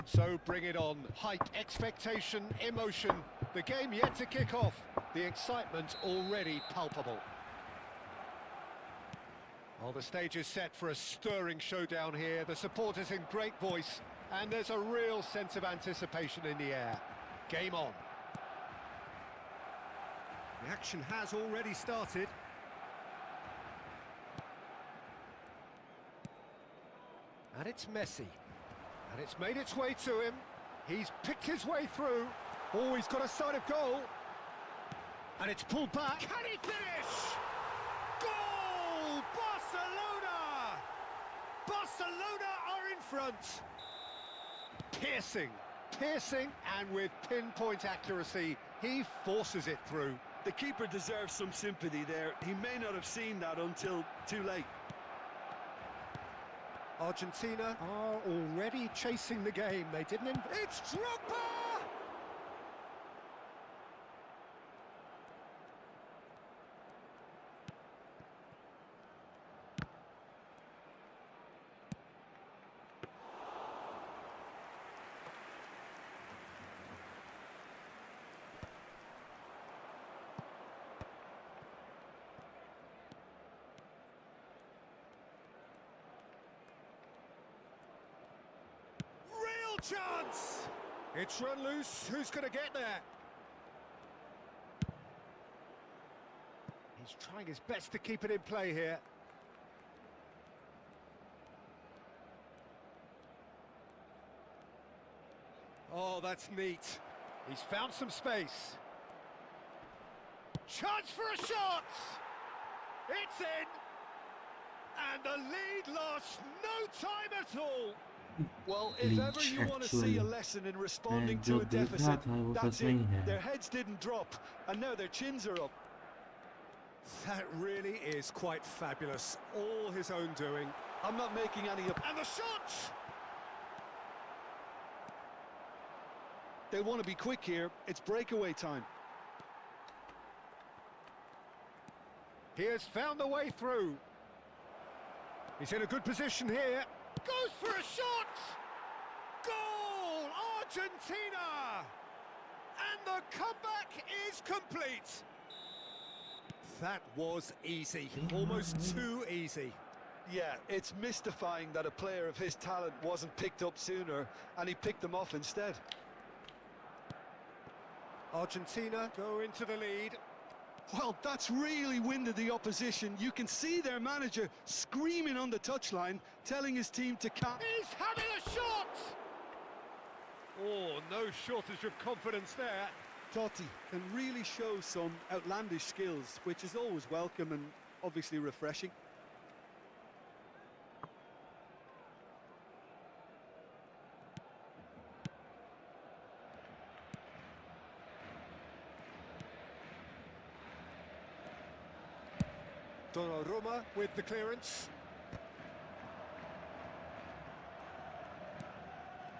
So bring it on. Hype, expectation, emotion. The game yet to kick off. The excitement already palpable. Well, the stage is set for a stirring showdown here. The supporters in great voice, and there's a real sense of anticipation in the air. Game on. The action has already started. And it's Messi. And it's made its way to him. He's picked his way through. Oh, he's got a sight of goal. And it's pulled back. Can he finish? Goal! Barcelona! Barcelona are in front. Piercing, and with pinpoint accuracy, he forces it through. The keeper deserves some sympathy there. He may not have seen that until too late. Argentina are already chasing the game. They didn't... It's Drogba! Chance! It's run loose. Who's going to get there? He's trying his best to keep it in play here. Oh, that's neat. He's found some space. Chance for a shot! It's in! And the lead lost no time at all. Well, if ever you want to see a lesson in responding to a deficit, that's it. Their heads didn't drop, and now their chins are up. That really is quite fabulous. All his own doing. I'm not making any up. And the shot! They want to be quick here. It's breakaway time. He has found the way through. He's in a good position here. Goes for a shot! Goal! Argentina! And the comeback is complete. That was easy. Almost too easy. Yeah, it's mystifying that a player of his talent wasn't picked up sooner, and he picked them off instead. Argentina go into the lead. Well, that's really winded the opposition. You can see their manager screaming on the touchline, telling his team to count. He's having a shot! Oh, no shortage of confidence there. Totti can really show some outlandish skills, which is always welcome and obviously refreshing. Donnarumma with the clearance.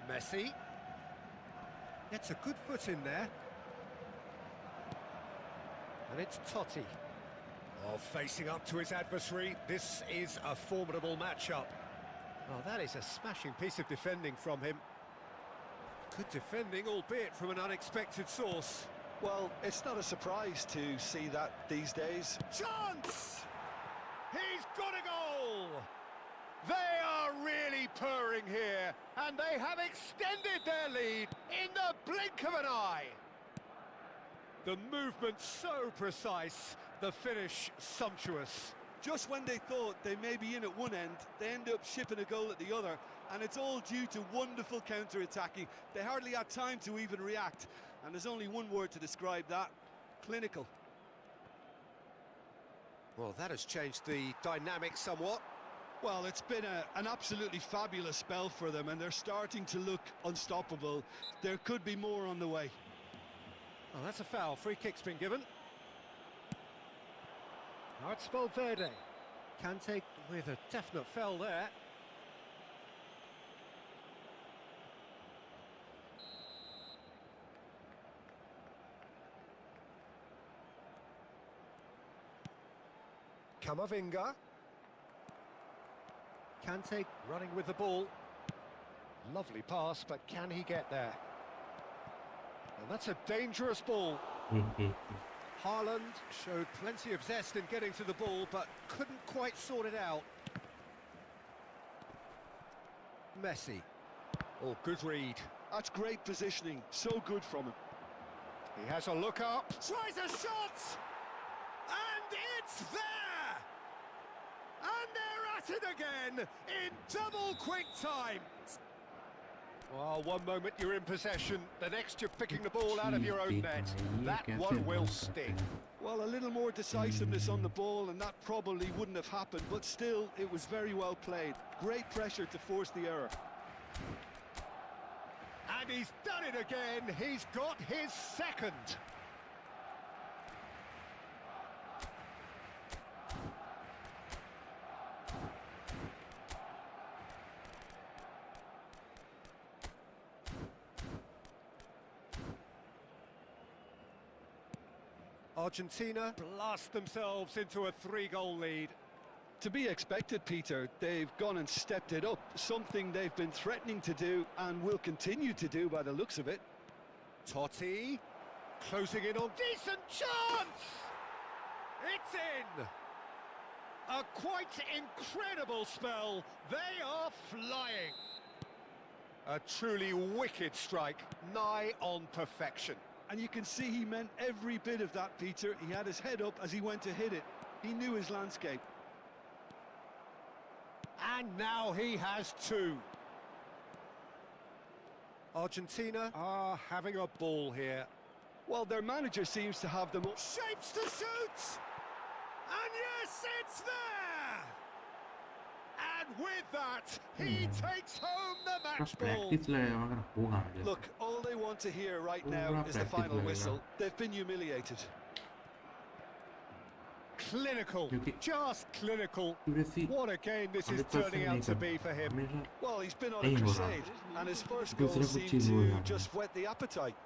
Messi. Gets a good foot in there. And it's Totti. Oh, facing up to his adversary. This is a formidable matchup. Oh, that is a smashing piece of defending from him. Good defending, albeit from an unexpected source. Well, it's not a surprise to see that these days. Chance! He's got a goal! They are really purring here, and they have extended their lead in the blink of an eye. The movement so precise, the finish sumptuous. Just when they thought they may be in at one end, they end up shipping a goal at the other, and it's all due to wonderful counter-attacking. They hardly had time to even react, and there's only one word to describe that: clinical. Well, that has changed the dynamic somewhat. Well, it's been an absolutely fabulous spell for them, and they're starting to look unstoppable. There could be more on the way. Oh, that's a foul. Free kick's been given. Now it's Valverde. Kante with a definite foul there. Camavinga. Kante running with the ball. Lovely pass, but can he get there? And that's a dangerous ball. Haaland showed plenty of zest in getting to the ball, but couldn't quite sort it out. Messi. Oh, good read. That's great positioning. So good from him. He has a look up. Tries a shot! And it's there! And they're at it again in double quick time. Well, one moment you're in possession, the next you're picking the ball out of your own net. That one will sting. Well, a little more decisiveness on the ball, and that probably wouldn't have happened, but still, it was very well played. Great pressure to force the error. And he's done it again. He's got his second. Argentina blast themselves into a 3-goal lead. To be expected, Peter. They've gone and stepped it up, something they've been threatening to do and will continue to do by the looks of it. Totti closing in on decent chance! It's in! A quite incredible spell. They are flying. A truly wicked strike, nigh on perfection. And you can see he meant every bit of that, Peter. He had his head up as he went to hit it. He knew his landscape. And now he has two. Argentina are having a ball here. Well, their manager seems to have them... Shapes to shoot! And yes, it's there! And with that, he takes home the match ball. Look, all they want to hear right now is the final whistle. They've been humiliated. Clinical, just clinical. What a game this is turning out to be for him. Well, he's been on a crusade, and his first goal seemed to just whet the appetite.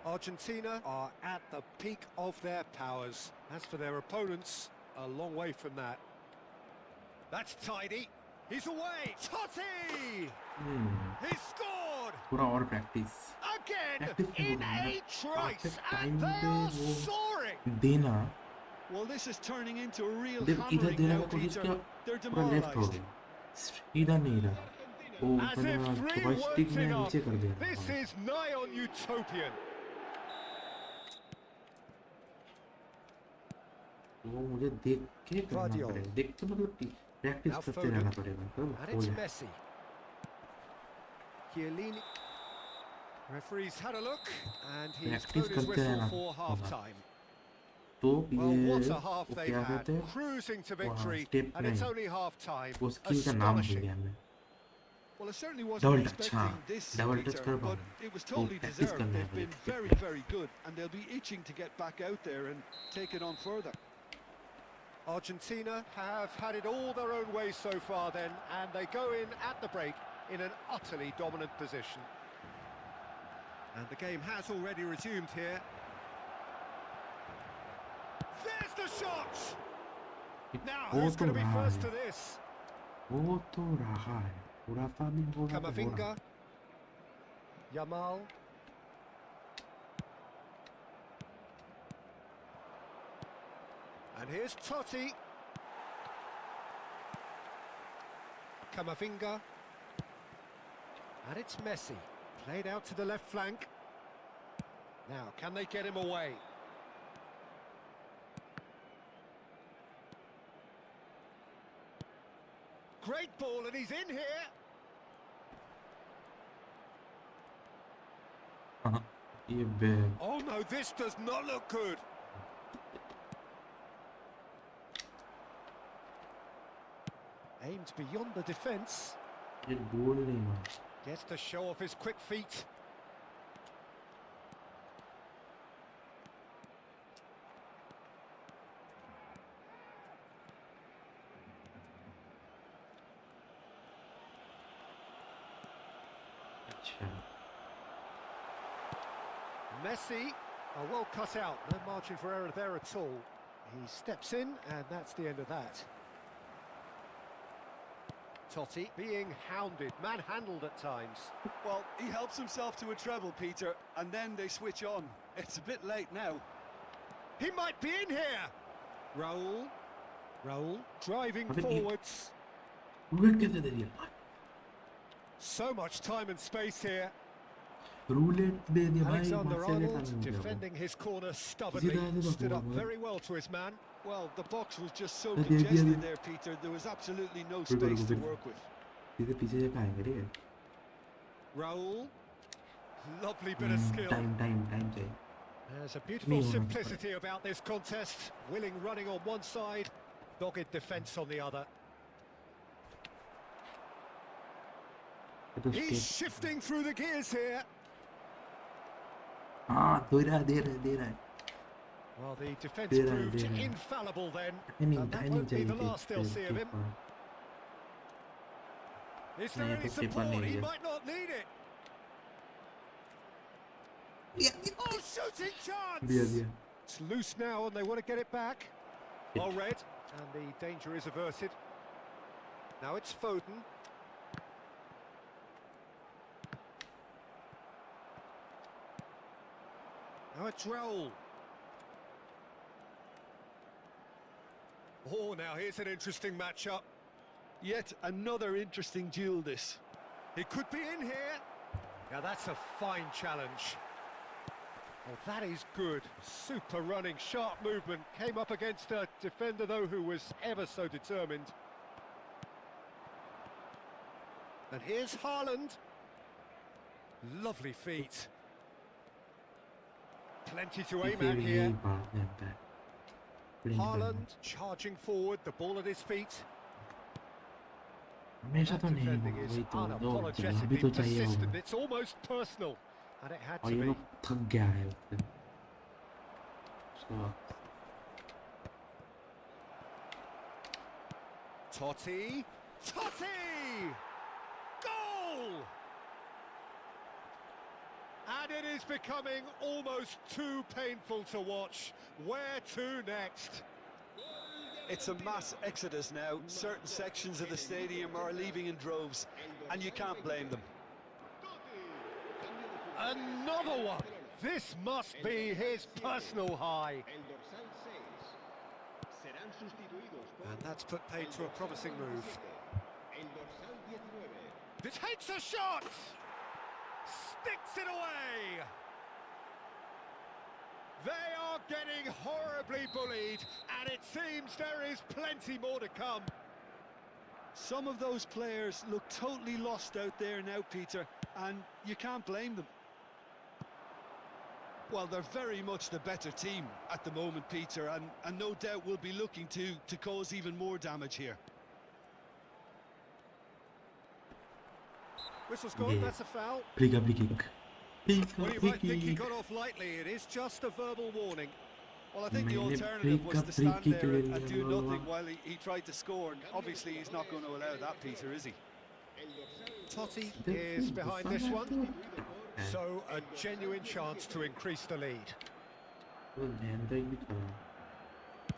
Argentina are at the peak of their powers. As for their opponents, a long way from that. That's tidy. He's away. Totti! He's scored! Again, in a trice, and they are soaring! Well, this is turning into a real hammering now, Peter. They're demoralised. As if 3 weren't enough, this is nigh on utopian. Now Foden, and it's Messi. Chiellini. Referee's had a look, and he's blown his whistle for half-time. Well, what a half they've had, cruising to victory, and it's only half-time. Astonishing. Well, I certainly wasn't expecting this, Peter, but it was totally deserved. They've been very, very good, and they'll be itching to get back out there and take it on further. Argentina have had it all their own way so far then, and they go in at the break in an utterly dominant position. And the game has already resumed here. There's the shot! Now, who's going to be first to this? Camavinga. Yamal. And here's Totti. Camavinga. And it's Messi. Played out to the left flank. Now, can they get him away? Great ball, and he's in here. Oh no, this does not look good. Aimed beyond the defence. ये गोल नहीं मार Gets to show off his quick feet. अच्छा Messi, well cut out, no margin for error there at all. He steps in, and that's the end of that. Totti being hounded, manhandled at times. Well, he helps himself to a treble, Peter, and then they switch on. It's a bit late now. He might be in here! Raul, driving Abhi, forwards. Roulette कैसे दे दिया So much time and space here. Roulette दे दिया भाई Alexander Marcel Arnold का defending his corner stubbornly, stood up very well to his man. Well, the box was just so Yeah, congested there, Peter. There was absolutely no space to work with. सीधे पीछे जाके आएंगे ठीक है Raul, lovely bit of skill. Time चाहिए There's a beautiful simplicity about this contest. Willing running on one side, dogged defence on the other. He's shifting through the gears here. हाँ दे रहा है Well, the defence proved infallible then, and that won't be the last they'll see of him. Is there any support? He might not need it. Oh, shooting chance! It's loose now and they want to get it back. Well read, and the danger is averted. Now it's Foden. Now it's Raul. Oh, now here's an interesting matchup. Yet another interesting duel, this. He could be in here. Now that's a fine challenge. Well, that is good. Super running, sharp movement. Came up against a defender, though, who was ever so determined. And here's Haaland. Lovely feet. Plenty to aim at here. Haaland charging forward, the ball at his feet. हमेशा तो नहीं वही तो दो अभी तो चाहिए होगा It's almost personal, and it had और to ये be. लोग थक गया है उससे Totti! Goal! And it is becoming almost too painful to watch. Where to next? It's a mass exodus now. Certain sections of the stadium are leaving in droves, and you can't blame them. Another one! This must be his personal high. And that's put paid to a promising move. It takes a shot! Sticks it away! They are getting horribly bullied, and it seems there is plenty more to come. Some of those players look totally lost out there now, Peter, and you can't blame them. Well, they're very much the better team at the moment, Peter, and no doubt will be looking to cause even more damage here. Whistle's gone, that's a foul. kick. Well, you might think he got off lightly. It is just a verbal warning. Well, I think the alternative was to stand there and do nothing while he tried to score. And obviously, he's not going to allow that, Peter, is he? Totti is behind this one. So, a genuine chance to increase the lead.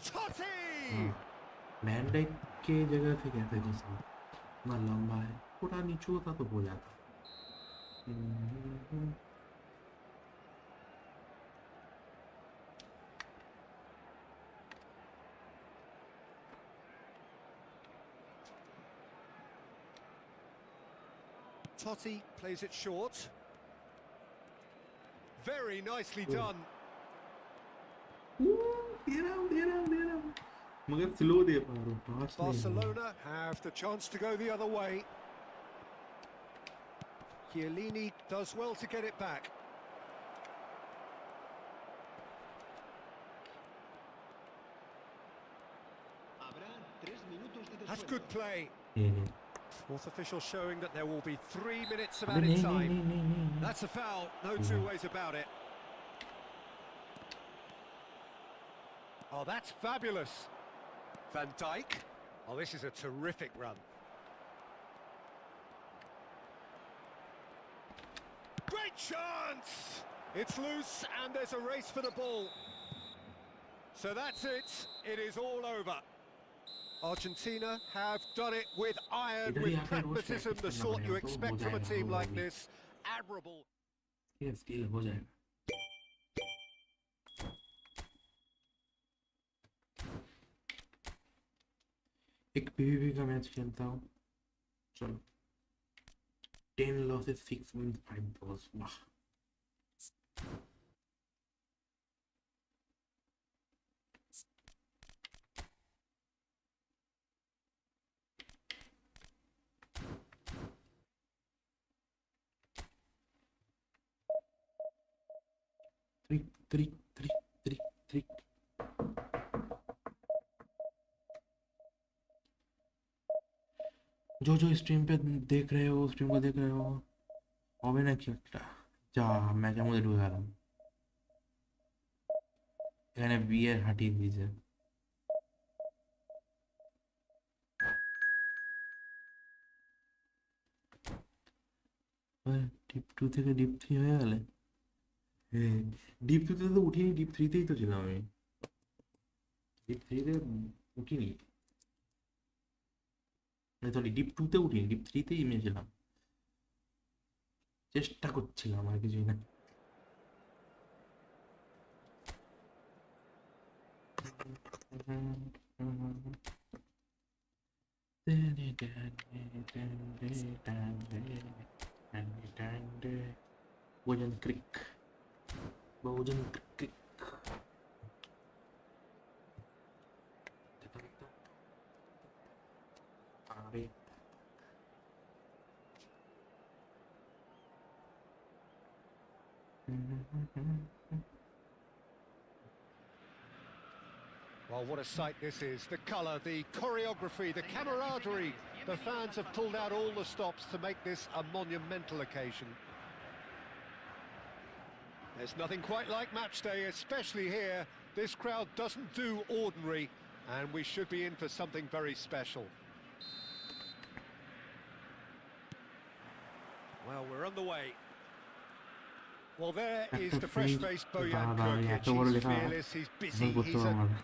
Totti! मैंडेक के जगह पे कहते हैं जैसे ना लंबा है थोड़ा नीचे होता तो हो जाता Totti plays it short. Very nicely done. Barcelona have the chance to go the other way. Chiellini does well to get it back. That's good play. Fourth official showing that there will be 3 minutes of अबे added नहीं time. नहीं नहीं नहीं नहीं That's a foul, no two ways about it. Oh, that's fabulous. Van Dijk. Oh, this is a terrific run. Great chance! It's loose and there's a race for the ball. So that's it. It is all over. Argentina have done it with iron, इधर ही with आके रोज pragmatism, practice the करना sort you पड़ेगा तो हो expect from a जाएगा team वो like भी this. Admirable. ये स्किल हो जाएगा एक पीवीपी का मैच खेलता हूँ चलो 10 losses 6 wins 5 draws वाह Trick, trick, trick, trick, trick. जो जो स्ट्रीम पे देख रहे हो स्ट्रीम को देख रहे हो হবে না কি একটা যা ম্যাচের মধ্যে ঢুকে গেলাম এখানে বিয়ের হাঁটিয়ে দিয়েছে ডিপ 2 থেকে ডিপ 3 হয়ে গেলে ডিপ 2 তে তো উঠিনি ডিপ 3 তেই তো ছিলাম আমি ডিপ 3 তে উঠিনি সরি ডিপ 2 তে উঠিনি ডিপ 3 তেই আমি ছিলাম চেষ্টা করছিলাম আর কিছুই না Bojan Creek Bojan Creek Well, what a sight this is. The colour, the choreography, the camaraderie. The fans have pulled out all the stops to make this a monumental occasion. There's nothing quite like match day, especially here. This crowd doesn't do ordinary, and we should be in for something very special. Well, we're on the way. Well, there is the fresh-faced Bojan Krkic. He's fearless, he's busy,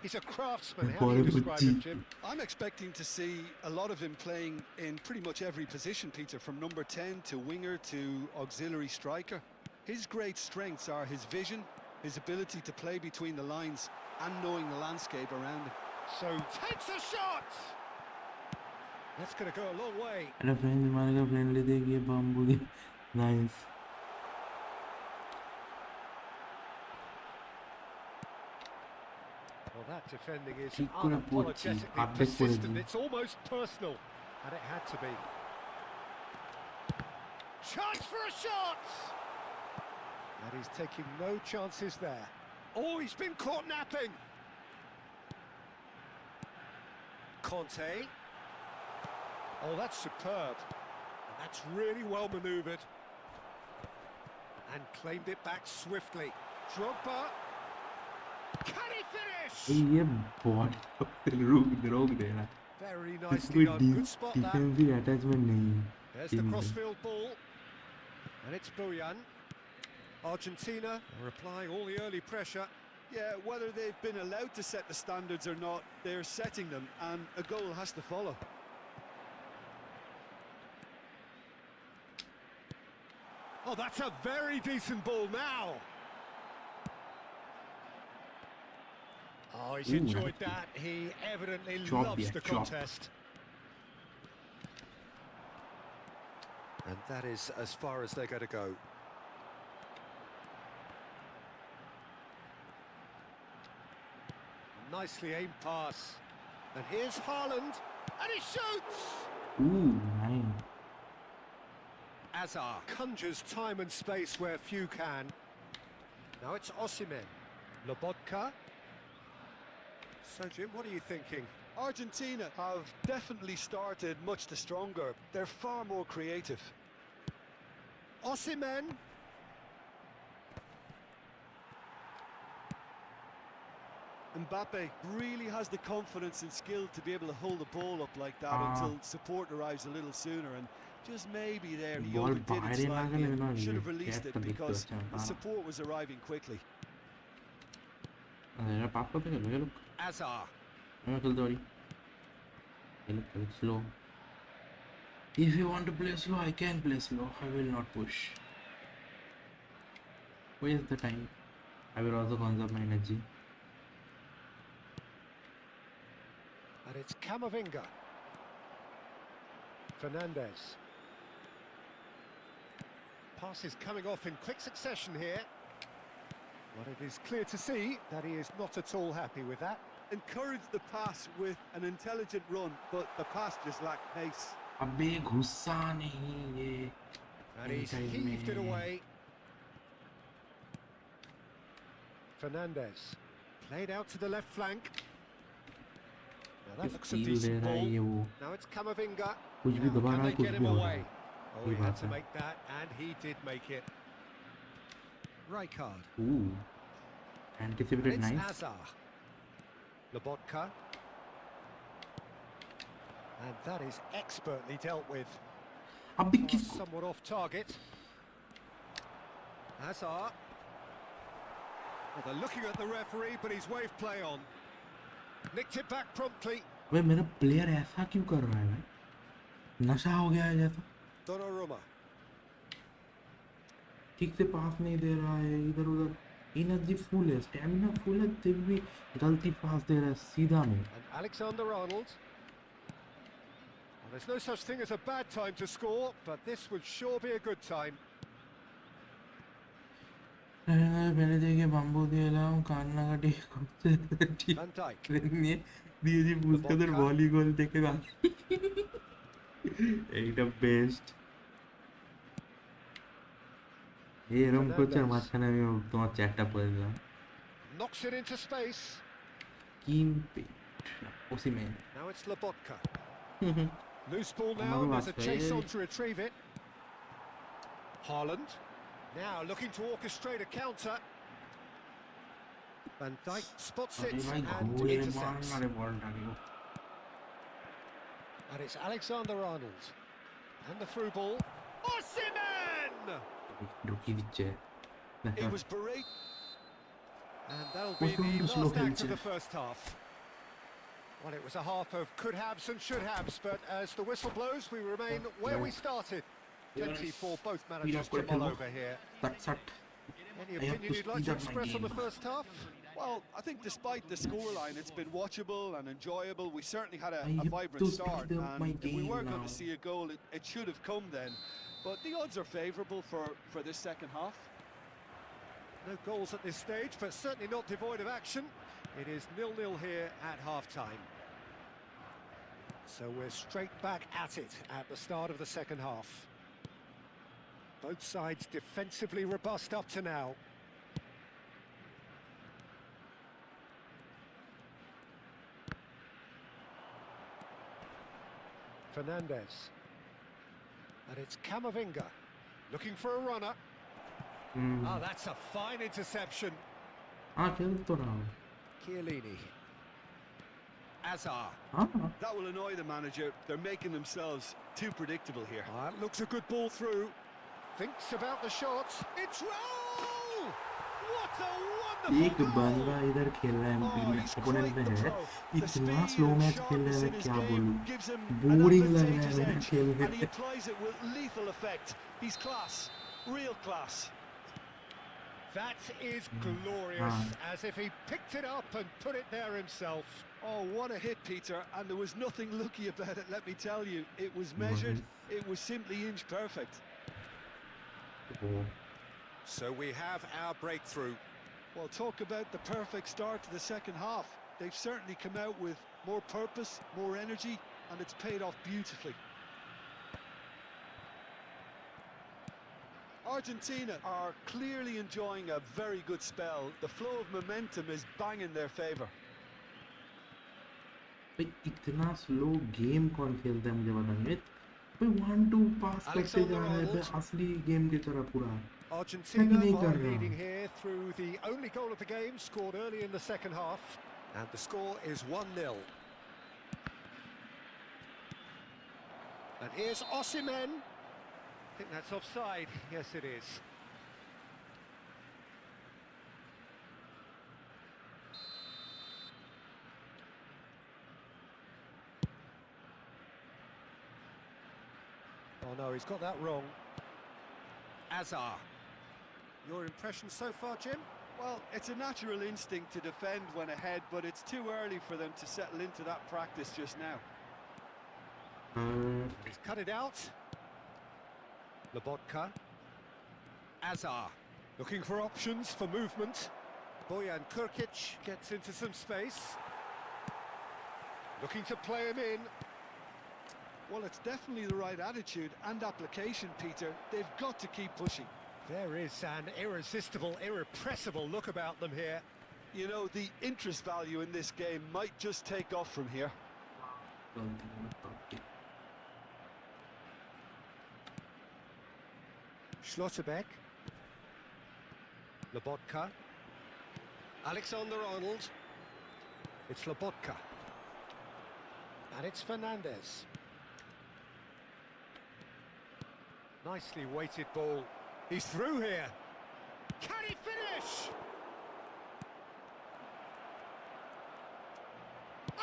he's a craftsman. How do you describe him, Jim? I'm expecting to see a lot of him playing in pretty much every position, Peter, from number 10 to winger to auxiliary striker. His great strengths are his vision, his ability to play between the lines and knowing the landscape around him. So, takes a shot! That's going to go a long way. Nice. Well, that defending is unapologetically persistent. It's almost personal, and it had to be. Chance for a shot! And he's taking no chances there. Oh, he's been caught napping. Conte. Oh, that's superb. And that's really well manoeuvred. And claimed it back swiftly. Drogba. Can he finish? ये बहुत रोक देना Very nicely done. Good spot that. Defensive attachment नहीं There's the crossfield ball. And it's Bojan. Argentina are applying all the early pressure. Yeah, whether they've been allowed to set the standards or not, they're setting them, and a goal has to follow. Oh, that's a very decent ball now. Oh, he's enjoyed that. He evidently loves the contest. And that is as far as they're going to go. Nicely aimed pass. And here's Haaland. And he shoots! Ooh, nice. Azar conjures time and space where few can. Now it's Osimhen. Lobotka. So, Jim, what are you thinking? Argentina have definitely started much the stronger. They're far more creative. Osimhen. Mbappe really has the confidence and skill to be able to hold the ball up like that until support arrives a little sooner, and just maybe there he Ball overdid it bahare na slightly gele na and should have ye released cap it ta dikhte because acha the support was arriving quickly. era pass korte gelo ye lok Azar. আমি খেলতে পারি এই look slow. If you want to play slow, I can play slow. I will not push. Waste the time. I will also conserve my energy. And it's Camavinga. Fernandez. Pass is coming off in quick succession here. But it is clear to see that he is not at all happy with that. Encouraged the pass with an intelligent run, but the pass just lacked pace. अबे घुसा नहीं ये And he's heaved it away. Fernandez. Played out to the left flank. Now that looks a decent ball. Now it's Camavinga. कुछ भी दबा Can रहा है they कुछ get भी him हो रहा away? है Oh, he had to make that, and he did make it. Rijkaard. Ooh, anticipated It's nice. Azar. Lobotka. And that is expertly dealt with. अबे Pass किसको somewhat off target. Azar. Well, they're looking at the referee, but he's waved play on. Nicked it back promptly. अबे मेरा player ऐसा क्यों कर रहा है भाई नशा हो गया है जैसा Donnarumma. ठीक से पास नहीं दे रहा है इधर उधर एनर्जी फुल है स्टैमिना फुल है तब भी गलती पास दे रहा है सीधा नहीं And Alexander-Arnold. Well, there's no such thing as a bad time to score, but this would sure be a good time. मैंने देखे बम्बू दिया लाऊं कान्ना का ठीक ठीक Van Dijk. नहीं दिए जी पूछ कर वॉली गोल देखेगा एकदम बेस्ट ये रम कोचर মাঝখানে আমি তোমার চ্যাটটা পড়ে দিলাম Knocks it into space. Kim पे Osimhen Now it's Lobotka. Loose ball now, and there's a chase on to retrieve it. Haaland. Now looking to orchestrate a counter. Van Dijk spots it and intercepts. And it's Alexander-Arnold. And the through ball. Osimhen! It was berate. And that'll be the last act of the first half. Well, it was a half of could haves and should haves, but as the whistle blows, we remain where we started. Plenty for both managers to mull over here. Any opinion you'd like to express on the first half? Well, I think despite the scoreline, it's been watchable and enjoyable. We certainly had a vibrant start, and if we were going to see a goal, it should have come then. But the odds are favourable for this second half. No goals at this stage, but certainly not devoid of action. It is 0-0 here at half-time. So we're straight back at it at the start of the second half. Both sides defensively robust up to now. Fernandez. And it's Camavinga. Looking for a runner. Ah, that's a fine interception. Chiellini. Azar. That will annoy the manager. They're making themselves too predictable here. That looks a good ball through. Thinks about the shot. It's roll! What a एक wonderful बंदा goal! इधर खेल रहा है opponent में है इतना slow match खेल रहा है मैं क्या बोलूं बोरिंग लग रहा है मेरे खेल में And he applies it with lethal effect. He's class, real class. That is glorious, as if he picked it up and put it there himself. Oh, what a hit, Peter, and there was nothing lucky about it, let me tell you. It was measured, it was simply inch perfect. So we have our breakthrough. Well, talk about the perfect start to the second half. They've certainly come out with more purpose, more energy, and it's paid off beautifully. Argentina are clearly enjoying a very good spell. The flow of momentum is bang in their favour. भाई इतना slow game कौन खेलता है मुझे पता नहीं भाई 1-2 पास करते जा रहा है भाई असली गेम की तरह पूरा मैं भी Argentina नहीं are कर leading रहा here through the only goal of the game, scored early in the second half, and the score is 1-0. And here's Osimhen. I think that's offside. Yes, it is. Oh no, he's got that wrong. Azar. Your impression so far, Jim? Well, it's a natural instinct to defend when ahead, but it's too early for them to settle into that practice just now. He's cut it out. Lobotka. Azar. Looking for options for movement. Bojan Kurkic gets into some space. Looking to play him in. Well, it's definitely the right attitude and application, Peter. They've got to keep pushing. There is an irresistible, irrepressible look about them here. You know, the interest value in this game might just take off from here. Schlotterbeck. Lobotka. Alexander-Arnold. It's Lobotka. And it's Fernandez. Nicely weighted ball. He's through here. Can he finish?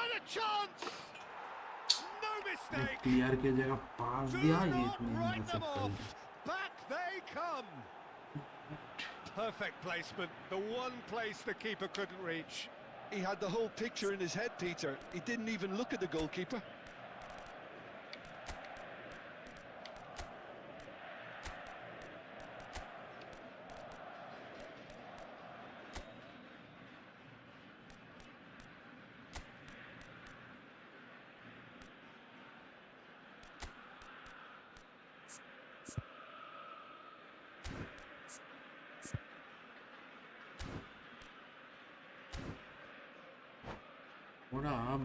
And a chance! No mistake! Clear की जगह पास Do दिया ये not नहीं हो write them सकता off. Back they come. Perfect placement. The one place the keeper couldn't reach. He had the whole picture in his head, Peter. He didn't even look at the goalkeeper. थोड़ा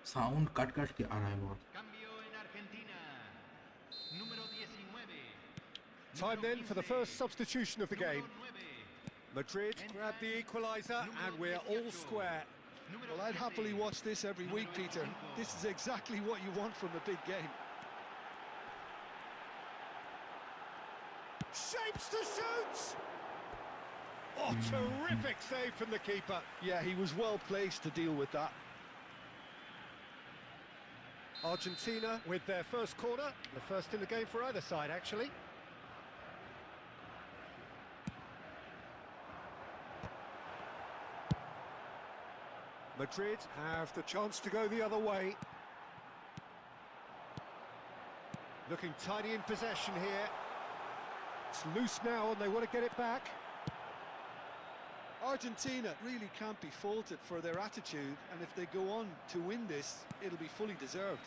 sound cut cut के आ रहा है बहुत Time then for the first substitution of the game. Madrid grab the equaliser and we're all square. Well, I'd happily watch this every week, Peter. This is exactly what you want from a big game. Shapes to shoot! Oh, terrific save from the keeper. Yeah, he was well placed to deal with that. Argentina with their first corner, the first in the game for either side, actually. Madrid have the chance to go the other way. Looking tidy in possession here. It's loose now and they want to get it back. Argentina really can't be faulted for their attitude, and if they go on to win this, it'll be fully deserved.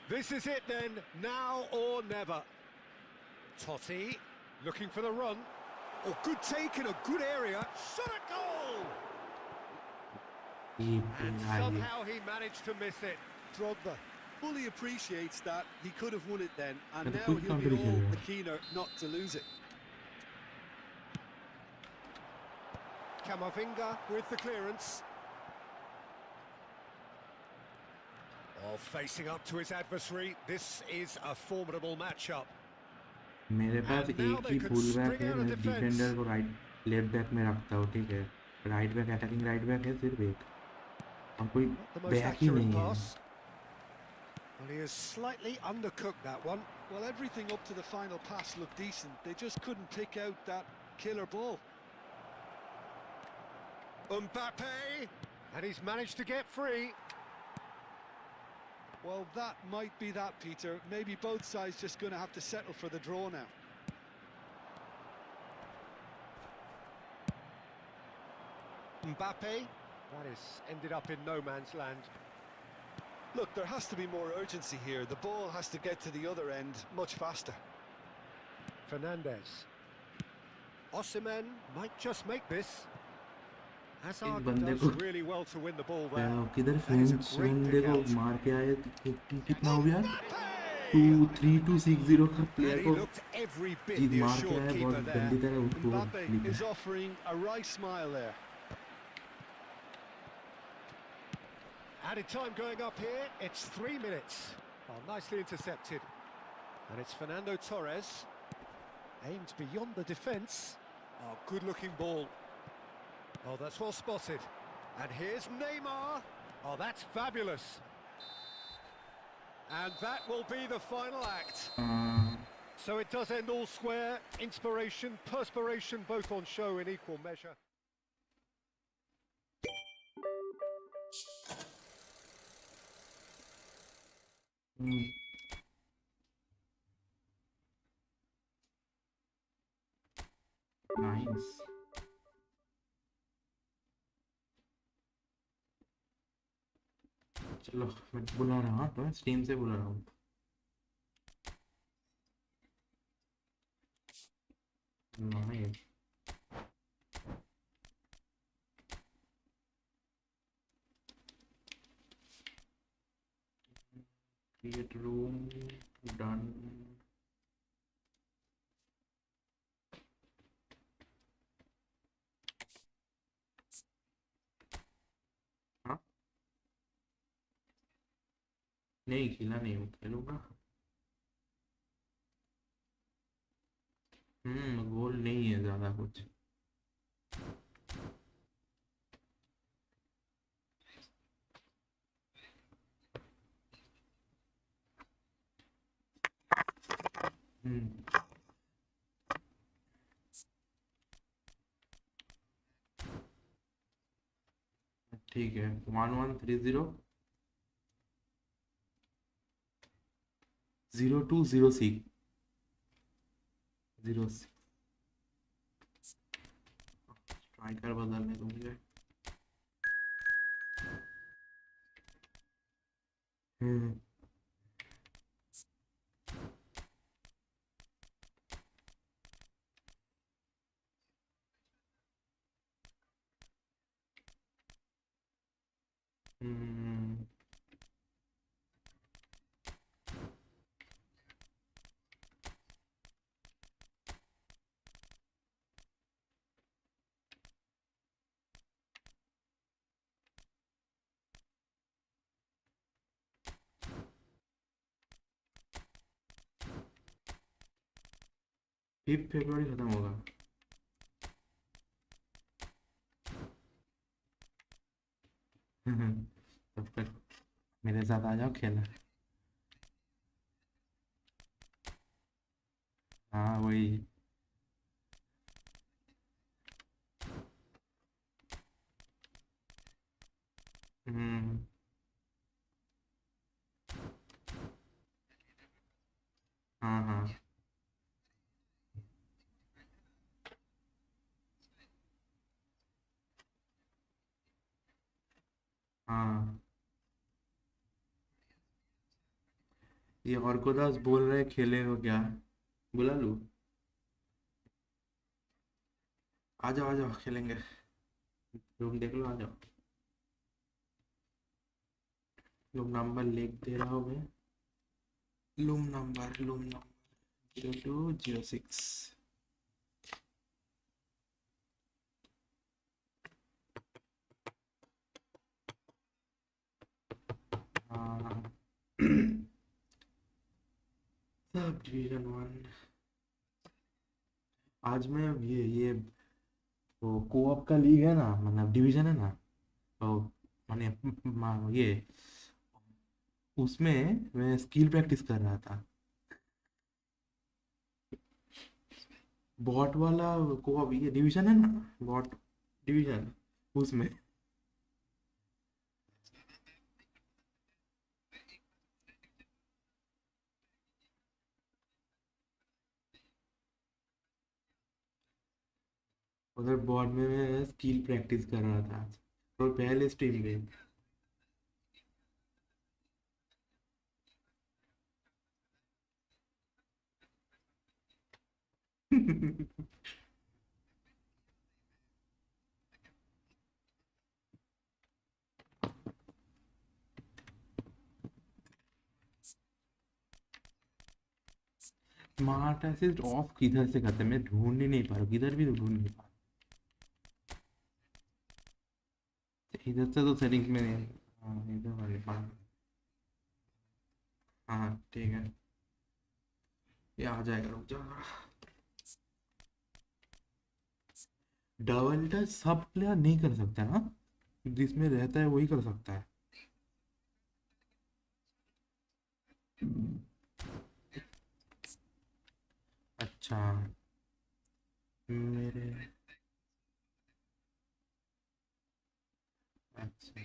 This is it then, now or never. Totti looking for the run. Oh, good take in a good area. Shot a goal! And somehow he managed to miss it. Drogba fully appreciates that. He could have won it then, and But now good he'll be all competition, the keener not to lose it. Camavinga with the clearance. Oh, facing up to his adversary. This is a formidable matchup. मेरे पास And now एक they ही could pull back spring है out a मैं defence. Defender को right left back में रखता हूँ ठीक है right back attacking right back है सिर्फ एक और कोई Not the most बैक ही accurate नहीं है pass. Well, he has slightly undercooked that one. Well, everything up to the final pass looked decent. They just couldn't pick out that killer ball. Mbappe, and he's managed to get free. Well, that might be that, Peter. Maybe both sides just going to have to settle for the draw now. Mbappe, that is ended up in no man's land. Look, there has to be more urgency here. The ball has to get to the other end much faster. Fernandez. Osimhen might just make this. एक Hazard बंदे does को really well to win the ball there. किधर That is a French great बंदे pick को out. मार के आए कितना हो गया Mbappe! 2-3-2-6-0 का And प्लेयर he को looked every bit Jeet the मार के assured आए keeper बहुत there. गंदी तरह उसको Mbappe लिखा is है। offering a right smile there. Added time going up here. It's 3 minutes. Oh, nicely intercepted. And it's Fernando Torres. Aimed beyond the defence. Oh, good-looking ball. Oh, that's well spotted. And here's Neymar. Oh, that's fabulous. And that will be the final act. So it does end all square. Inspiration, perspiration, both on show in equal measure. Nice चलो मैं बुला रहा हूँ तो steam से बुला रहा हूँ नाइस create room done हाँ नहीं खेला नहीं हूँ खेलूँगा गोल नहीं है ज़्यादा कुछ ठीक है 1130 0206 स्ट्राइकर बदलने दो मुझे फिफ्थ फरवरी खत्म होगा तब तक मेरे साथ आ जाओ खेलना हाँ वही हाँ हाँ हाँ ये और को दास बोल रहे खेले हो क्या बुला लूँ आ जाओ खेलेंगे रूम देख लो आ जाओ रूम नंबर लिख दे रहा हूँ मैं रूम नंबर 0206 सब डिवीजन 1 आज मैं ये वो कोऑप का लीग है ना मतलब डिवीजन है ना तो मैंने ये उसमें मैं स्किल प्रैक्टिस कर रहा था बॉट वाला कोऑप ये डिवीजन है ना बॉट डिवीजन उसमें उधर बॉट में मैं स्किल प्रैक्टिस कर रहा था और पहले स्ट्रीम में स्मार्ट असिस्ट ऑफ किधर से करते हैं, मैं ढूंढ ही नहीं पा रहा, किधर भी ढूंढ नहीं पा रहा। इधर से तो सेटिंग्स में नहीं। हाँ इधर वाले पा। हाँ ठीक है, ये आ जाएगा, रुक जाओ। डबल टच सब प्लेयर नहीं कर सकता ना, जिसमें रहता है वही कर सकता है। अच्छा मेरे, अच्छा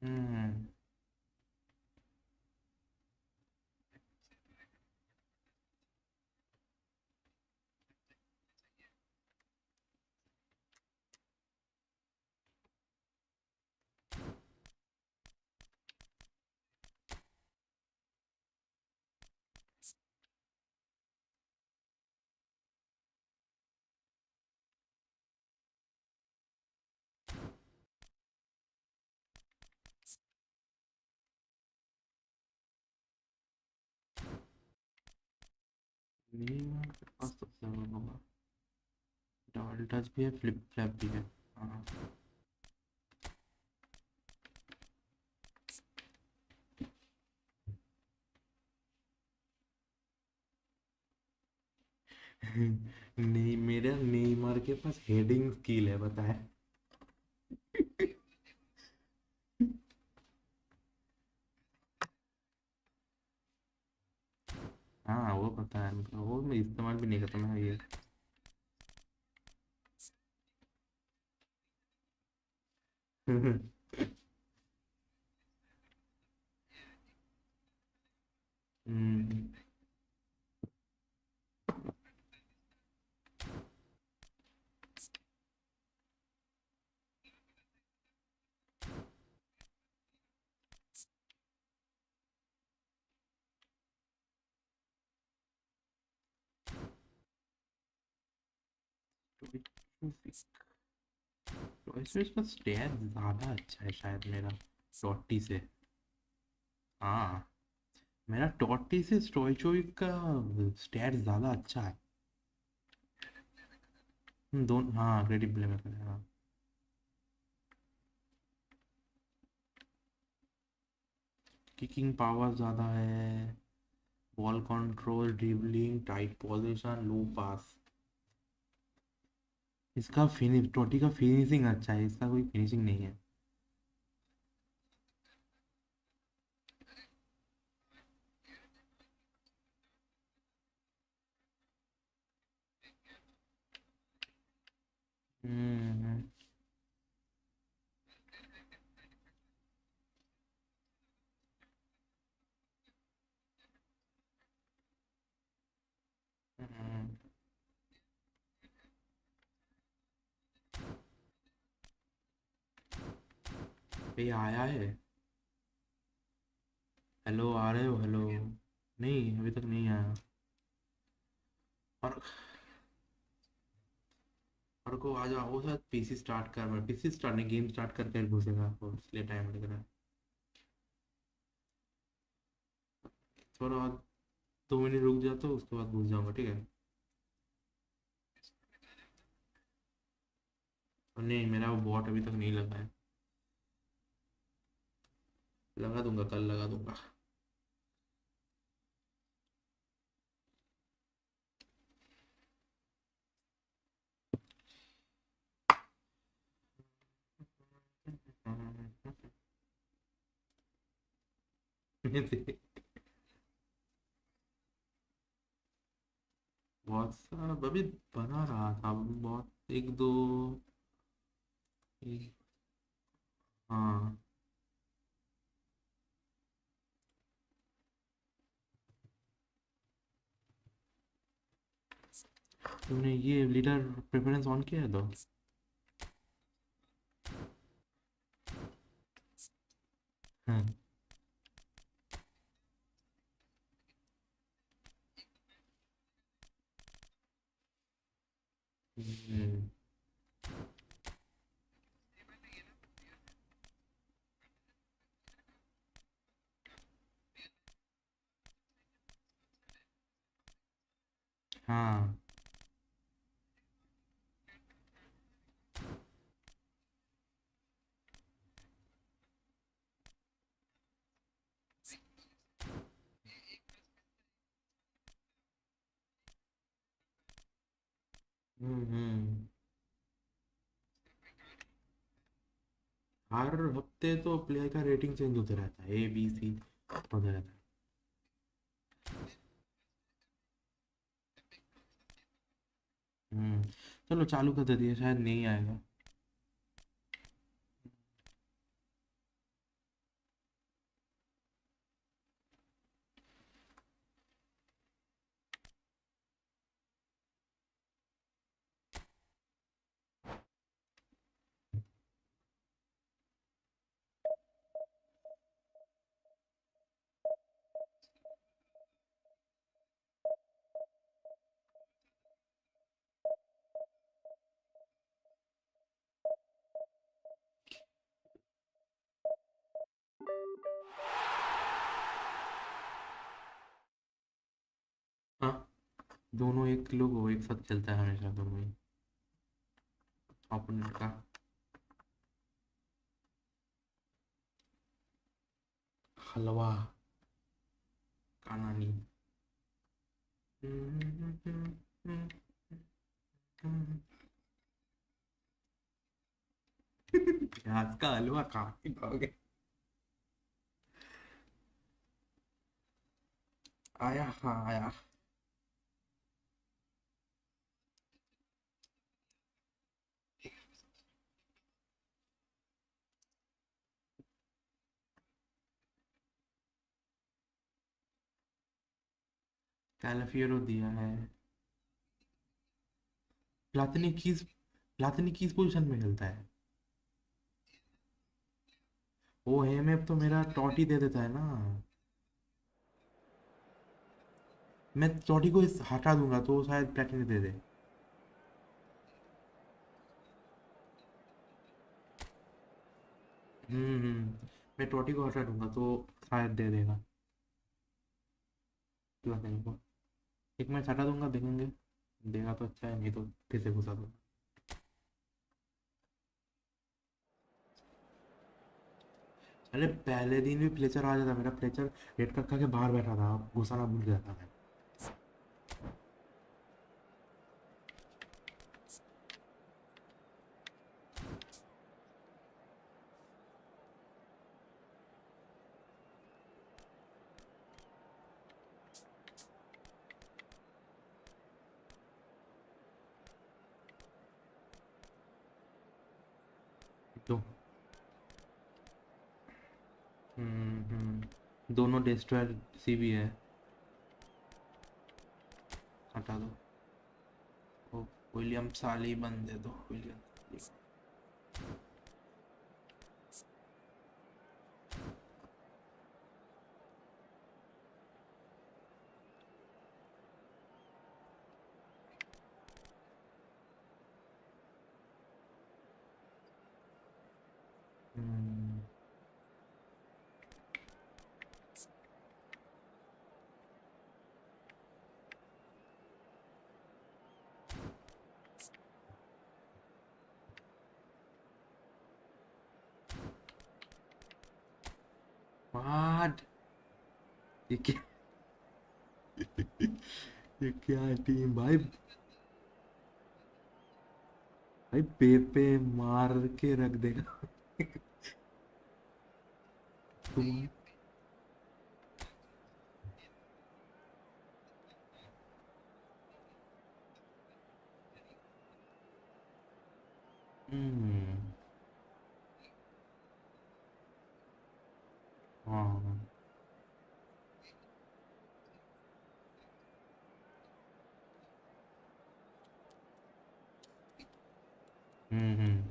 हम्म। नीमा के पास तो सब होगा, डबल टच भी है, फ्लिप फ्लैप भी है। हाँ नहीं, मेरे नेमार के पास हेडिंग स्किल है, पता है। हाँ वो पता है, मतलब वो मैं इस्तेमाल भी नहीं करता मैं ये। हम्म, तो इसका स्टैट ज़्यादा अच्छा है शायद मेरा टॉटी से। हाँ मेरा टॉटी से स्टोइचोविक का स्टैट ज़्यादा अच्छा है। दोनों हाँ, क्रेडिट प्ले में करें हाँ। किकिंग पावर ज़्यादा है, ball control, dribbling, tight position, low pass. इसका फिनिश, टोटी का फिनिशिंग अच्छा है, इसका कोई फिनिशिंग नहीं है। हम्म। हम्म, ये आया है। हेलो आ रहे हो, हेलो। नहीं अभी तक नहीं आया। और और को आ जाओ, वो शायद पीसी स्टार्ट कर, मैं पीसी स्टार्ट नहीं, गेम स्टार्ट करके घुसेगा, आपको इसलिए टाइम लग रहा है। थोड़ा और 2 मिनट रुक जाता हूँ, उसके बाद घुस जाऊंगा, ठीक है। और नहीं, मेरा वो बॉट अभी तक नहीं लगा है, लगा दूंगा, कल लगा दूंगा। बहुत सा अभी बना रहा था, बहुत एक दो। हाँ तुमने ये लीडर प्रेफरेंस ऑन किया है तो। हाँ। हम्म, हम्म। हर हफ्ते तो प्लेयर का रेटिंग चेंज होते रहता है, A B C होते रहता है। चलो चालू कर देती है, शायद नहीं आएगा। हाँ, दोनों एक लोग हो, एक साथ चलता है हमेशा दोनों ही, ओपोनेंट का। हलवा कानानी। प्याज का हलवा कहाँ ही पाओगे। आया, हाँ आया। कैलाफियरो दिया है। प्लातनी किस पोजीशन में खेलता है? वो है में तो मेरा टॉटी दे देता है ना। मैं टॉटी को हटा दूंगा तो वो शायद प्लेटिनी दे दे। मैं टॉटी को हटा दूंगा तो शायद दे देगा प्लेटिनी को। एक मैच हटा दूंगा, देखेंगे। देगा तो अच्छा है, नहीं तो फिर से घुसा दूंगा। अरे पहले दिन भी प्लेचर आ जाता, मेरा प्लेचर रेड कट खा के बाहर बैठा था, घुसाना भूल गया था मैं। तो दोनों डिस्ट्रॉयर सी भी है, हटा दो। ओ, विलियम साली बन दे दो, विलियम साली। हम्म, व्हाट? ये क्या? ये क्या टीम भाई? भाई पेपे मार के रख देगा तुम। हम्म। हाँ। हम्म।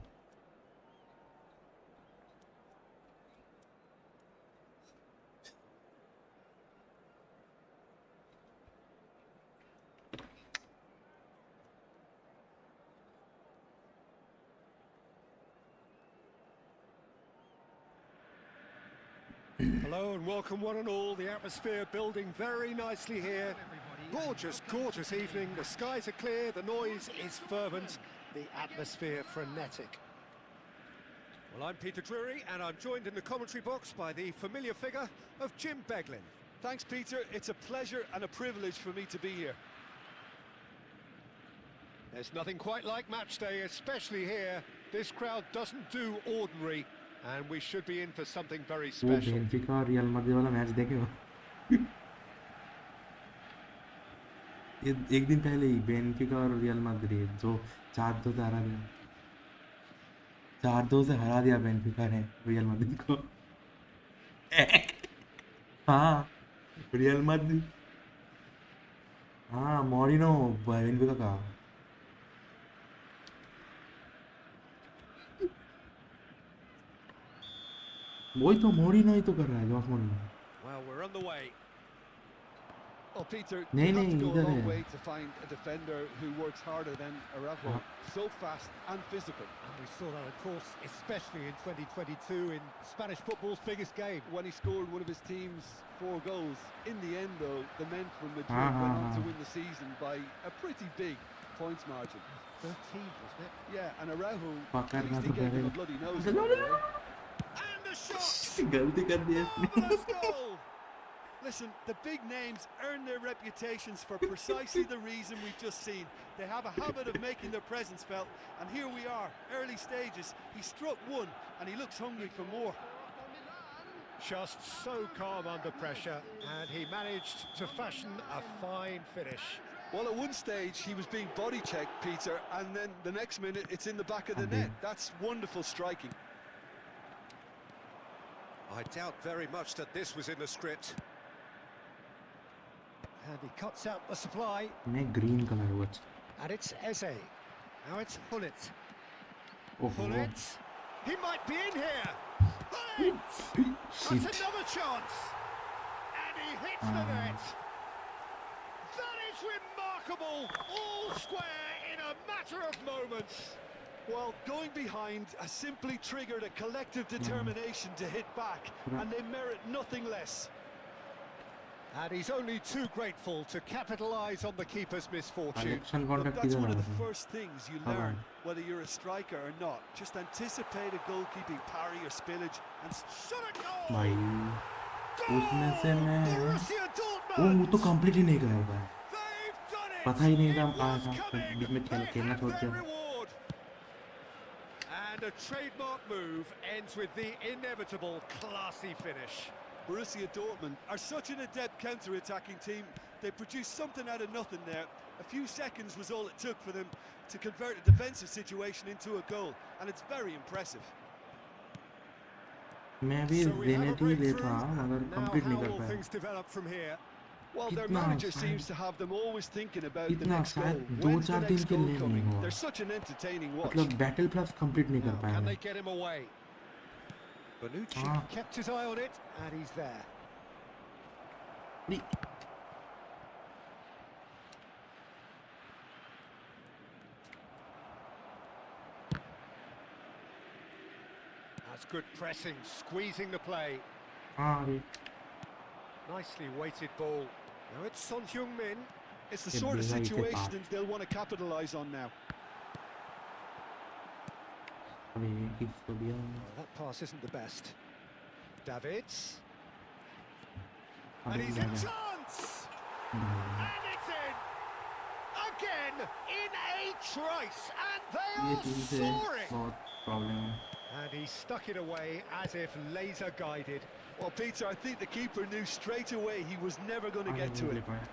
Hello and welcome one and all. The atmosphere building very nicely here. Gorgeous, gorgeous evening. The skies are clear, the noise is fervent, the atmosphere frenetic. Well, I'm Peter Drury and I'm joined in the commentary box by the familiar figure of Jim Beglin. Thanks, Peter. It's a pleasure and a privilege for me to be here. There's nothing quite like match day, especially here. This crowd doesn't do ordinary, and we should be in for something very वो special. Benfica और real Madrid वाला match देखे हो? ये एक दिन पहले ही Benfica और रियल मैड्रिड जो 4-2 से हरा दिया, 4-2 से हरा दिया बेनफिका ने रियल मैड्रिड को। हाँ, रियल मैड्रिड, हाँ मॉरिनो बेनफिका का। वही तो मॉरिनो ही तो कर रहा है, Jos मॉरिनो। Well, we're on the way. Well, Peter, नहीं, you have नहीं, to go a इधर long है। way to find a defender who works harder than Araujo. So fast and physical. And we saw that, of course, especially in 2022 in Spanish football's biggest game. When he scored one of his team's 4 goals. In the end, though, the men from Madrid हाँ, went on हाँ, to हाँ। win the season by a pretty big points margin. 13, wasn't it? Yeah, and Araujo, पकड़ at ना least तो he gave them पहले a bloody nose. चलो, along the way. And the shot! गलती कर दी इसने। Marvellous goal! Listen, the big names earn their reputations for precisely the reason we've just seen. They have a habit of making their presence felt, and here we are, early stages. He struck one, and he looks hungry for more. Just so calm under pressure, and he managed to fashion a fine finish. Well, at one stage, he was being body checked, Peter, and then the next minute, it's in the back of the net. That's wonderful striking. I doubt very much that this was in the script. And he cuts out the supply. मैं green color watch. And it's Eze. Now it's Hullet. Oh, Hullet. He might be in here. Hullet! shit. That's another chance. And he hits the net. That is remarkable. All square in a matter of moments. Well, going behind has simply triggered a collective determination to hit back, and they merit nothing less. And he's only too grateful to capitalise on the keeper's misfortune. Election Look, contact that's किधर one of uh the रहा है? first things you learn, whether you're a striker or not. Just anticipate a goalkeeping parry or spillage and Shot a goal! भाई उसमें से Goal! मैं Borussia वो Dortmund! तो complete ही नहीं कर पाया, They've done it! पता ही नहीं था It was आज coming. बीच में They खेलना have छोड़ their दिया। reward. And a trademark move ends with the inevitable classy finish. Borussia Dortmund are such an adept counter-attacking team. They produced something out of nothing there. A few seconds was all it took for them to convert a defensive situation into a goal, and it's very impressive. मैं भी So we have देने a he breakthrough, लेता मगर and now complete नहीं how कर will पाया। things develop from here? Well, their कितना manager शायद- seems to have them always thinking about the कितना next goal. शायद When's the 2-4 next दिन के goal लिए नहीं coming? हुआ, They're such an entertaining watch. मतलब बैटल प्लस कंप्लीट नहीं कर Now, पाया can मैं। they get him away? Bonucci Ah. kept his eye on it, and he's there. नहीं, That's good pressing, squeezing the play. हाँ अरे Nicely weighted ball. Now it's Son Heung-min. It's the It sort of was like a situation part. they'll want to capitalise on now. अरे किसको दिया? Oh, that pass isn't the best. Davids. अरे And he's जा in जा। chance! नहीं, And it's in! Again, in a trice, and they ये are team से soaring! बहुत प्रॉब्लम है। And he stuck it away as if laser guided. Well, Peter, I think the keeper knew straight away he was never going to आगे get to नहीं ले it. पाया।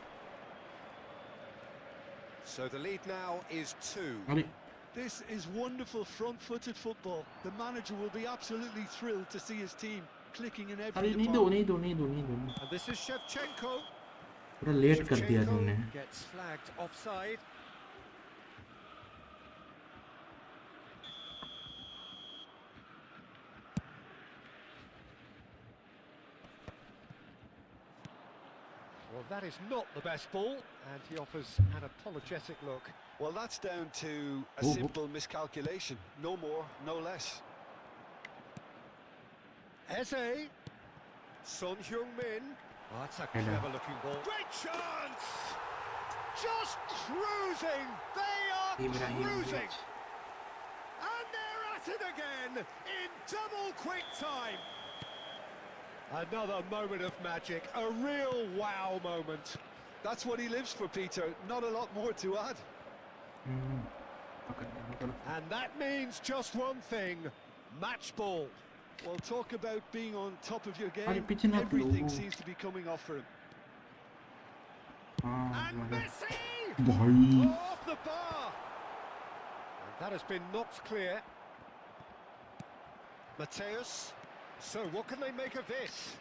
So the lead now is 2. अरे This is wonderful front-footed football. The manager will be absolutely thrilled to see his team clicking in every अरे नहीं दो department. नहीं दो नहीं दो नहीं दो And this is Shevchenko. पूरा लेट कर दिया तुमने। Shevchenko gets flagged offside. Well, that is not the best ball, and he offers an apologetic look. Well, that's down to a Oh, oh. simple miscalculation. No more, no less. Eze. Son Heung-min. Oh, that's a Header. clever-looking ball. Great chance! Just cruising! They are cruising! And they're at it again in double quick time. Another moment of magic, a real wow moment. That's what he lives for, Peter. Not a lot more to add. And that means just one thing, match ball. Well, talk about being on top of your अरे game. पीछे ना Everything low. seems to be coming off for him. And मगर Messi! भाई Oh, off the bar! And that has been knocked clear. Mateus. So what can they make of this?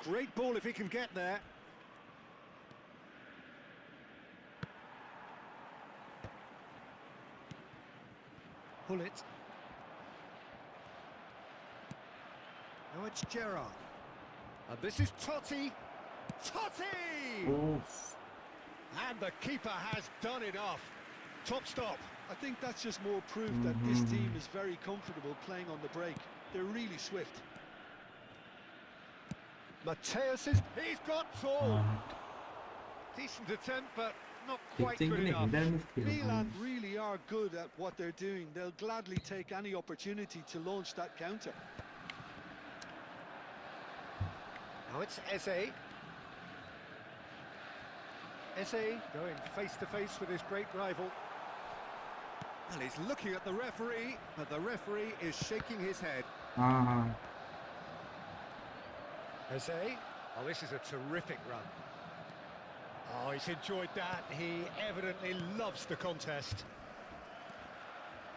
Great ball if he can get there. Pull it. Now it's Gerrard. And this is Totti. Totti! Of And the keeper has done enough. Top stop. I think that's just more proof that this team is very comfortable playing on the break. They're really swift. Mateus he's got tall. Decent attempt, but not quite fixing good के लिए enough. Header miss किया Milan really are good at what they're doing. They'll gladly take any opportunity to launch that counter. Now it's Eze. Eze going face to face with his great rival. And he's looking at the referee, but the referee is shaking his head. हाँ Eze. Oh, this is a terrific run. Oh, he's enjoyed that. He evidently loves the contest.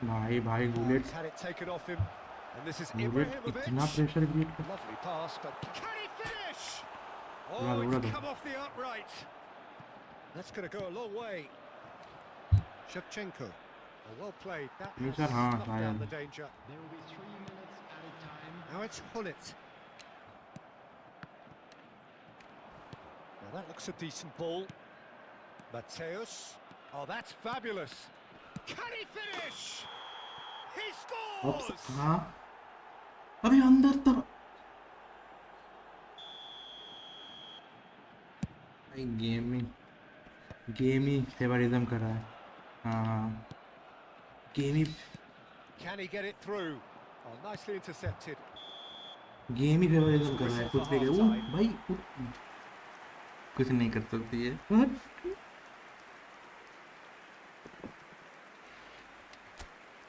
भाई Oh, gullet he's had it taken off him. And this is gullet Ibrahimovic. इतना pressure create कर Lovely pass, but can he finish? Uda Oh, do, uda it's do. come off the upright. That's going to go a long way. Shevchenko. Oh, well played. That Yes, has sir, हाँ, snuffed down शायद। the danger. There will be 3 minutes added time. Now it's Hullet. Now that looks a decent ball. Mateus. Oh, that's fabulous. Can he finish? He Oops, scores! हाँ अबे अंदर तक भाई game ही favouritism कर रहा है हाँ game he Can he get it through? Oh, nicely intercepted. Favouritism कर रहा है कुछ भी करे वो भाई कुछ नहीं कर सकती है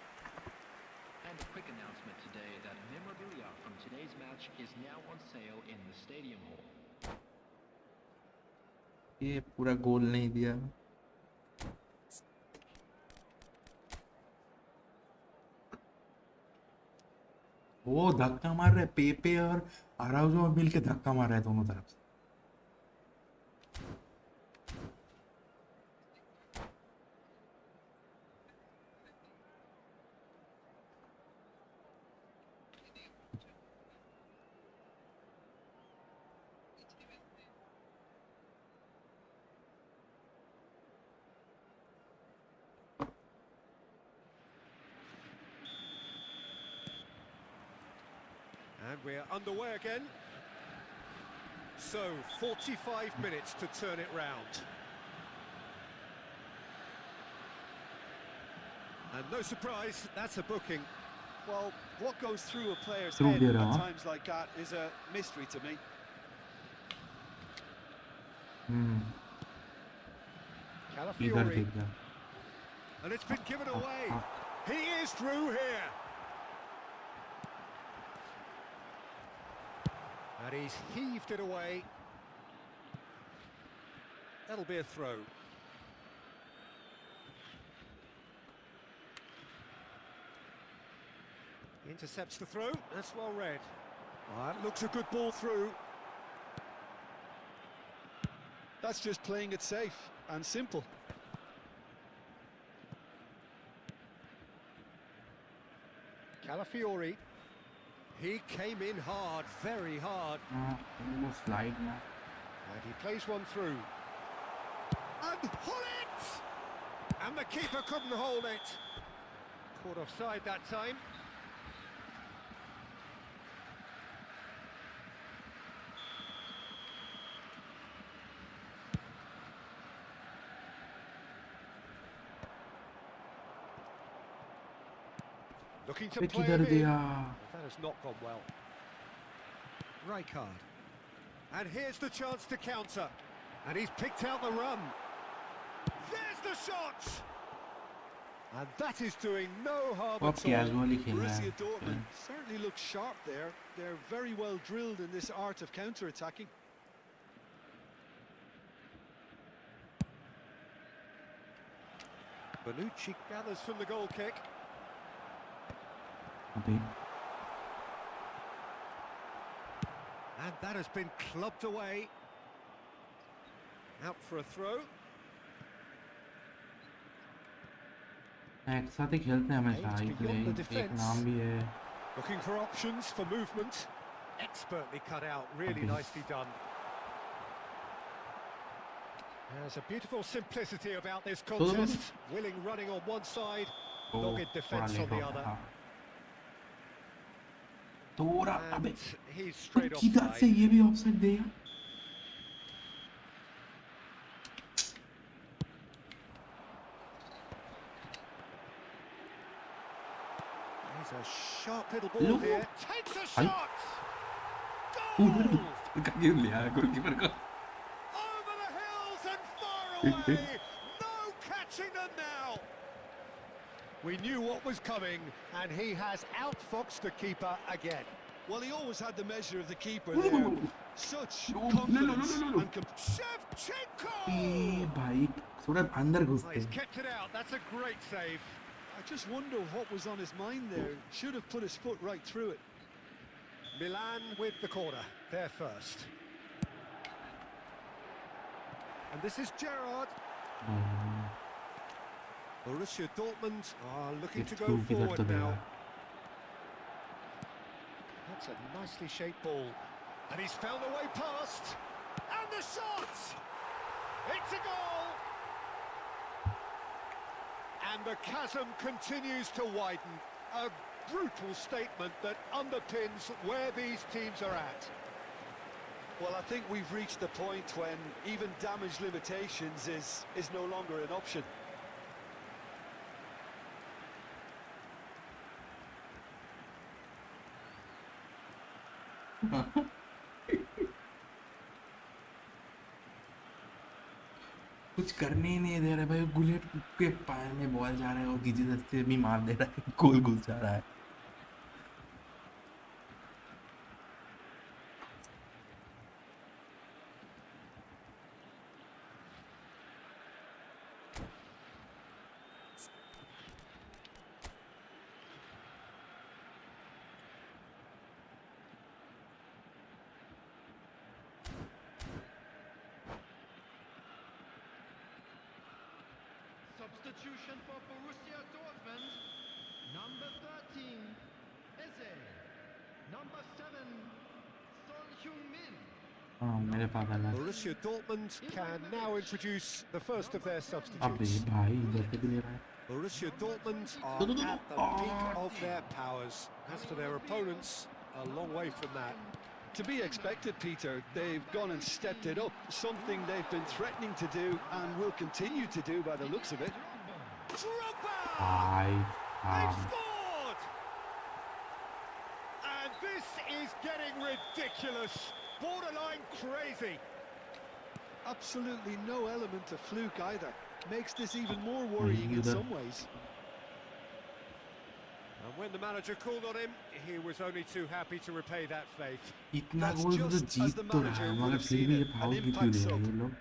And a quick announcement today that memorabilia from today's match is now on sale in the stadium hall. ये पूरा गोल नहीं दिया वो धक्का मार रहे पेपे और आराउजो मिल के धक्का मार रहे हैं दोनों तरफ से And we're underway again. So, 45 minutes to turn it round. And no surprise, that's a booking. Well, what goes through a player's Through head there, at huh? times like that is a mystery to me. इधर Calafiori. देख जा And it's been given away. He is through here. And he's heaved it away. That'll be a throw. He intercepts the throw. That's well read. Oh, that looks a good ball through. That's just playing it safe and simple. Calafiori. He came in hard, very hard. वो slide में And he plays one through. And Hullet! And the keeper couldn't hold it. Caught offside that time. Looking to पे play किधर him in. दिया That has not gone well. Rijkaard. And here's the chance to counter. And he's picked out the run. There's the shot! And that is doing no harm वो अब at all. Casually खेल रहा Borussia है Dortmund certainly look sharp there. They're very well drilled in this art of counter-attacking. Bonucci gathers from the goal kick. अभी And that has been clubbed away. Out for a throw. एक साथ ही खेलते हैं हमेशा Aims इसलिए beyond the एक defence. नाम भी है Looking for options for movement. Expertly cut out, really Okay. nicely done. There's a beautiful simplicity about this contest. Willing running on one side, तो dogged थोड़ा defence लेट on हो the गया other. हाँ थोड़ा अबे And he's straight किधर से offside. ये भी ऑफसाइड देगा He's a sharp little ball Look. here. Takes a Ay. shot. उधर Goal! का गिर लिया गोलकीपर को Over the hills and far away. No catching them now. We knew what was coming, and he has outfoxed the keeper again. Well, he always had the measure of the keeper there. Such No, confidence no. and Shevchenko! ए भाई थोड़ा अंदर Oh, घुसते he's kept it out. That's a great save. I just wonder what was on his mind there. Should have put his foot right through it. Milan with the corner. They're first. And this is Gerrard. Borussia Dortmund are looking to go forward now. That's a nicely shaped ball. And he's found a way past. And the shot! It's a goal! And the chasm continues to widen. A brutal statement that underpins where these teams are at. Well, I think we've reached the point when even damage limitations is no longer an option. कुछ करने ही नहीं दे रहे भाई gullet के पैर में ball जा रहा है और किसी से भी मार दे रहा है गोल घुस जा रहा है Substitution for Borussia Dortmund. Number 13, Eze. Number 7, Son Heung-min. हाँ मेरे पास है ना Borussia Dortmund can now introduce the first of their अबे substitutes. भाई इधर से भी ले रहा है Borussia Dortmund are at the peak of their powers. As for their opponents, a long way from that. To be expected, Peter. They've gone and stepped it up. Something they've been threatening to do and will continue to do by the looks of it. Drogba! भाई They've हाँ scored! And this is getting ridiculous. Borderline crazy. Absolutely no element of fluke either. Makes this even more worrying in some ways. And when the manager called on him, he was only too happy to repay that faith. इतना That's गोल तो just as Jeet the तो रहा manager है would मगर have फिर seen भी ये it, foul an भी क्यों impact दे रहे sub. हैं ये लोग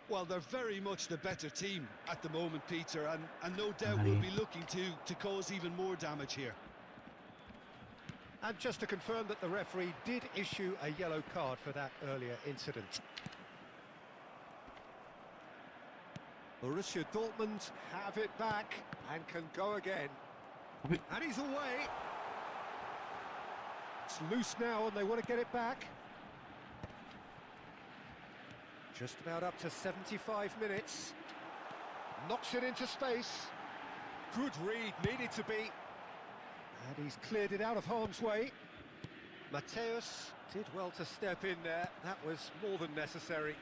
Well, they're very much the better team at the moment, Peter, and no doubt Aye. will be looking to cause even more damage here. And just to confirm that the referee did issue a yellow card for that earlier incident. Borussia Dortmund have it back and can go again. अबे And he's away. It's loose now and they want to get it back. Just about up to 75 minutes. Knocks it into space. Good read, needed to be. And he's cleared it out of harm's way. Mateus did well to step in there. That was more than necessary.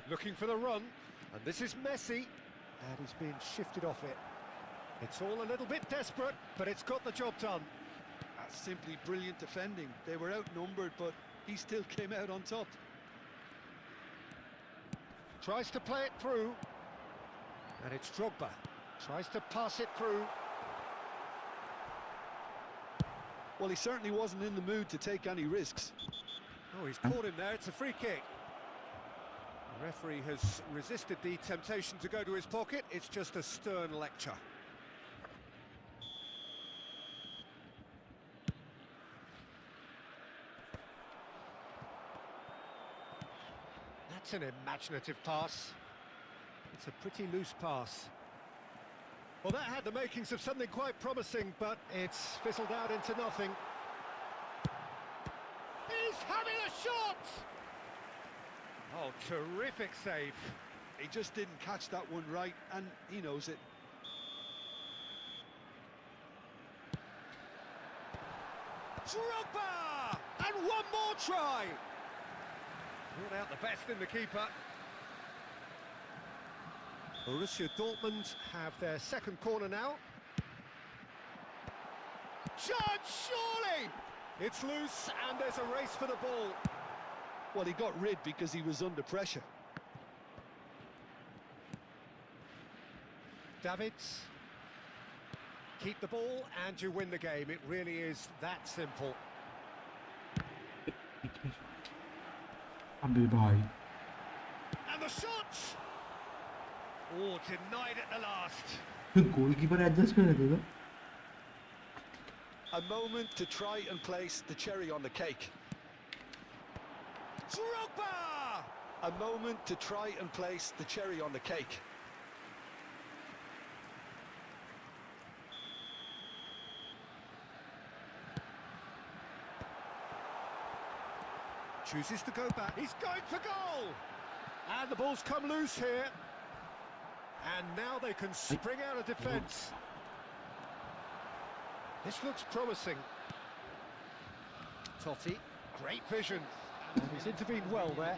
Looking for the run. And this is Messi. And he's being shifted off it. It's all a little bit desperate, but it's got the job done. That's simply brilliant defending. They were outnumbered, but he still came out on top. Tries to play it through. And it's Drogba. Tries to pass it through. Well, he certainly wasn't in the mood to take any risks. Oh, he's caught him there. It's a free kick. The referee has resisted the temptation to go to his pocket. It's just a stern lecture. That's an imaginative pass. It's a pretty loose pass. Well, that had the makings of something quite promising, but it's fizzled out into nothing. He's having a shot! Oh, terrific save. He just didn't catch that one right, and he knows it. Drogba! And one more try! Brought out the best in the keeper. Borussia Dortmund have their second corner now. Judge, surely! It's loose, and there's a race for the ball. Well, he got rid because he was under pressure. Davids. Keep the ball, and you win the game. It really is that simple. अबे भाई And the shot! Oh, denied at the last. Goalkeeper adjust कर रहे थे. A moment to try and place the cherry on the cake. Drogba! A moment to try and place the cherry on the cake. Chooses to go back. He's going for goal! And the ball's come loose here. And now they can spring out of defence. This looks promising. Totti, great vision. He's intervened well there.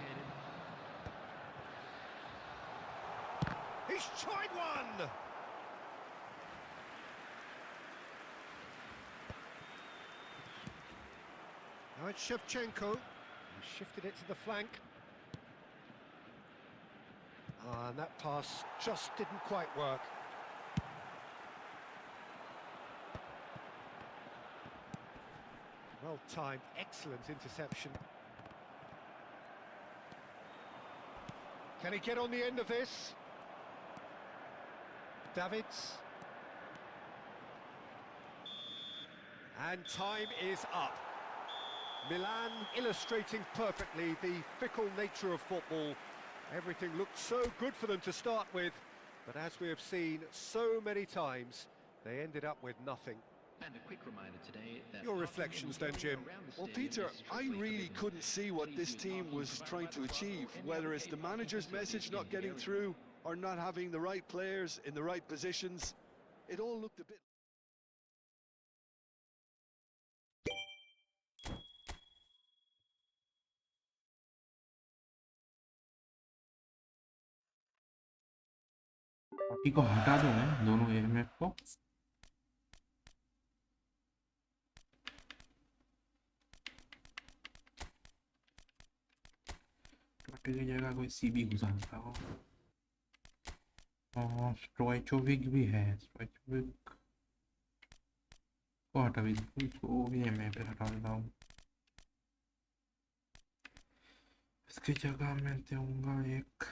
He's tried one! Now it's Shevchenko. He shifted it to the flank. And that pass just didn't quite work. Well timed, excellent interception. Can he get on the end of this? Davids. And time is up. Milan illustrating perfectly the fickle nature of football. Everything looked so good for them to start with, but as we have seen so many times, they ended up with nothing. And a quick reminder today that Your reflections then, Jim. Well, Peter, I really couldn't see what this team was trying to achieve, whether it's the manager's message not getting through or not having the right players in the right positions. It all looked a bit... टॉटी को हटा दो मैं दोनों AMF को. टॉटी की जगह कोई CB घुसा देता हो. और स्ट्रॉयचोविक भी है. स्ट्रॉयचोविक को हटा भी इसको भी एमए पे हटा देता हूँ. इसकी जगह मैं दूंगा एक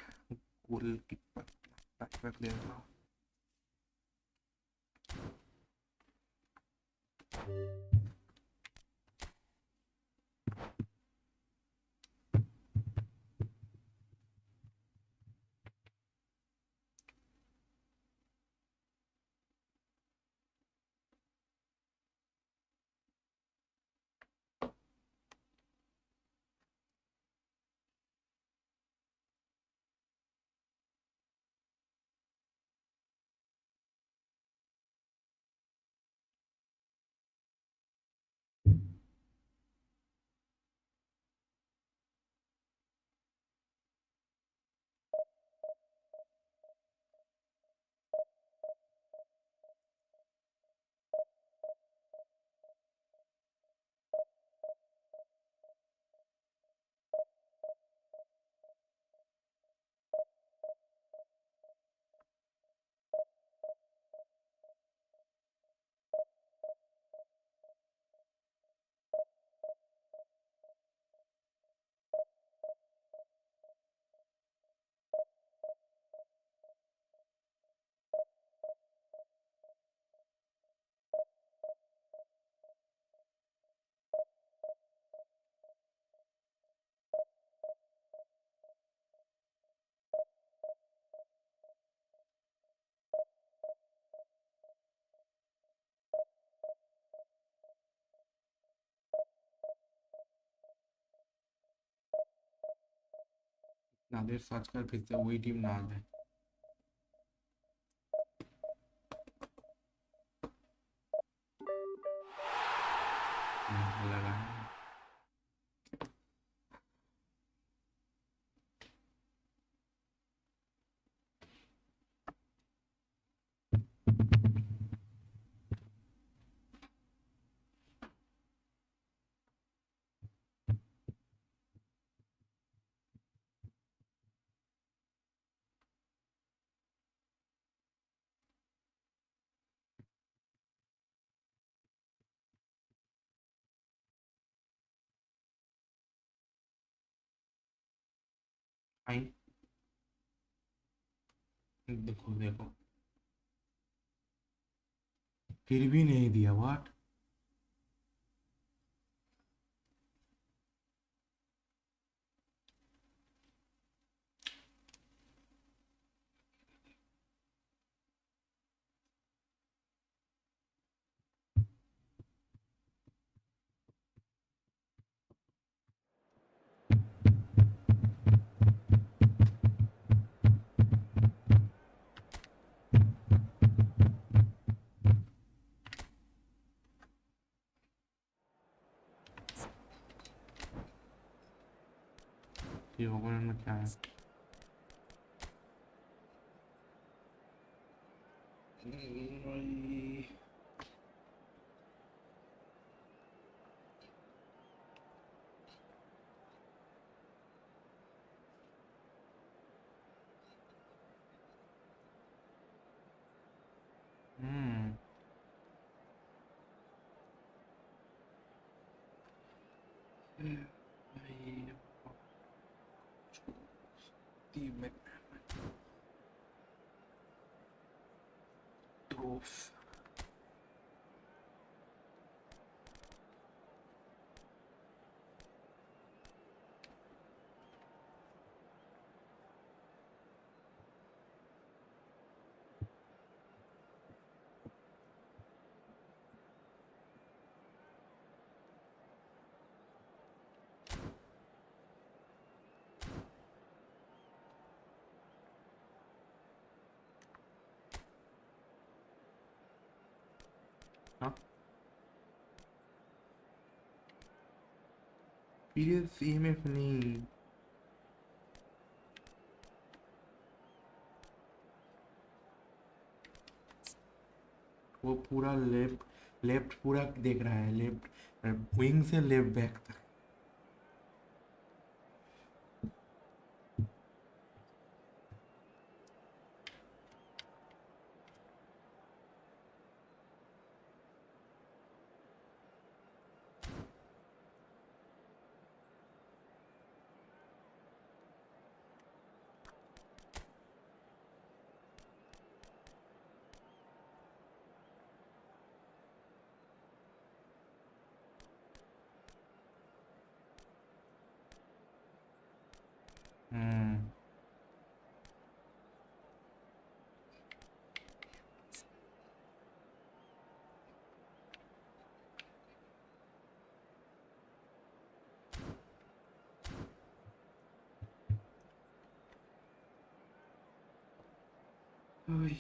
गोलकीपर. Back there now. नादेर सर्च कर फिर से वही टीम ना आ जाए। लगा है। आई देखो देखो फिर भी नहीं दिया व्हाट। ये ओपनर में क्या है? हम्म Doof. हाँ पीरियड EMF नहीं। वो पूरा लेफ्ट लेफ्ट पूरा देख रहा है, लेफ्ट विंग से लेफ्ट बैक तक। हम्म ओए,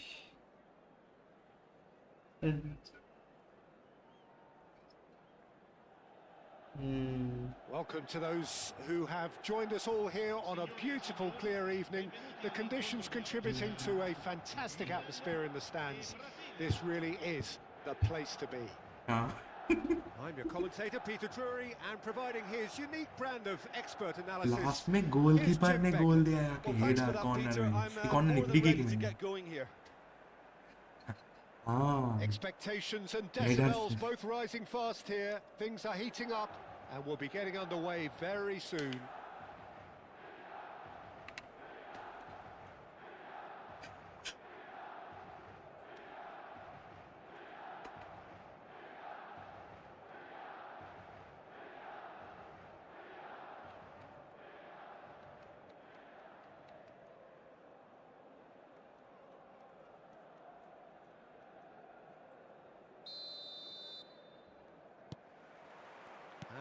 Welcome to those who have joined us all here on a beautiful, clear evening. The conditions contributing to a fantastic atmosphere in the stands. This really is the place to be. हाँ I'm your commentator, Peter Drury, and providing his unique brand of expert analysis. Last में Here's goalkeeper Jim ने Beck. गोल दिया कि Well, head thanks for that, corner Peter. में, I'm corner more नहीं, than free kick ready to में। get going here. हाँ Expectations and header decibels से। both rising fast here. Things are heating up, and we'll be getting underway very soon.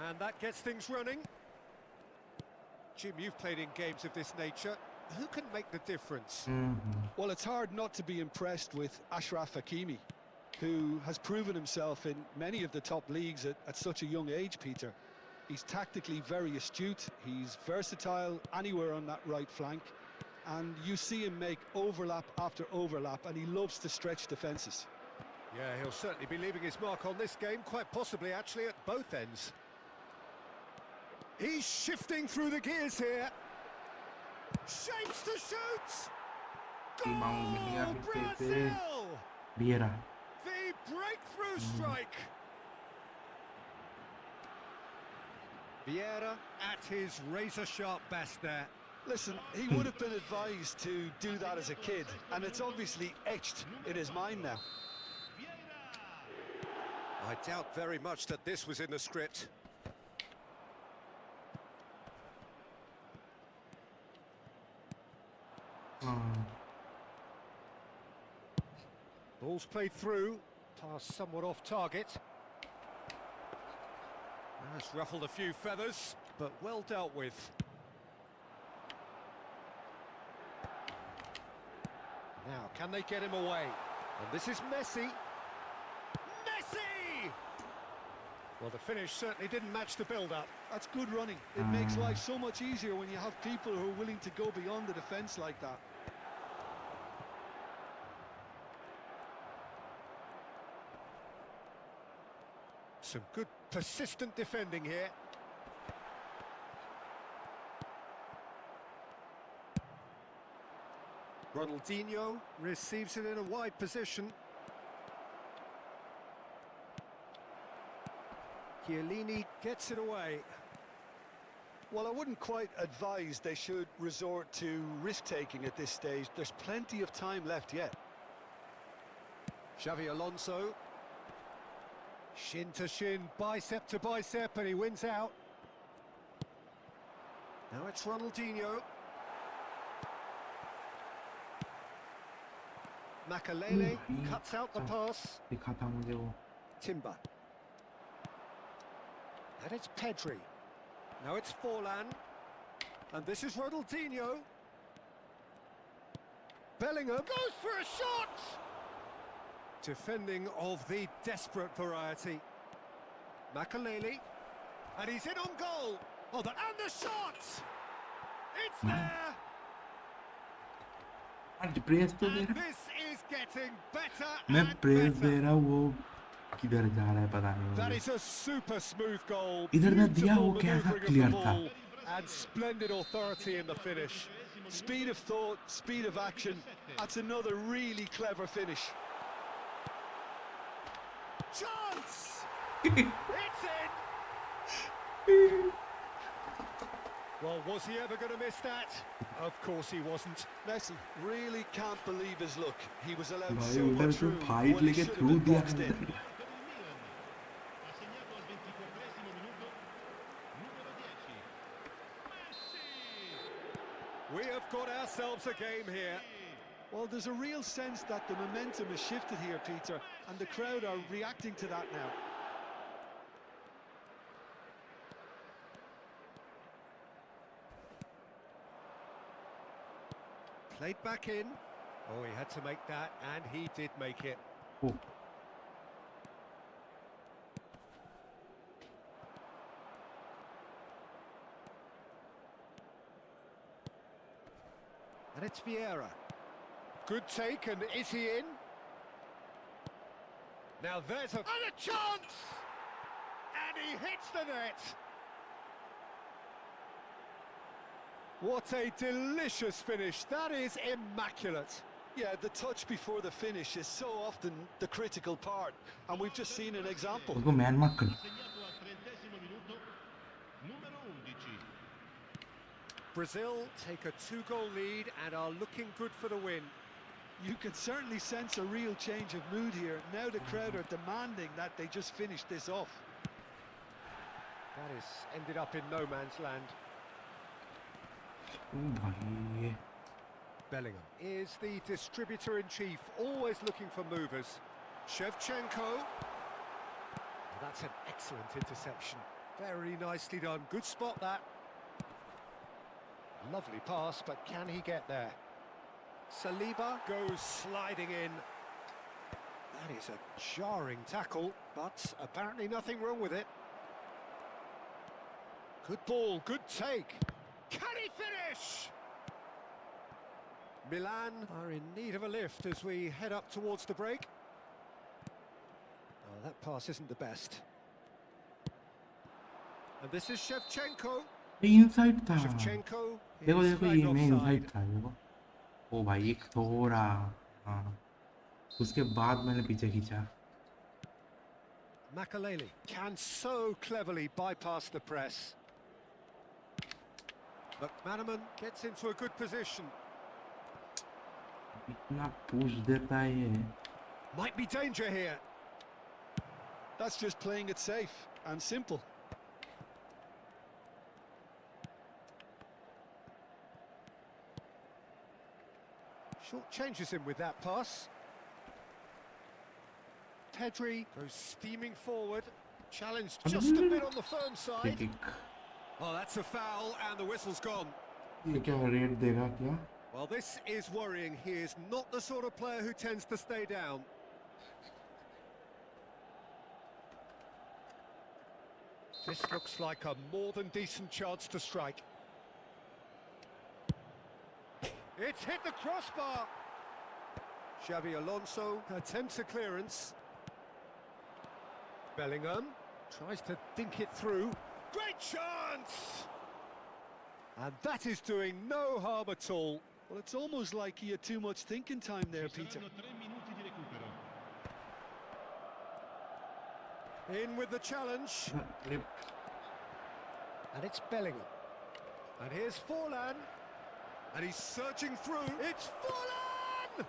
And that gets things running. Jim, you've played in games of this nature. Who can make the difference? Well, it's hard not to be impressed with Ashraf Hakimi, who has proven himself in many of the top leagues at such a young age, Peter. He's tactically very astute, he's versatile anywhere on that right flank, and you see him make overlap after overlap, and he loves to stretch defences. Yeah, he'll certainly be leaving his mark on this game, quite possibly actually at both ends. He's shifting through the gears here. Shapes to shoot! Goal, Brazil! Vieira. The breakthrough strike! Vieira at his razor-sharp best there. Listen, he would have been advised to do that as a kid, and it's obviously etched in his mind now. I doubt very much that this was in the script. Ball's played through, pass somewhat off target. That's ruffled a few feathers, but well dealt with. Now, can they get him away? And this is Messi. Messi! Well, the finish certainly didn't match the build-up. That's good running. It makes life so much easier when you have people who are willing to go beyond the defence like that. Some good persistent defending here. Ronaldinho receives it in a wide position. Chiellini gets it away. Well, I wouldn't quite advise they should resort to risk-taking at this stage. There's plenty of time left yet. Xavi Alonso. Shin to shin, bicep to bicep, and he wins out. Now it's Ronaldinho. Makalele cuts out the pass. Timber. And it's Pedri. Now it's Forlan. And this is Ronaldinho. Bellingham goes for a shot! Defending of the desperate variety. Makalele. And he's in on goal. Oh, and the shot! It's there! And this is getting better and better. किधर जा रहा है पता नहीं. That is a super smooth goal. इधर मैं दिया वो कैसा क्लियर था. And splendid authority in the finish. Speed of thought, speed of action. That's another really clever finish. Chance! It's in! Well, was he ever going to miss that? Of course he wasn't. Messi really can't believe his luck. He was allowed भाई so उधर much तो room fight when he लेके should through have been दिया boxed in. We have got ourselves a game here. Well, there's a real sense that the momentum has shifted here, Peter, and the crowd are reacting to that now. Played back in. Oh, he had to make that, and he did make it. Oh. And it's Vieira. Good take, and is he in? Now there's a chance! And he hits the net! What a delicious finish. That is immaculate. Yeah, the touch before the finish is so often the critical part, and we've just seen an example. उसको man mark कर. Brazil take a 2-goal lead and are looking good for the win. You can certainly sense a real change of mood here. Now the crowd are demanding that they just finish this off. That is ended up in no man's land. भाई. Bellingham is the distributor-in-chief, always looking for movers. Shevchenko. That's an excellent interception. Very nicely done. Good spot, that. Lovely pass, but can he get there? Saliba goes sliding in. That is a jarring tackle, but apparently nothing wrong with it. Good ball, good take. Can he finish? Milan are in need of a lift as we head up towards the break. Oh, that pass isn't the best. And this is Shevchenko. ये inside था। Shevchenko देखो is देखो flagged ये मैं inside offside. था देखो। ओ भाई एक थोड़ा, हाँ, उसके बाद मैंने पीछे खींचा। Makaleli can so cleverly bypass the press. McManaman gets into a good position. इतना पुश देता है ये। Might be danger here. That's just playing it safe and simple. Short changes him with that pass. Pedri goes steaming forward. Challenged just a bit on the firm side. Kick. Oh, that's a foul and the whistle's gone. ये क्या red देगा क्या? Well, this is worrying. He is not the sort of player who tends to stay down. This looks like a more than decent chance to strike. It's hit the crossbar. Xabi Alonso attempts a clearance. Bellingham tries to dink it through. Great chance! And that is doing no harm at all. Well, it's almost like he had too much thinking time there, Peter. In with the challenge. And it's Bellingham. And here's Forlan. And he's surging through. It's Forlan!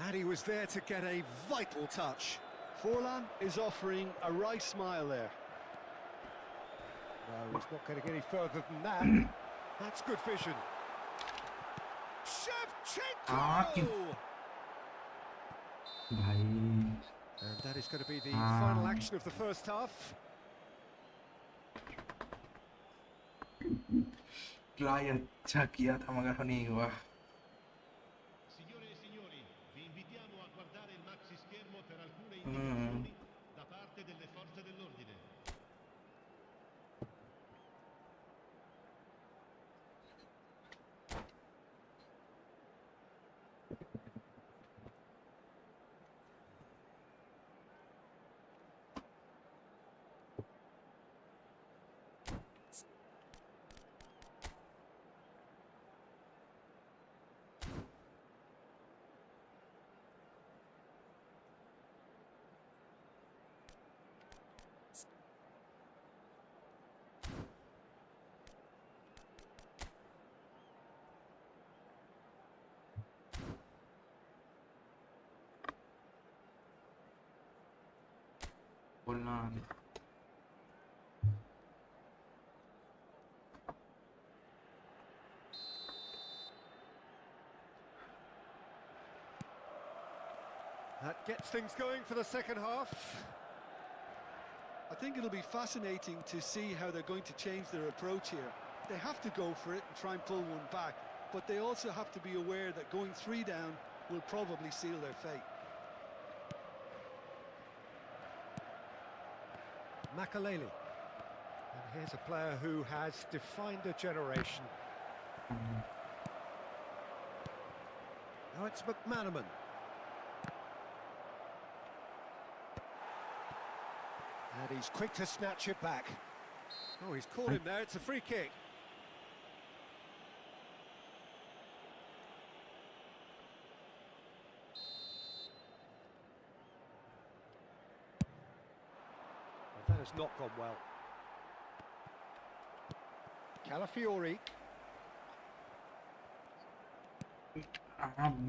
And he was there to get a vital touch. Forlan is offering a right smile there. No, he's not going to get any further than that. That's good vision. Shevchenko! भाई And that is going to be the final action of the first half. Try अच्छा किया था मगर नहीं हुआ। Signore e signori, vi invitiamo a guardare il maxi schermo per alcune indicazioni da parte delle forze dell'ordine. बोलना That gets things going for the second half. I think it'll be fascinating to see how they're going to change their approach here. They have to go for it and try and pull one back, but they also have to be aware that going 3 down will probably seal their fate. Makaleli. And here's a player who has defined a generation. Now it's McManaman. And he's quick to snatch it back. Oh, he's caught him there. It's a free kick. Well, that has not gone well. Calafiori.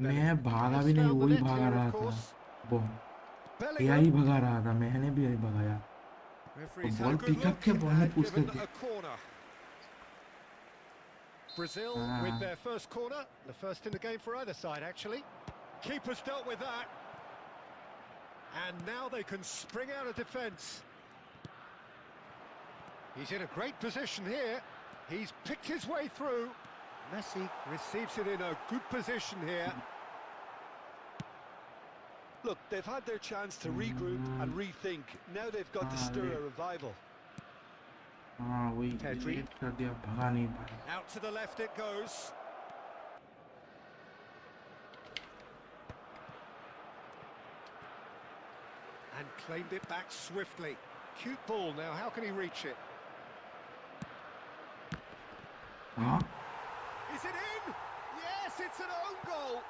मैं भागा भी नहीं, वही भागा रहा था। वो यही भगा रहा था, मैंने भी यही भगाया। बॉल पिकअप के बॉल में पूछ लेते। Brazil with their first corner, the first in the game for either side actually. Keeper's dealt with that. And now they can spring out of defence. He's in a great position here. He's picked his way through. Messi receives it in a good position here. Look, they've had their chance to regroup and rethink. Now they've got to stir a revival. हाँ वही Pedri. Late कर दिया, भगा नहीं पाया. Out to the left it goes. And claimed it back swiftly. Cute ball now, how can he reach it? हाँ Is it in? Yes, it's an own goal.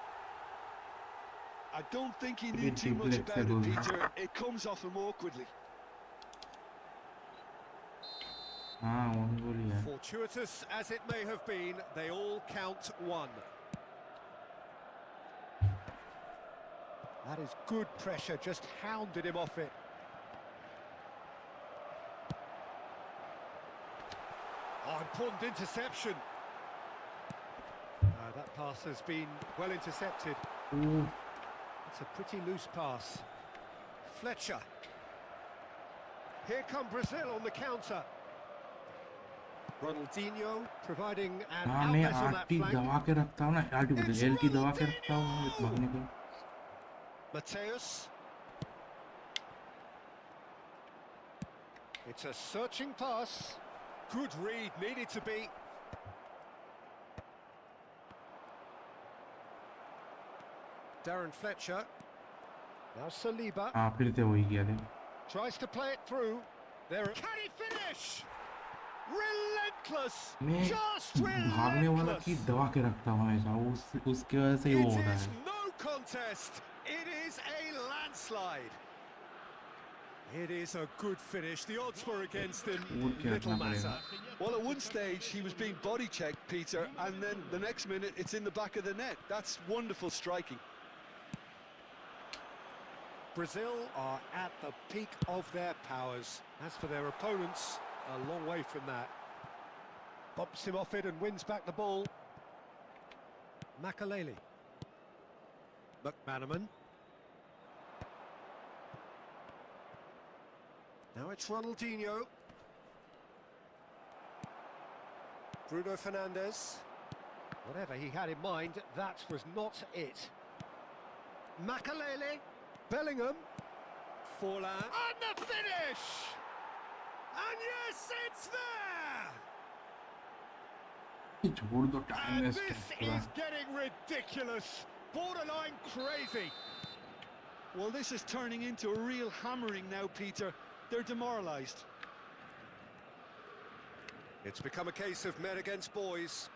I don't think he knew too much about it, Peter. It comes off him awkwardly. हाँ one goal ही है. Fortuitous as it may have been, they all count one. That is good pressure, just hounded him off it. Oh, important interception. That pass has been well intercepted. Ooh. It's a pretty loose pass. Fletcher. Here come Brazil on the counter. Ronaldinho providing an हाँ मैं outlet on that RT flank. दबा के रखता हूँ ना, RT बोलते L की दबा के रखता हूँ भागने को. Mateus. It's a searching pass. Good read, needed to be. Darren Fletcher. Now Saliba. हाँ फिर से वही किया थे. Tries to play it through. There. Can he finish? Relentless. मैं Just भागने वाला की relentless. दबा के रखता हूँ हमेशा, उसके वजह से ही वो It होता is है. no contest. It is a landslide. It is a good finish. The odds were against him. और क्या Little रखना matter. पड़ेगा. Well, at one stage, he was being body checked, Peter, and then the next minute, it's in the back of the net. That's wonderful striking. Brazil are at the peak of their powers. As for their opponents, a long way from that. Bumps him off it and wins back the ball. Makalele. McManaman. Now it's Ronaldinho. Bruno Fernandes. Whatever he had in mind, that was not it. Makalele. Bellingham. Forlan. And the finish! And yes, it's there! छोड़ दो, time And waste this है. is getting ridiculous. Borderline crazy. Well, this is turning into a real hammering now, Peter. They're demoralised. It's become a case of men against boys.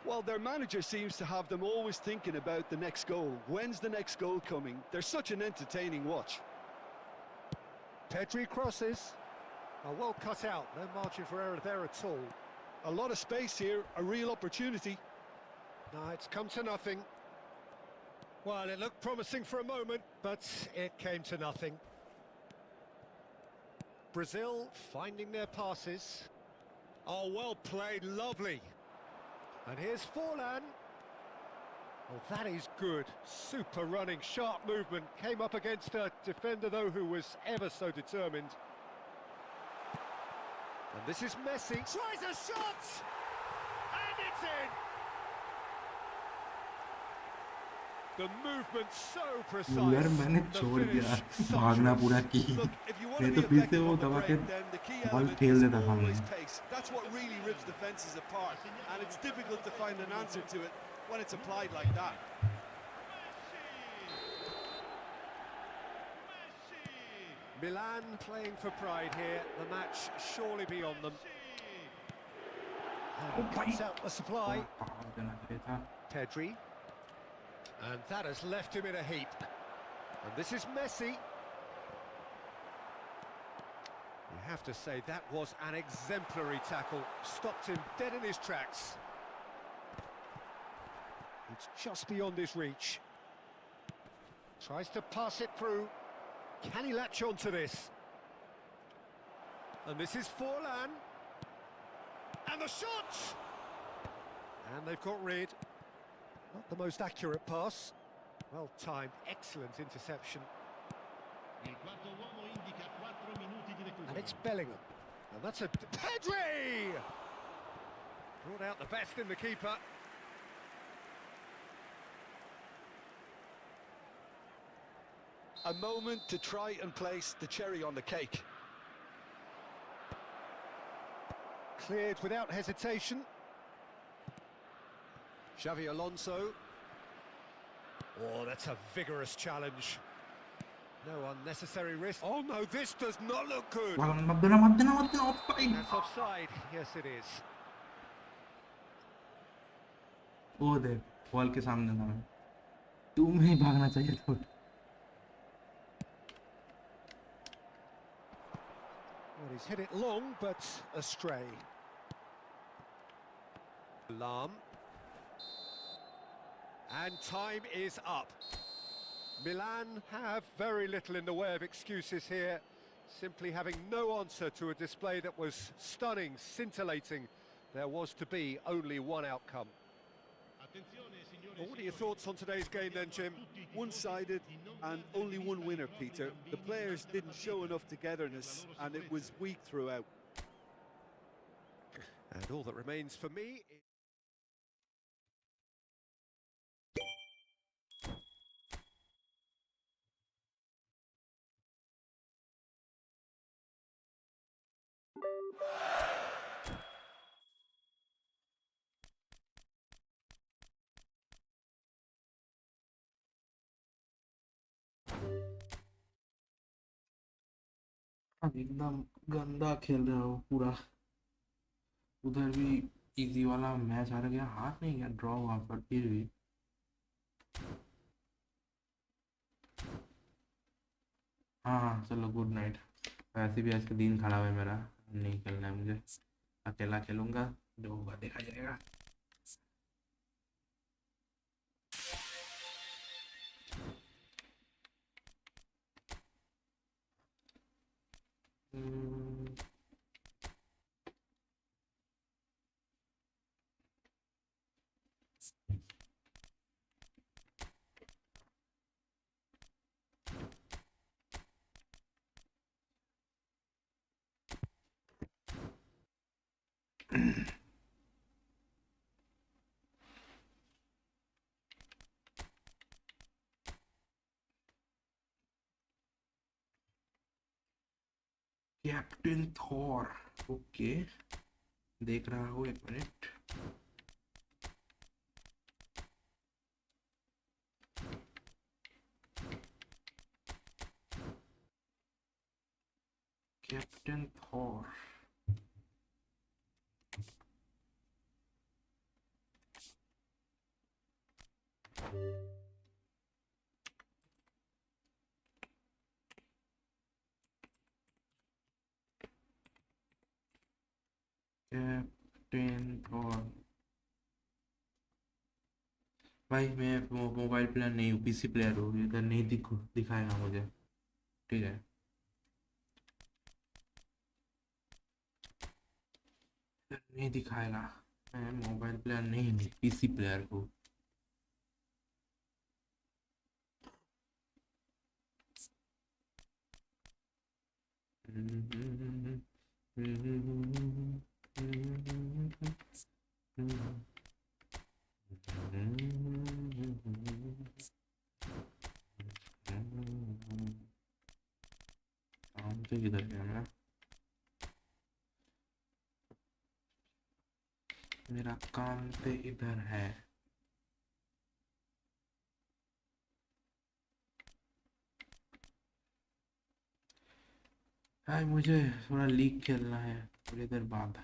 Well, their manager seems to have them always thinking about the next goal. When's the next goal coming? They're such an entertaining watch. Pedri crosses. Oh, well cut out. No margin for error there at all. A lot of space here, a real opportunity. No, it's come to nothing. Well, it looked promising for a moment, but it came to nothing. Brazil finding their passes. Oh, well played, lovely. And here's Forlan. Oh, that is good. Super running, sharp movement. Came up against a defender, though, who was ever so determined. And this is Messi. Tries a shot! And it's in! The movement so precise. यार मैंने The छोड़ दिया finish भागना पूरा sumptuous. की. Look, if you want मैं to तो be फिर से effective वो on the दबा के break, then the key ball element fail is देता था always मैं. pace. That's what really rips defences apart, and it's difficult to find an answer to it when it's applied like that. Milan playing for pride here. The match surely beyond them. And he cuts out the supply. भाग देना चाहिए था. Pedri. And that has left him in a heap. And this is Messi. You have to say that was an exemplary tackle. Stopped him dead in his tracks. It's just beyond his reach. Tries to pass it through. Can he latch on to this? And this is Forlan. And the shot! And they've got rid. Not the most accurate pass. Well timed, excellent interception. Il quarto uomo indica 4 minuti di recupero. And it's Bellingham. And that's a... Pedri! Brought out the best in the keeper. A moment to try and place the cherry on the cake. Cleared without hesitation. Xavi Alonso. Oh, that's a vigorous challenge. No unnecessary risk. Oh no, this does not look good. offside. That's offside. Yes, it is. वो देख ball के सामने था मैं तुम्हें ही भागना चाहिए था Well, he's hit it long, but astray. Alarm. And time is up. Milan have very little in the way of excuses here, simply having no answer to a display that was stunning, scintillating. There was to be only one outcome. Well, what are your thoughts on today's game then, Jim? One-sided and only one winner, Peter. The players didn't show enough togetherness and it was weak throughout. And all that remains for me is... एकदम गंदा खेल रहा हो पूरा उधर भी easy वाला match हार गया हार नहीं गया ड्रॉ वहां पर फिर भी हाँ चलो गुड नाइट वैसे भी आज का दिन खराब है मेरा नहीं खेलना है मुझे अकेला खेलूंगा जो होगा देखा जाएगा कैप्टन थॉर ओके देख रहा हूँ एक minute captain Thor captain Thor भाई मैं मोबाइल प्लेयर नहीं हूँ पीसी प्लेयर हूँ इधर नहीं दिखाएगा मुझे ठीक है नहीं दिखाएगा मैं मोबाइल प्लेयर नहीं हूँ पीसी प्लेयर हूँ काम तो किधर गया मेरा काम तो इधर है हाय मुझे थोड़ा लीग खेलना है थोड़ी देर बाद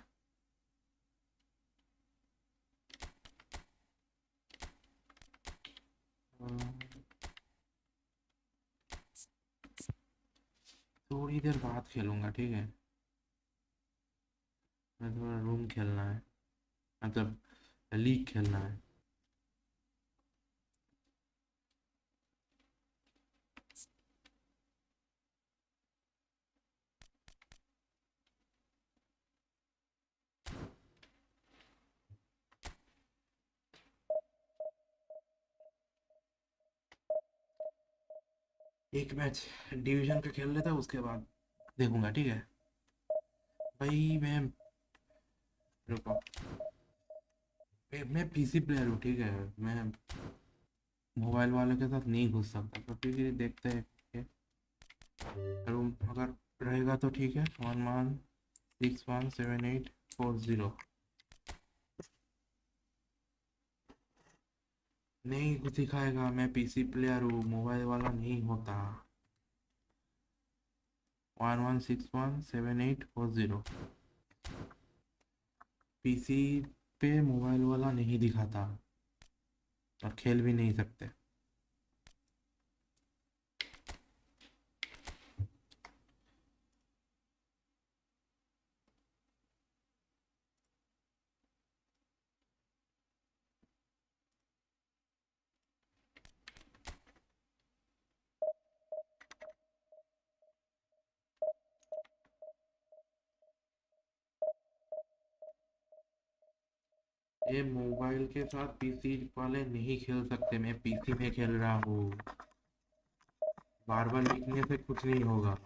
थोड़ी देर बाद खेलूंगा ठीक है मैं थोड़ा रूम खेलना है मतलब लीग खेलना है एक मैच डिवीजन का खेल लेता उसके बाद देखूंगा ठीक है भाई मैं रुको मैं पीसी प्लेयर हूँ, ठीक है, मैं मोबाइल वालों के साथ नहीं घुस सकता, तो ठीक है देखते हैं अगर रहेगा तो ठीक है। 11617840 नहीं कुछ दिखाएगा, मैं पीसी प्लेयर हूँ, मोबाइल वाला नहीं होता। 11617840 पीसी पे मोबाइल वाला नहीं दिखाता और खेल भी नहीं सकते। ये मोबाइल के साथ पीसी वाले नहीं खेल सकते, मैं पीसी में खेल रहा हूँ, बार बार लिखने से कुछ नहीं होगा।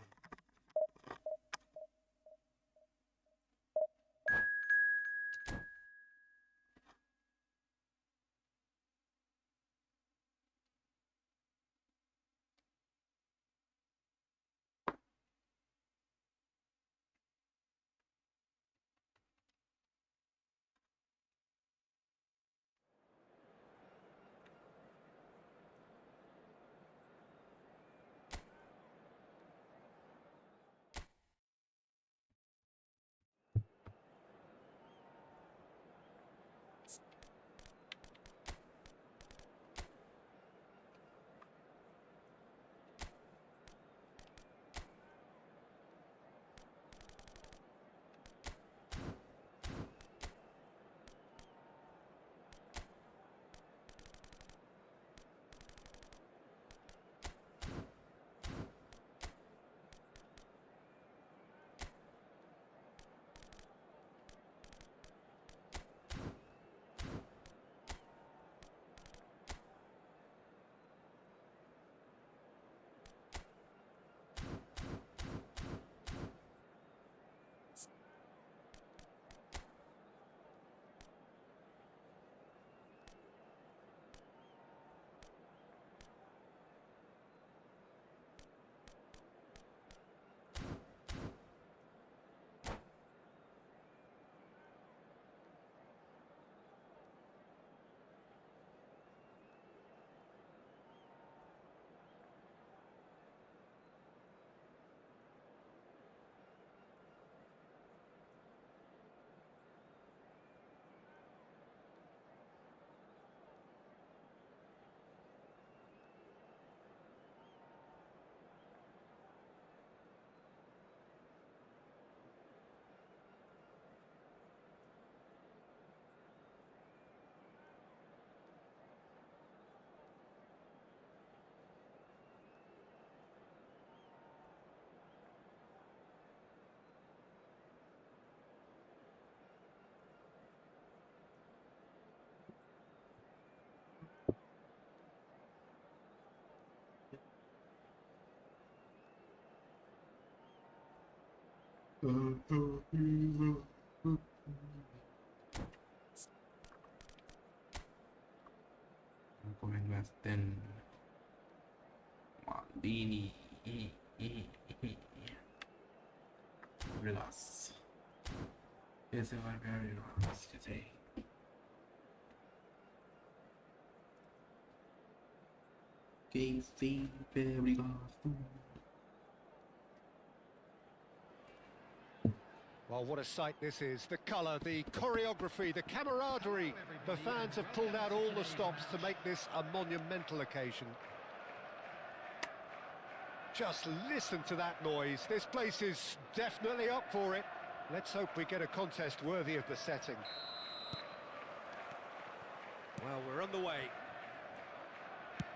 Come Western Maldini. Relax. Ese va a very relax today. Game Steve, very relaxed. Well, what a sight this is. The colour, the choreography, the camaraderie. The fans have pulled out all the stops to make this a monumental occasion. Just listen to that noise. This place is definitely up for it. Let's hope we get a contest worthy of the setting. Well, we're on the way.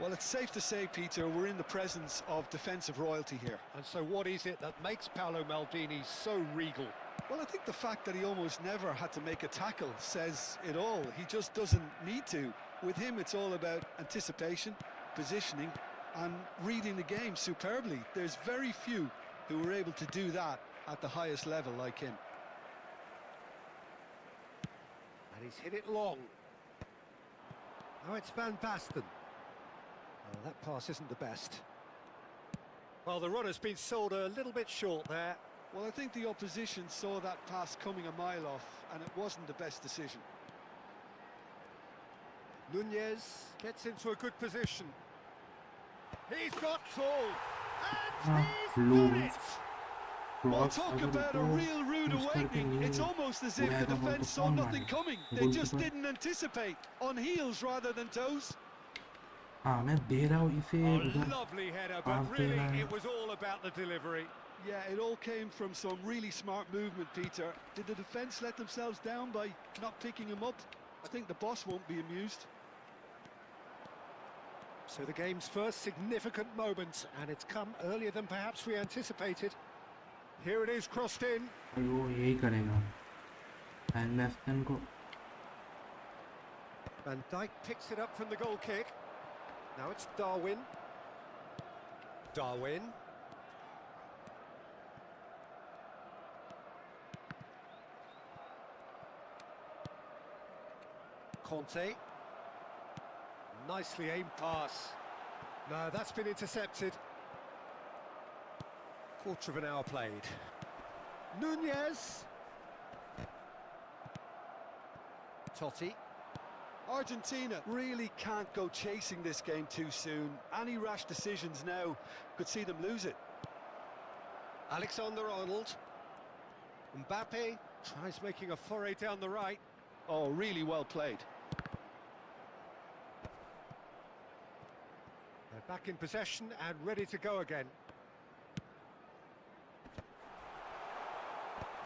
Well, it's safe to say, Peter, we're in the presence of defensive royalty here. And so what is it that makes Paolo Maldini so regal? Well, I think the fact that he almost never had to make a tackle says it all. He just doesn't need to. With him, it's all about anticipation, positioning, and reading the game superbly. There's very few who were able to do that at the highest level like him. And he's hit it long. Now it's Van Basten. Well, that pass isn't the best. Well, the runner's been sold a little bit short there. Well, I think the opposition saw that pass coming a mile off, and it wasn't the best decision. Nunez gets into a good position. He's got tall, and he's done it! Well, talk about a real rude awakening. It's almost as if the defence saw nothing coming. They just didn't anticipate. On heels rather than toes. हाँ मैं दे रहा हूँ इसे Oh, lovely header, but really it was all about the delivery. Yeah, it all came from some really smart movement, Peter. Did the defence let themselves down by not picking him up? I think the boss won't be amused. So the game's first significant moment, and it's come earlier than perhaps we anticipated. Here it is, crossed in. वो यही करेगा and Meston को Van Dijk picks it up from the goal kick. Now it's Darwin. Darwin. Conte. Nicely aimed pass. No, that's been intercepted. Quarter of an hour played. Nunez. Totti. Argentina really can't go chasing this game too soon. Any rash decisions now could see them lose it. Alexander-Arnold. Mbappe tries making a foray down the right. Oh, really well played. They're back in possession and ready to go again.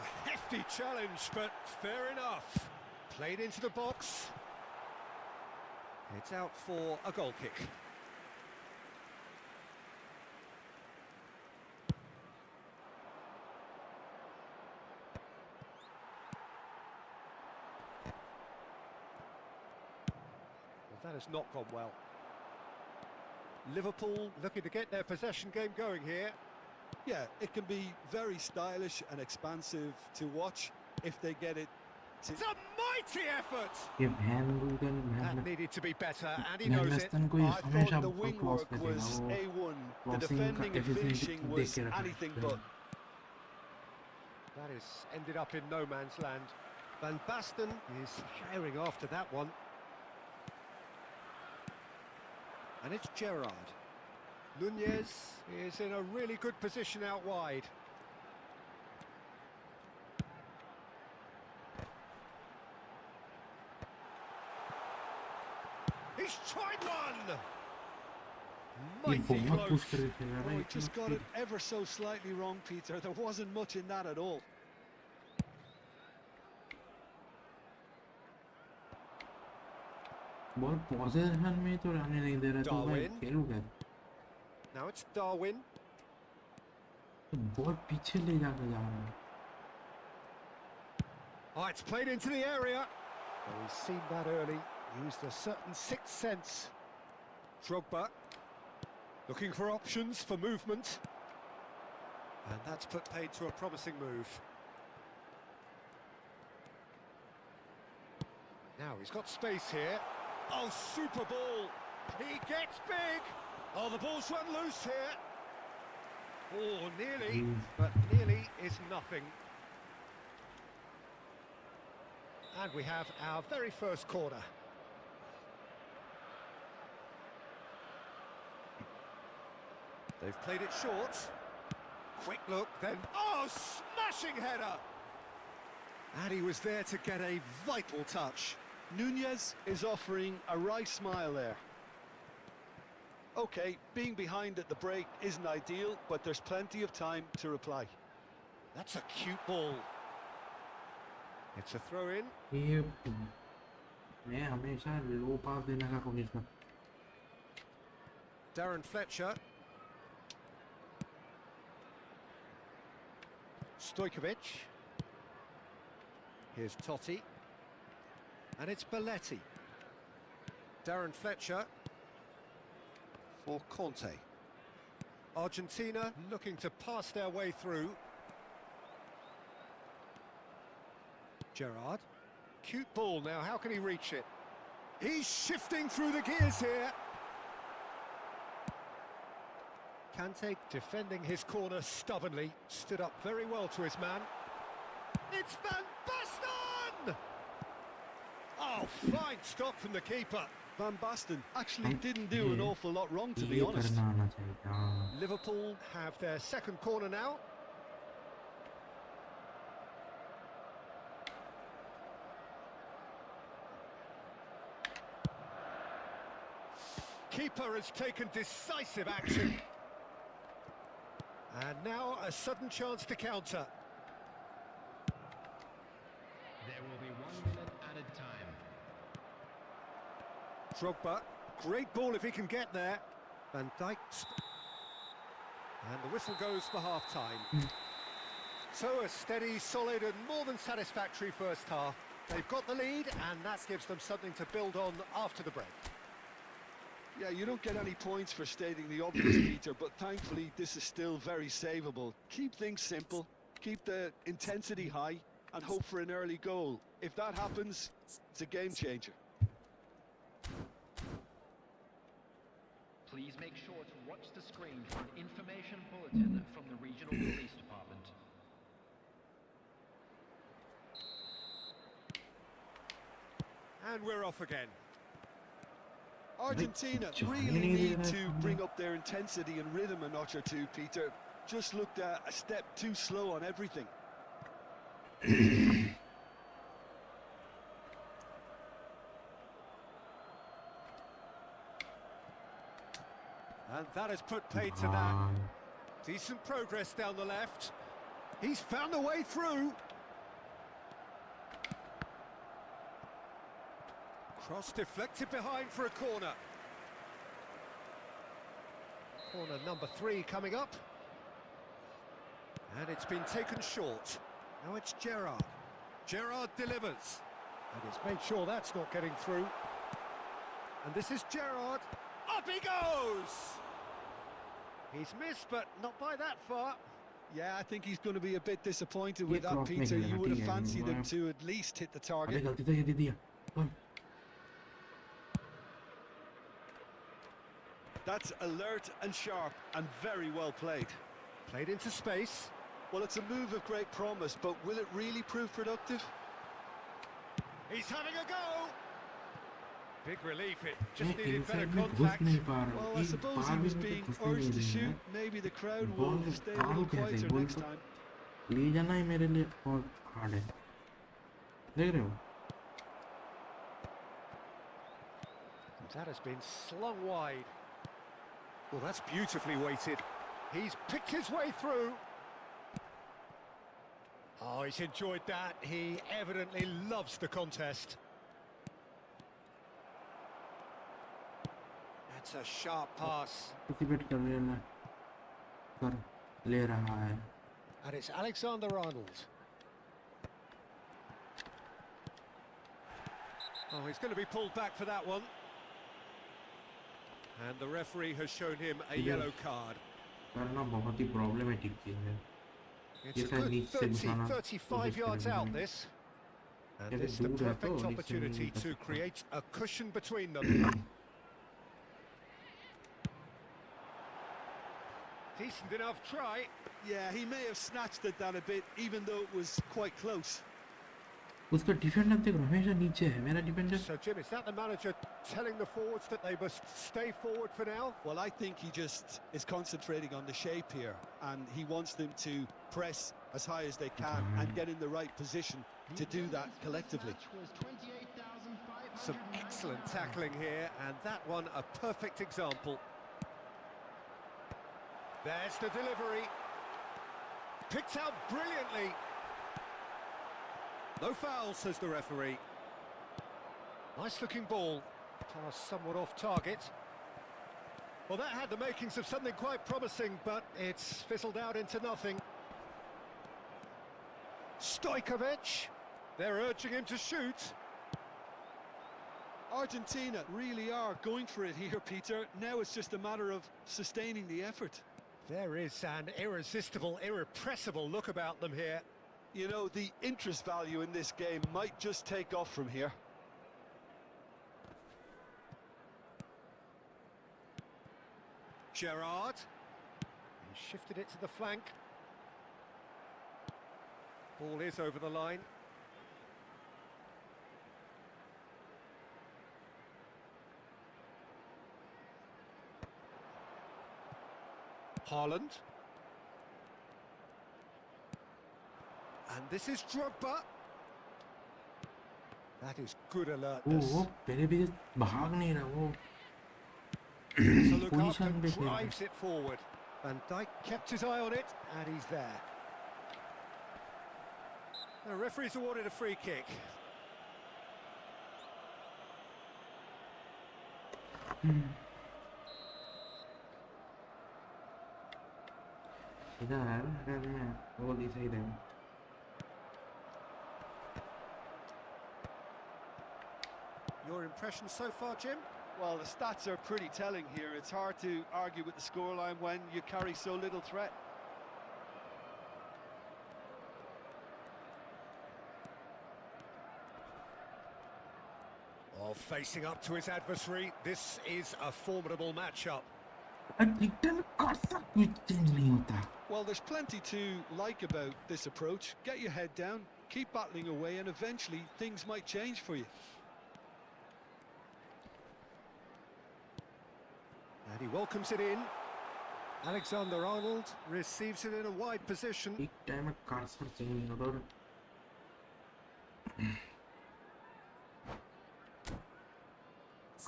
A hefty challenge, but fair enough. Played into the box. It's out for a goal kick. Well, that has not gone well. Liverpool looking to get their possession game going here. Yeah, it can be very stylish and expansive to watch if they get it to... It's a mighty effort! ये भैन That needed to be better, and he knows it. Meston को I हमेशा thought the wing cross work करेगा was वो A1. The crossing defending का and efficiency finishing देख was के रखा anything है। but. That has ended up in no man's land. Van Basten is firing after that one. And it's Gerrard. Nunez is in a really good position out wide. He's tried one! ये Mighty बहुत push close. करके खेल रहा Oh, है he just got it ever so slightly wrong, Peter. There wasn't much in that at all. Ball position में तो रहने नहीं दे रहा तो भाई Darwin. खेलू क्या Now it's Darwin. तो बॉल पीछे ले जाके जा रहा है Oh, it's played into the area. Well, he's seen that early. Used a certain sixth sense. Drogba. Looking for options for movement. And that's put paid to a promising move. Now he's got space here. Oh, super ball. He gets big. Oh, the ball's run loose here. Oh, nearly, but nearly is nothing. And we have our very first corner. They've played it short. Quick look, then... Oh, smashing header! And he was there to get a vital touch. Nunez is offering a wry smile there. OK, being behind at the break isn't ideal, but there's plenty of time to reply. That's a cute ball. It's a throw-in. ये मैं हमेशा लो पास देने का कोशिश करता Darren Fletcher. Stojkovic. Here's Totti. And it's Belletti. Darren Fletcher for Conte. Argentina looking to pass their way through. Gerrard. Cute ball now, how can he reach it? He's shifting through the gears here. Kante defending his corner stubbornly, stood up very well to his man. It's Van Basten! Oh, fine stop from the keeper. Van Basten actually didn't do an awful lot wrong, to be ये honest. करना आना चाहिए हाँ Liverpool have their second corner now. Keeper has taken decisive action. And now a sudden chance to counter. There will be 1 minute added time. Drogba, great ball if he can get there. Van Dijk. And the whistle goes for half-time. So a steady, solid and more than satisfactory first half. They've got the lead and that gives them something to build on after the break. Yeah, you don't get any points for stating the obvious, Peter, but thankfully this is still very savable. Keep things simple, keep the intensity high, and hope for an early goal. If that happens, it's a game changer. Please make sure to watch the screen for an information bulletin from the regional police department. And we're off again. Argentina really need to bring up their intensity and rhythm a notch or two, Peter. Just looked a step too slow on everything. And that has put paid to that. Decent progress down the left. He's found a way through. Cross deflected behind for a corner. Corner number 3 coming up. And it's been taken short. Now it's Gerrard. Gerrard delivers. And he's made sure that's not getting through. And this is Gerrard. Up he goes! He's missed, but not by that far. Yeah, I think he's going to be a bit disappointed with that, cross Peter. नहीं You would have लगती है, fancied him मैं- to at least hit the अरे target. गलती से ये दे दिया कौन? That's alert and sharp and very well played. Played into space. Well, it's a move of great promise, but will it really prove productive? He's having a go! Big relief, it just मैं needed better inside में घुस contact. नहीं पा रहा Well, हूँ I एक suppose bar he भी was मुझे being घुसने नहीं urged to दे रही shoot. है Maybe the crowd ball will stay a little डालू कैसे quieter बॉल next को time. ले जाना ही मेरे लिए बहुत हार्ड है देख रहे हो That has been slung wide. Well, that's beautifully weighted. He's picked his way through. Oh, he's enjoyed that. He evidently loves the contest. That's a sharp pass. Participate कर रहे कर ले रहा है And it's Alexander-Arnold. Oh, he's going to be pulled back for that one. And the referee has shown him a Yes. yellow card. करना बहुत ही problematic चीज है It's Yes, a I good need 30, Sibusana. 35 yards out, this. And Yeah, this is they the do that, perfect though, opportunity it's to a- create a cushion between them. Decent enough try. Yeah, he may have snatched at that a bit, even though it was quite close. उसका defender देख हमेशा नीचे है मेरा defender So, Jim, is that the manager telling the forwards that they must stay forward for now? Well, I think he just is concentrating on the shape here, and he wants them to press as high as they can and get in the right position to do that collectively. Some excellent tackling here, and that one a perfect example. There's the delivery. Picked out brilliantly. No foul, says the referee. Nice looking ball. Pass somewhat off target. Well, that had the makings of something quite promising, but it's fizzled out into nothing. Stojkovic. They're urging him to shoot. Argentina really are going for it here, Peter. Now it's just a matter of sustaining the effort. There is an irresistible, irrepressible look about them here. You know, the interest value in this game might just take off from here. Gerrard. He shifted it to the flank. Ball is over the line. Haaland. And this is Drogba. That is good alertness. वो पहले भी भाग नहीं रहा वो So Lukaku position पे खेल रहा है। drives it forward. Van Dijk kept his eye on it, and he's there. The referee's awarded a free kick. इधर अगर मैं वो दी सही देगा Your impressions so far, Jim? Well, the stats are pretty telling here. It's hard to argue with the scoreline when you carry so little threat. Oh, facing up to his adversary, this is a formidable matchup. Return कर सब कुछ change नहीं होता Well, there's plenty to like about this approach. Get your head down, keep battling away, and eventually things might change for you. And he welcomes it in. Alexander-Arnold receives it in a wide position. एक time में cursor change नहीं होता और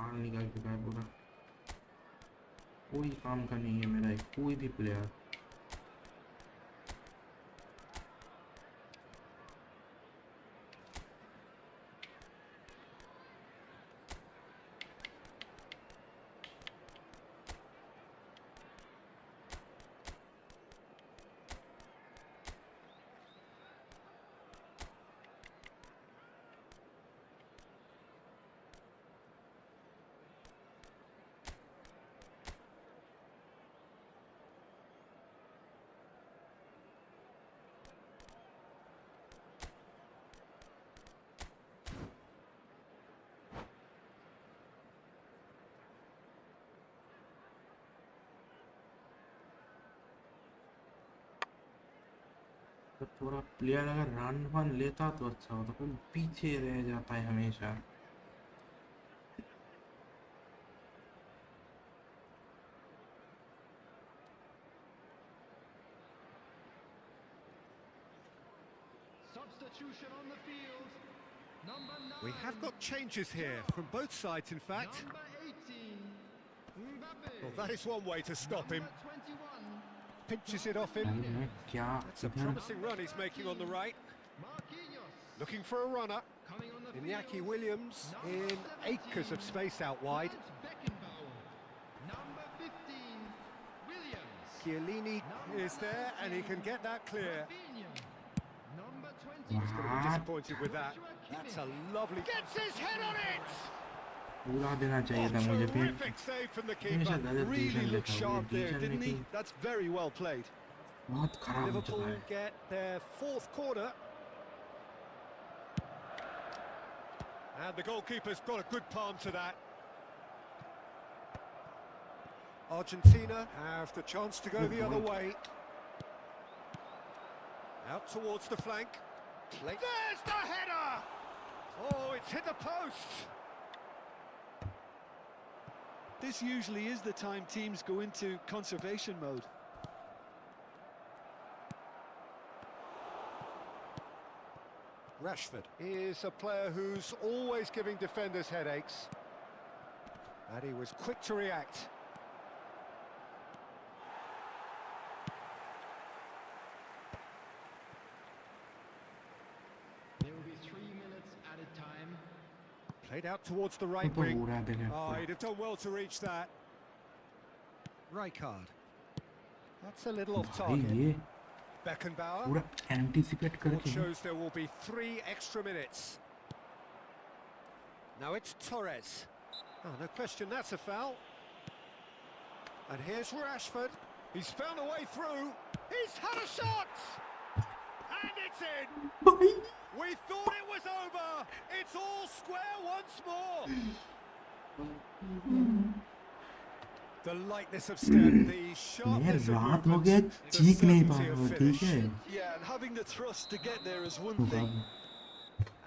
आन निकाल चुका है पूरा कोई काम का नहीं है मेरा कोई भी प्लेयर तो थोड़ा प्लेयर अगर रन वन लेता तो अच्छा होता पर पीछे रह जाता है हमेशा Substitution on the field. Number 9. We have got changes here from both sides, in fact. Number 18. Mbappe. Well, that is one way to stop him. Number 21. Pinches it off him. भाई मैं क्या That's a इधर promising run he's making on the right. Marquinhos. Looking for a runner. Coming on the Iñaki field. Williams in acres of space out wide. Franz Beckenbauer. Number 15. Williams. Chiellini is there, and he can get that clear. Rafinha. Number 20. He's going to be What? disappointed with that. That's a lovely... Gets his head on it! पूरा देना चाहिए था Oh, मुझे फिर terrific save from the हमेशा keeper. गलत Really decision looked लेता हूँ sharp there, decision didn't he? Making That's very well played. बहुत खराब हो चुका Liverpool है get their fourth corner. And the goalkeeper's got a good palm to that. Argentina have the chance to go Good the other ball. way. Out towards the flank. There's the header! Oh, it's hit the post. This usually is the time teams go into conservation mode. Rashford is a player who's always giving defenders headaches. And he was quick to react. There will be 3 minutes added time. Played out towards the right तो wing. पूरा देना Oh, he'd have done well to reach that. Rijkaard. That's a little off भाई target. ये Beckenbauer. पूरा anticipate What करके shows there will be 3 extra minutes. Now it's Torres. Oh, no question, that's a foul. And here's Rashford. He's found a way through. He's had a shot! And it's in! भाई We thought it was over. It's all square once more. The lightness of step, the मैं sharpness of रात हो movement, गया the चीख नहीं पा certainty रहा of हूँ, ठीक finish. है? Yeah, and having the thrust to get there is one तो thing. अब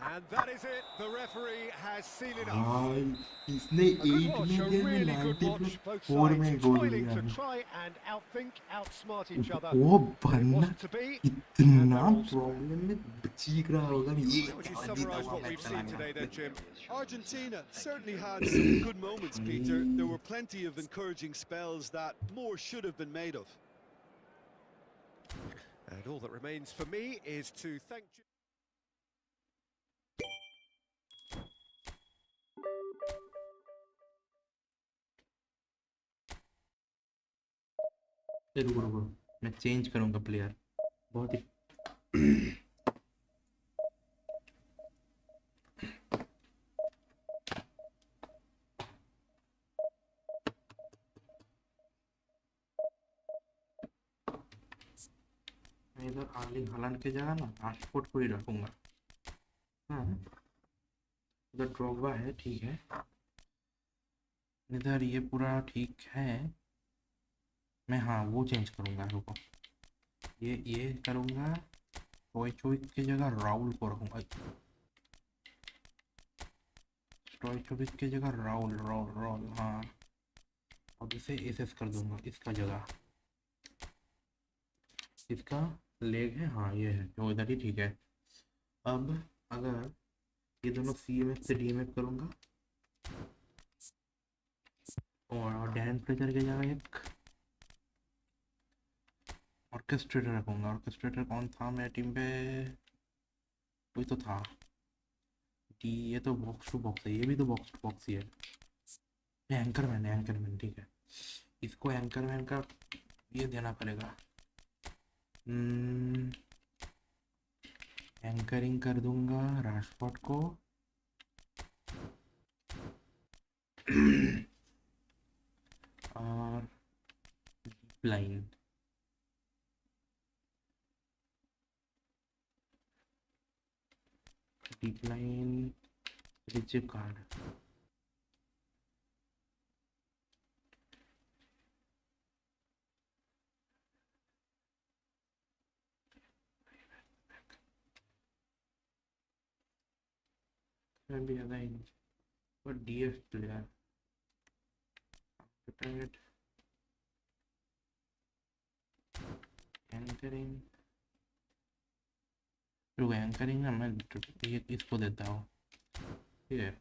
And that is it. The referee has seen enough. भाई इसने A good 8 watch, में a दिया, मैं really good 90 watch. Plus Both 4 sides में गोल toiling दिया to है। try and outthink, outsmart each other. वो But it बंदा wasn't to be. इतना प्रॉब्लम में चीख रहा होगा ये How would you क्या जीता summarise हुआ what मैच we've चला seen today then, Jim? Argentina certainly had some good moments, Peter. There were plenty of encouraging spells that more should have been made of. And all that remains for me is to thank you. रुको रुको, मैं change करूंगा player. बहुत ही मैं इधर Erling Holland के जगह ना राशफोर्ड को ही रखूंगा। हाँ, इधर ड्रॉगबा है, ठीक है। इधर ये पूरा ठीक है। मैं हाँ वो चेंज करूंगा, रुको। ये करूंगा। स्टोइचोविक की जगह राहुल को रखूंगा। स्टोइचोविक की जगह राहुल राहुल राहुल, हाँ। अब इसे एसएस कर दूंगा इसका जगह। इसका लेग है, हाँ ये है जो इधर ही, ठीक है। अब अगर ये दोनों सीएमएफ से डीएमएफ करूंगा और डैन प्लेजर की जगह एक ऑर्केस्ट्रेटर रखूंगा। ऑर्केस्ट्रेटर कौन था मेरे टीम पे? कोई तो था। डी, ये तो बॉक्स टू बॉक्स है, ये भी तो बॉक्स टू बॉक्स ही है। एंकरमैन, एंकरमैन ठीक है। इसको एंकरमैन का ये देना पड़ेगा। एंकरिंग कर दूंगा राशफोर्ड को। और लाइन डिक्लाइन रिजेक्ट कार्ड। भी ज़्यादा ही और डीएफ प्लेयर एंकरिंग, जो एंकरिंग ना मैं ये इसको देता हूँ, ठीक है।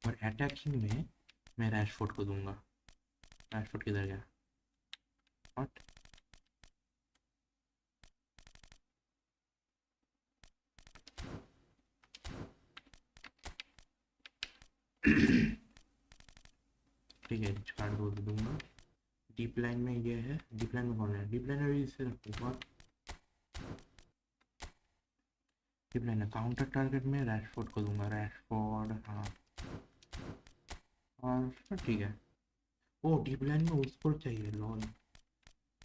और अटैकिंग में मैं रैशफोर्ड को दूंगा। रैशफोर्ड किधर गया? व्हाट? ठीक है, कार्ड बोल दूंगा। डीप लाइन में ये है। डीप लाइन में कौन है? डीप लाइन में भी इसे रखूँगा। डीप लाइन काउंटर टारगेट में रैशफोर्ड को दूंगा। रैशफोर्ड, हाँ। और ठीक है। ओ डीप लाइन में उसको चाहिए, लॉल,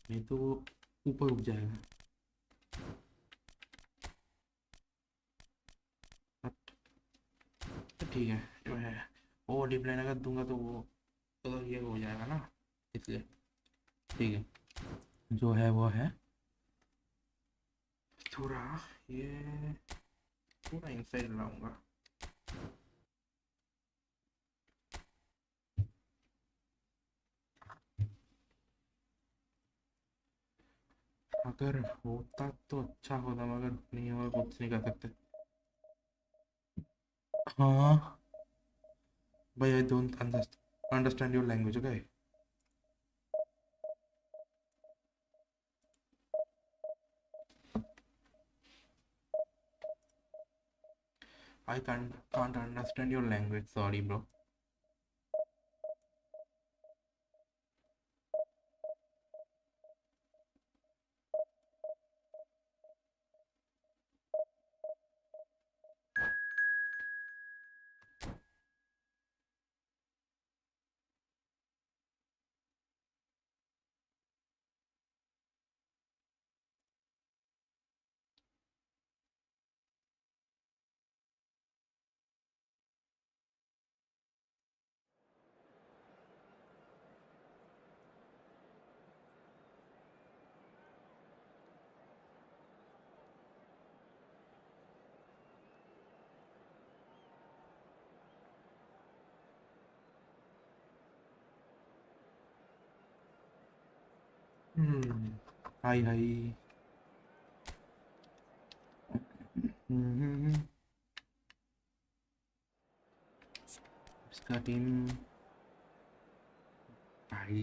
नहीं तो वो ऊपर उठ जाएगा। तो ठीक है, जो है वो डीप लाइन अगर दूंगा तो वो तो ये हो जाएगा ना, इसलिए ठीक है। जो है वो है थोड़ा ये थोड़ा इनसाइड लाऊंगा। अगर होता तो अच्छा होता, मगर नहीं होगा कुछ नहीं कर सकते। हाँ भाई, I don't understand your language, okay. I can't understand your language, sorry bro. हाय हाय इसका टीम भाई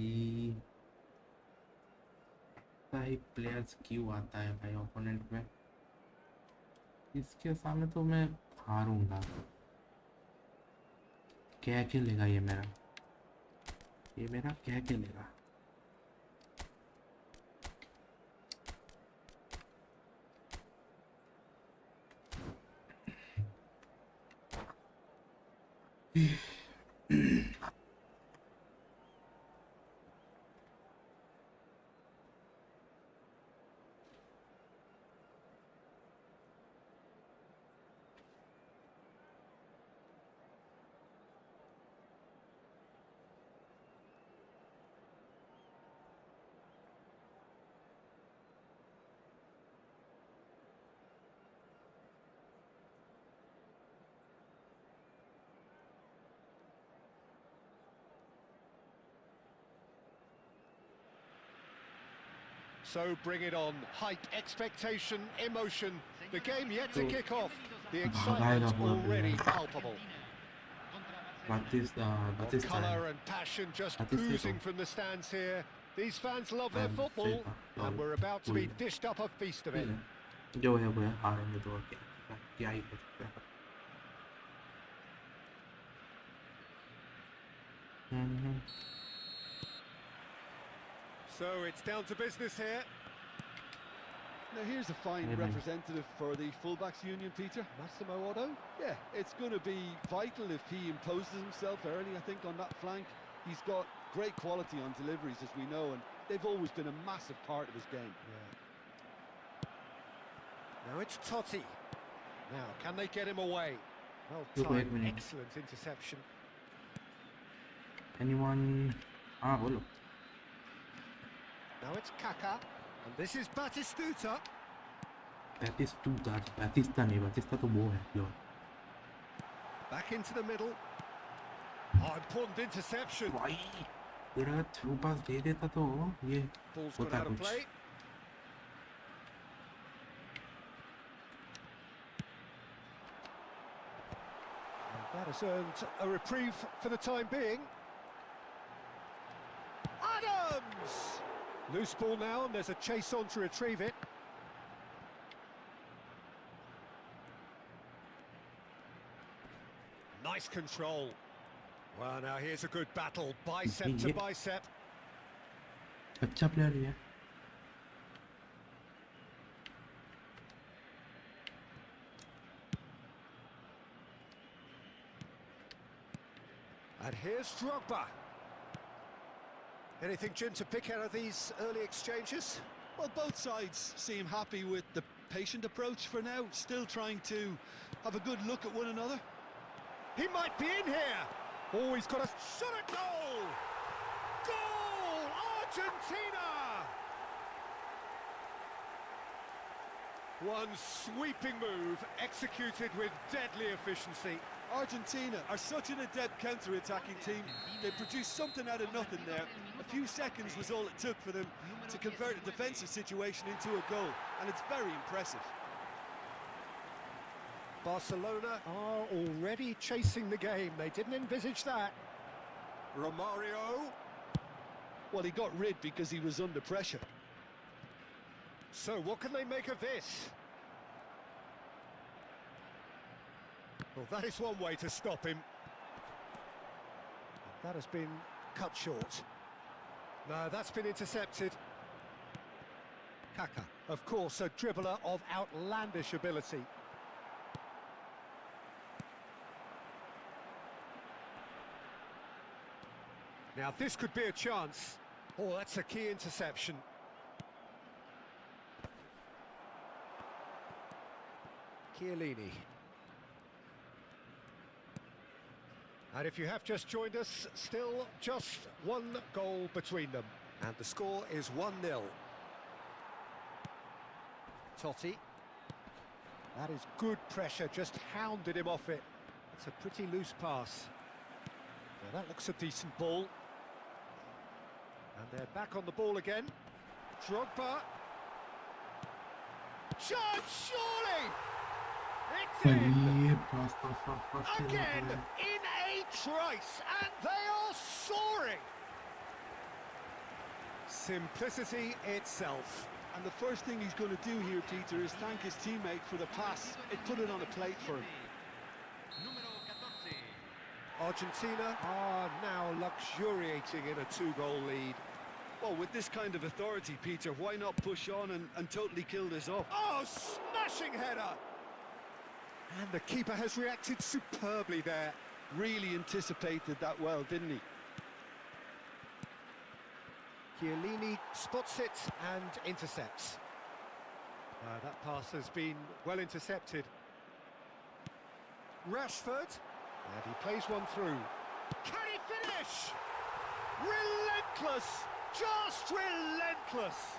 ही प्लेयर्स क्यों आता है भाई ओपोनेंट में, इसके सामने तो मैं हारूंगा। क्या खेलेगा ये मेरा क्या खेलेगा। So bring it on. Hype, expectation, emotion. The game yet to kick off. The excitement already palpable. Colour and passion just oozing from the stands here. These fans love their football, and we're about to be dished up a feast of it. जो है वो है, हारेंगे तो क्या ही कर सकते हैं। So it's down to business here. Now here's a fine representative for the fullbacks union, Peter. Massimo Otto. Yeah, it's going to be vital if he imposes himself early, I think, on that flank. He's got great quality on deliveries, as we know, and they've always been a massive part of his game. Yeah. Now it's Totti. Now, can they get him away? Well timed, excellent interception. Anyone? Bolo. Now it's Kaká, and this is Batistuta. Batista नहीं, Batista तो वो है जो। Back into the middle. Oh, important interception. भाई, तेरा through pass दे देता तो ये होता कुछ। That has earned a reprieve for the time being. Adams! Loose ball now, and there's a chase on to retrieve it. Nice control. Well, now here's a good battle, bicep to bicep. अच्छा player है। And here's Drogba. Anything, Jim, to pick out of these early exchanges? Well, both sides seem happy with the patient approach for now, still trying to have a good look at one another. He might be in here. Oh, he's got a shot at goal! Goal! Argentina! One sweeping move, executed with deadly efficiency. Argentina are such an adept counter-attacking team. They produced something out of nothing there. A few seconds was all it took for them to convert a defensive situation into a goal, and it's very impressive. Barcelona are already chasing the game. They didn't envisage that. Romario. Well, he got rid because he was under pressure. So what can they make of this? Well, that is one way to stop him. That has been cut short. No, that's been intercepted. Kaká, of course, a dribbler of outlandish ability. Now, this could be a chance. Oh, that's a key interception. Chiellini. And if you have just joined us, still just one goal between them. And the score is 1-0. Totti. That is good pressure, just hounded him off it. It's a pretty loose pass. Now that looks a decent ball. And they're back on the ball again. Drogba. Chance, surely! It's in! ये पास Again, in a trice, and they are soaring! Simplicity itself. And the first thing he's going to do here, Peter, is thank his teammate for the pass. It put it on a plate for him. Argentina are now luxuriating in a 2-goal lead. Well, with this kind of authority, Peter, why not push on and totally kill this off? Oh, smashing header! And the keeper has reacted superbly there. Really anticipated that well, didn't he? Chiellini spots it and intercepts. That pass has been well intercepted. Rashford, and he plays one through. Can he finish? Relentless, just relentless.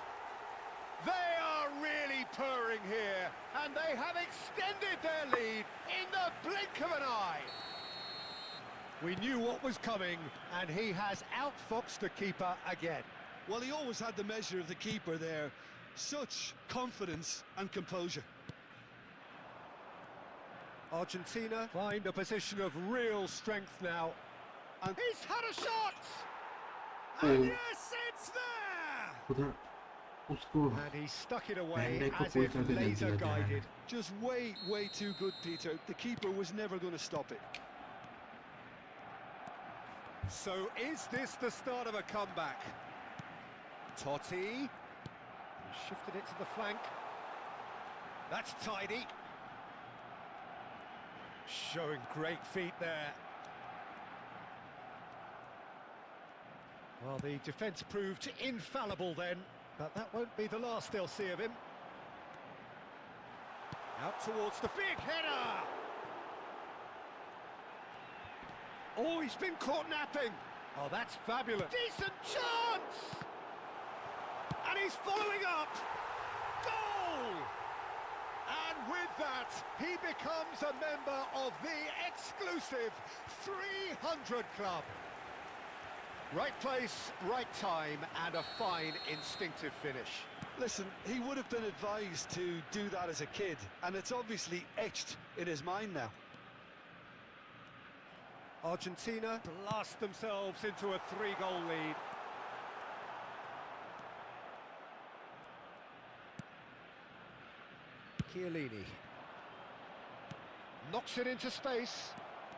They are really purring here, and they have extended their lead in the blink of an eye. We knew what was coming, and he has outfoxed the keeper again. Well, he always had the measure of the keeper there. Such confidence and composure. Argentina find a position of real strength now. And he's had a shot! And yes, it's there! उधर उसको And he stuck it away Mandate को as pull if करके दे दिया laser था guided. Just way too good, Peter. The keeper was never going to stop it. So is this the start of a comeback? Totti. He shifted it to the flank. That's tidy. Showing great feet there. Well, the defence proved infallible then, but that won't be the last they'll see of him. Out towards the big header! Oh, he's been caught napping! Oh, that's fabulous! Decent chance! And he's following up! Goal! And with that, he becomes a member of the exclusive 300 Club. Right place, right time, and a fine instinctive finish. Listen, he would have been advised to do that as a kid, and it's obviously etched in his mind now. Argentina blast themselves into a 3-goal lead. Chiellini knocks it into space.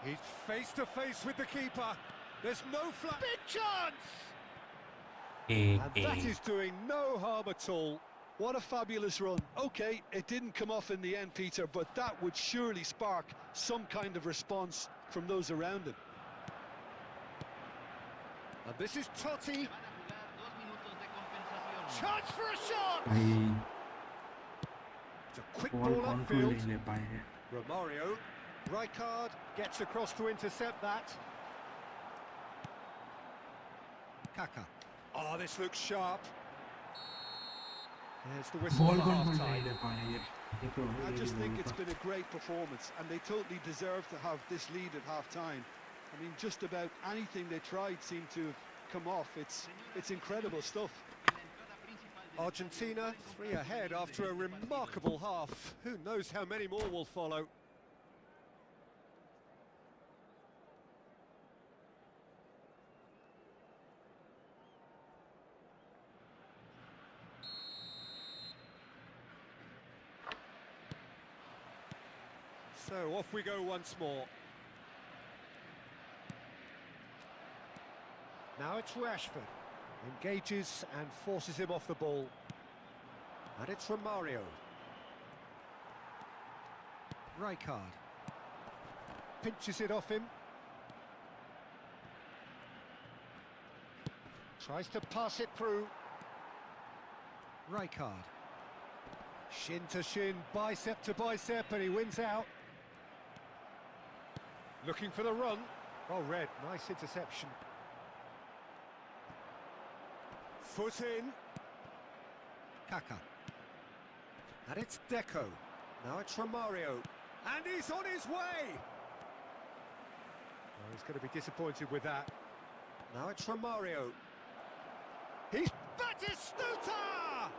He's face to face with the keeper. There's no flat. Big chance! And that is doing no harm at all. What a fabulous run. Okay, it didn't come off in the end, Peter, but that would surely spark some kind of response from those around him. And this is Totti. Chance for a shot! भाई It's a quick ball ball control upfield. नहीं ले पाए हैं Romario. Rijkaard gets across to intercept that. Kaka. Oh, this looks sharp. There's the whistle ball for control नहीं half-time. ले पाए ये तो I ये just भी think बोलता it's been a great performance, and they totally deserve to have this lead at half-time. I mean, just about anything they tried seemed to have come off. It's incredible stuff. Argentina 3 ahead after a remarkable half. Who knows how many more will follow. So off we go once more. Now it's Rashford. Engages and forces him off the ball. And it's Romario. Rijkaard. Pinches it off him. Tries to pass it through. Rijkaard. Shin to shin, bicep to bicep, and he wins out. Looking for the run. Oh, red, nice interception. Foot in. Kaka. And it's Deco. Now it's Romario. And he's on his way! Oh, he's going to be disappointed with that. Now it's Romario. He's Batistuta!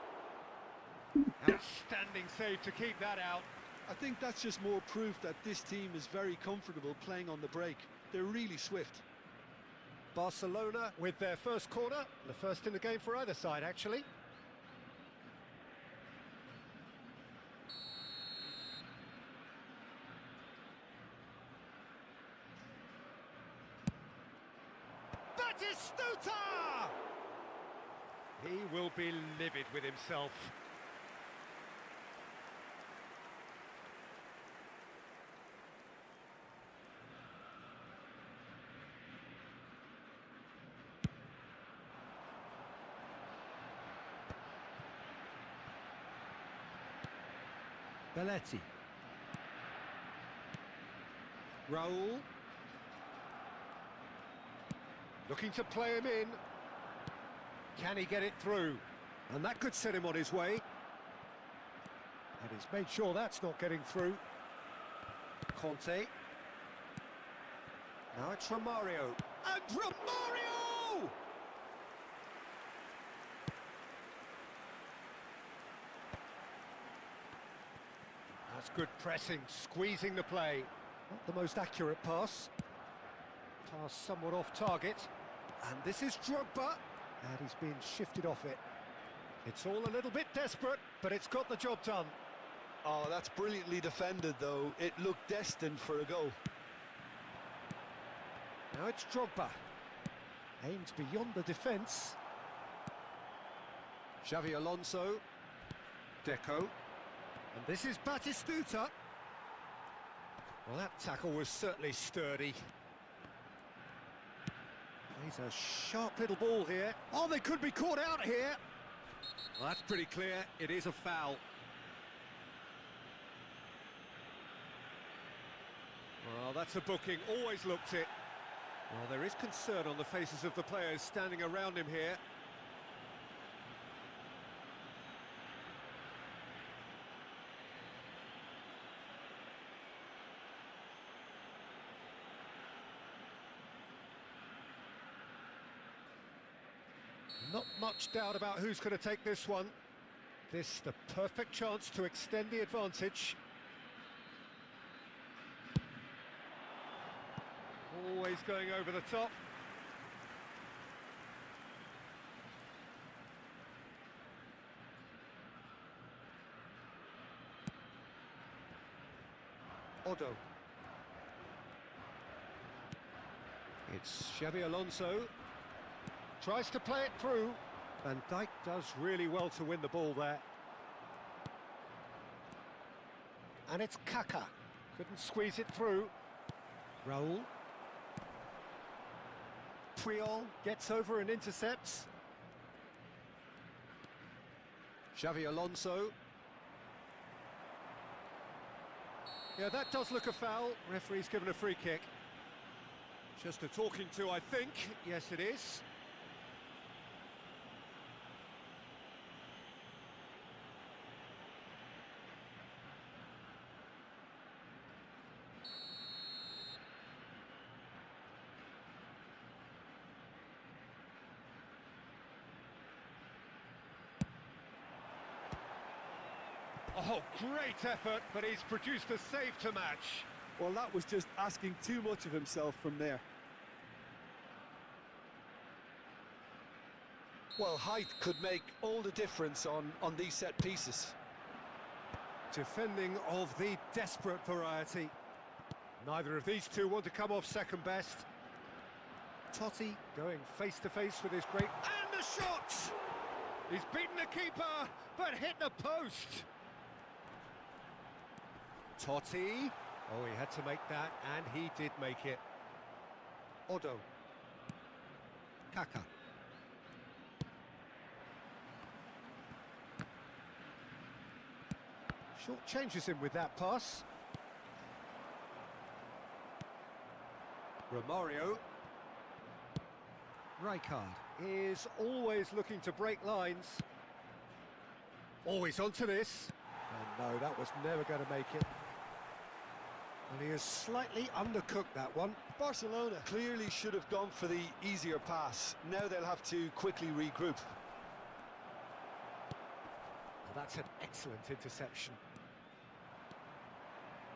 Outstanding save to keep that out. I think that's just more proof that this team is very comfortable playing on the break. They're really swift. Barcelona with their first corner, the first in the game for either side, actually. Batistuta! He will be livid with himself. Belletti. Raul. Looking to play him in. Can he get it through? And that could set him on his way. And he's made sure that's not getting through. Conte. Now it's Romario. And Romario! That's good pressing, squeezing the play. Not the most accurate pass. Pass somewhat off target. And this is Drogba. And he's been shifted off it. It's all a little bit desperate, but it's got the job done. Oh, that's brilliantly defended, though. It looked destined for a goal. Now it's Drogba. Aimed beyond the defence. Xavi Alonso. Deco. And this is Batistuta. Well, that tackle was certainly sturdy. He's a sharp little ball here. Oh, they could be caught out here. Well, that's pretty clear. It is a foul. Well, that's a booking. Always looked it. Well, there is concern on the faces of the players standing around him here. Not much doubt about who's going to take this one. This the perfect chance to extend the advantage. Always going over the top. Odo. It's Xavi Alonso. Tries to play it through. Van Dijk does really well to win the ball there. And it's Kaka. Couldn't squeeze it through. Raul. Puyol gets over and intercepts. Xavi Alonso. Yeah, that does look a foul. Referee's given a free kick. Just a talking to, I think. Yes, it is. Oh, great effort, but he's produced a save to match. Well, that was just asking too much of himself from there. Well, height could make all the difference on these set pieces. Defending of the desperate variety. Neither of these two want to come off second best. Totti going face to face with his great... And the shot! He's beaten the keeper, but hit the post. Totti. Oh, he had to make that, and he did make it. Odo. Kaka. Short changes him with that pass. Romario. Rijkaard is always looking to break lines. Always onto this. And no, that was never going to make it. And he has slightly undercooked that one. Barcelona clearly should have gone for the easier pass. Now they'll have to quickly regroup. That's an excellent interception.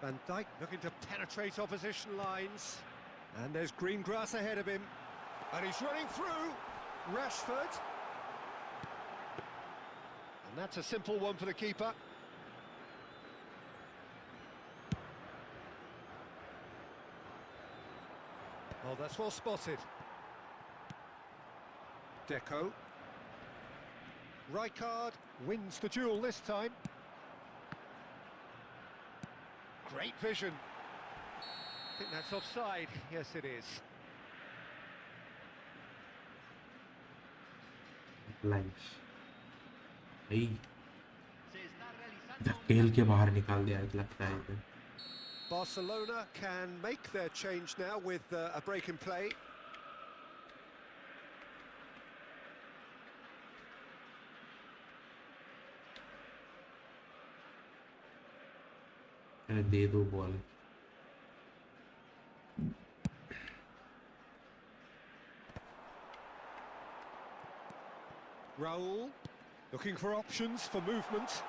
Van Dijk looking to penetrate opposition lines. And there's green grass ahead of him. And he's running through. Rashford. And that's a simple one for the keeper. Oh, that's well spotted. Deco. Rijkaard wins the duel this time. Great vision. I think that's offside. Yes, it is. Life भाई धकेल के बाहर निकाल दिया एक लगता है इसे। Barcelona can make their change now with a break in play. अरे दे दो ball. Raul looking for options for movement.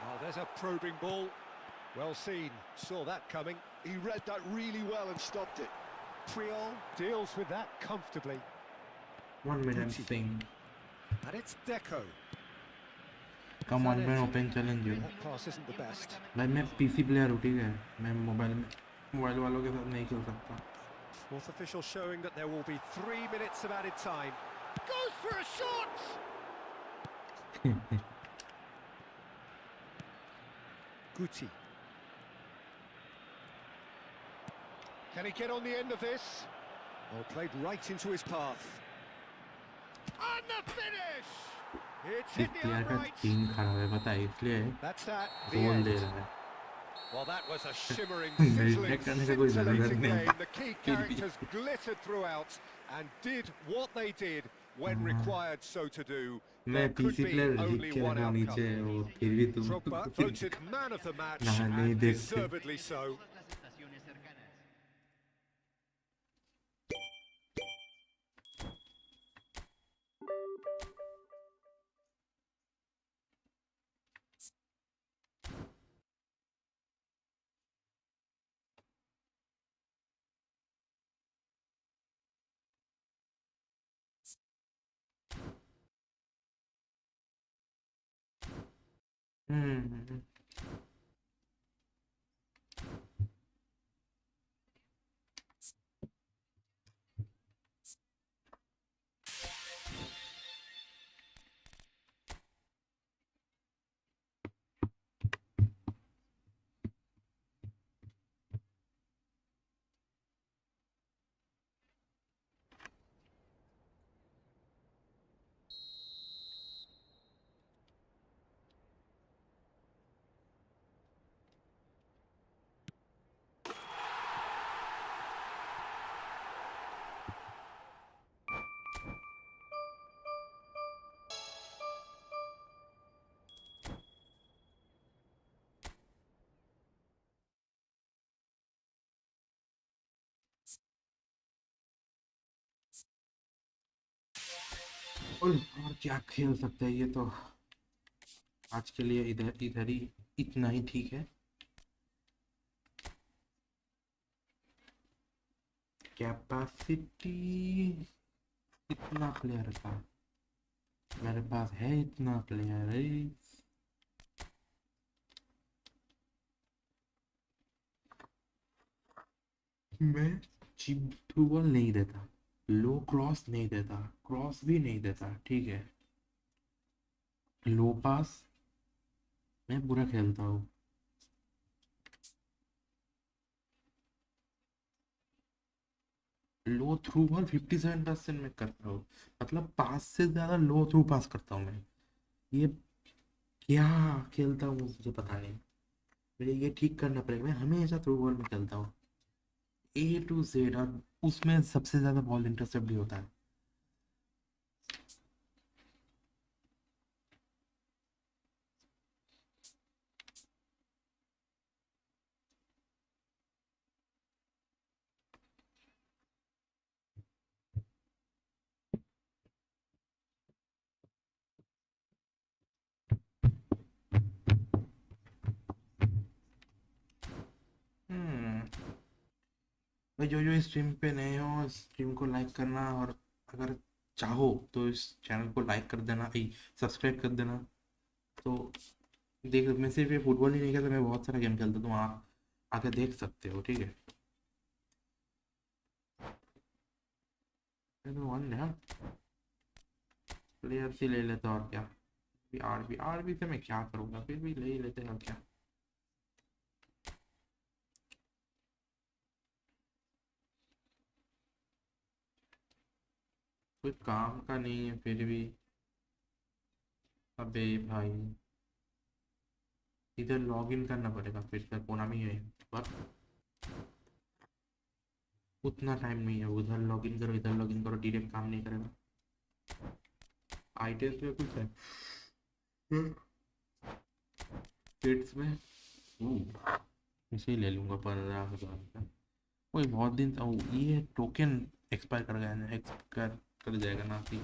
Oh, there's a probing ball. Well seen. Saw that coming. He read that really well and stopped it. Triol deals with that comfortably. 1 minute thing. And it's Deco. Come on, मैं open challenge हूँ। That pass isn't the best. भाई मैं PC player हूँ, ठीक है? मैं mobile वालों के साथ नहीं खेल सकता। Fourth official showing that there will be 3 minutes of added time. Goes for a shot! Guti. Can he get on the end of this? Oh, played right into his path. And the finish! It's hit the player का uprights. Team खराब है, पता है, इसलिए That's that. The goal they end. रहा है। Well, that was a shimmering, Meditate sizzling, करने का कोई ज़रूरत scintillating नहीं। game. The key characters glittered throughout and did what they did when required so to do. मैं There could PC be player only लिख के one रखा नीचे outcome. और फिर भी तुम Drogba voted man of the match nah, नहीं and देखते। deservedly so. हम्म और क्या खेल सकते हैं, ये तो आज के लिए इधर ही इतना ही ठीक है। कैपेसिटी इतना प्लेयर का मेरे पास है, इतना प्लेयर है। मैं चिप थ्रू बॉल नहीं देता, लो क्रॉस नहीं देता, क्रॉस भी नहीं देता, ठीक है। लो पास मैं पूरा खेलता हूँ। लो थ्रू बॉल 57% में करता हूँ, मतलब पास से ज़्यादा लो थ्रू पास करता हूँ मैं। ये क्या खेलता हूँ मुझे पता नहीं, मुझे ये ठीक करना पड़ेगा। मैं हमेशा थ्रू बॉल में खेलता हूँ A to Z, और उसमें सबसे ज़्यादा बॉल इंटरसेप्ट भी होता है। भाई जो जो इस स्ट्रीम पे नए हो, स्ट्रीम को लाइक करना, और अगर चाहो तो इस चैनल को लाइक कर देना, सब्सक्राइब कर देना। तो देख, मैं सिर्फ ये फुटबॉल ही नहीं खेलता, मैं बहुत सारा गेम खेलता हूँ, तुम आके देख सकते हो, ठीक है। वन है, प्लेयर से ले लेते और क्या। आरबी से मैं क्या करूँगा, फिर भी ले ही लेते हैं और क्या। कोई काम का नहीं है फिर भी। अबे भाई, इधर लॉगिन करना पड़ेगा फिर से, कोनामी है पर उतना टाइम नहीं है। उधर लॉगिन करो, इधर लॉगिन करो, डायरेक्ट काम नहीं करेगा। आईटेल्स में कुछ है किट्स में, इसे ही ले लूँगा 15,000 का। वही बहुत दिन ये टोकन एक्सपायर कर गया ना, एक्सपायर कर जाएगा ना कि,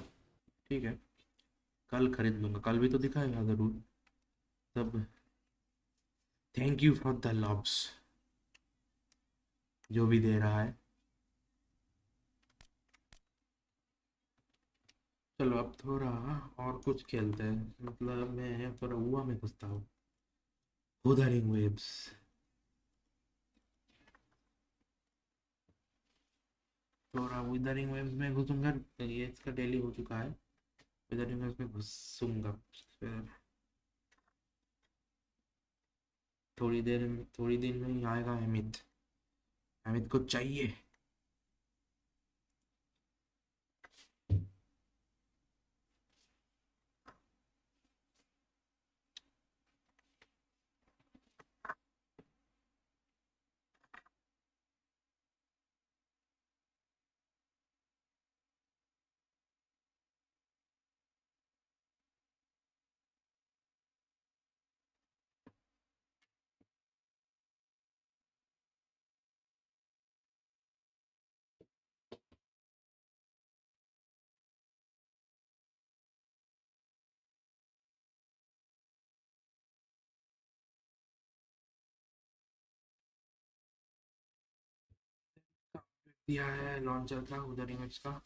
ठीक है, कल खरीद लूँगा, कल भी तो दिखाएगा ज़रूर तब। Thank you for the loves, जो भी दे रहा है। चलो अब थोड़ा और कुछ खेलते हैं, मतलब मैं थोड़ा हुआ में घुसता हूँ, उधरिंग वेव्स। थोड़ा उधरिंग वेव्स में घुसूंगा, ये इसका डेली हो चुका है। उधरिंग वेव्स में घुसूंगा फिर थोड़ी देर में ही आएगा अमित। अमित को चाहिए। दिया है लॉन्चर का, उधरिंग वेव्स का।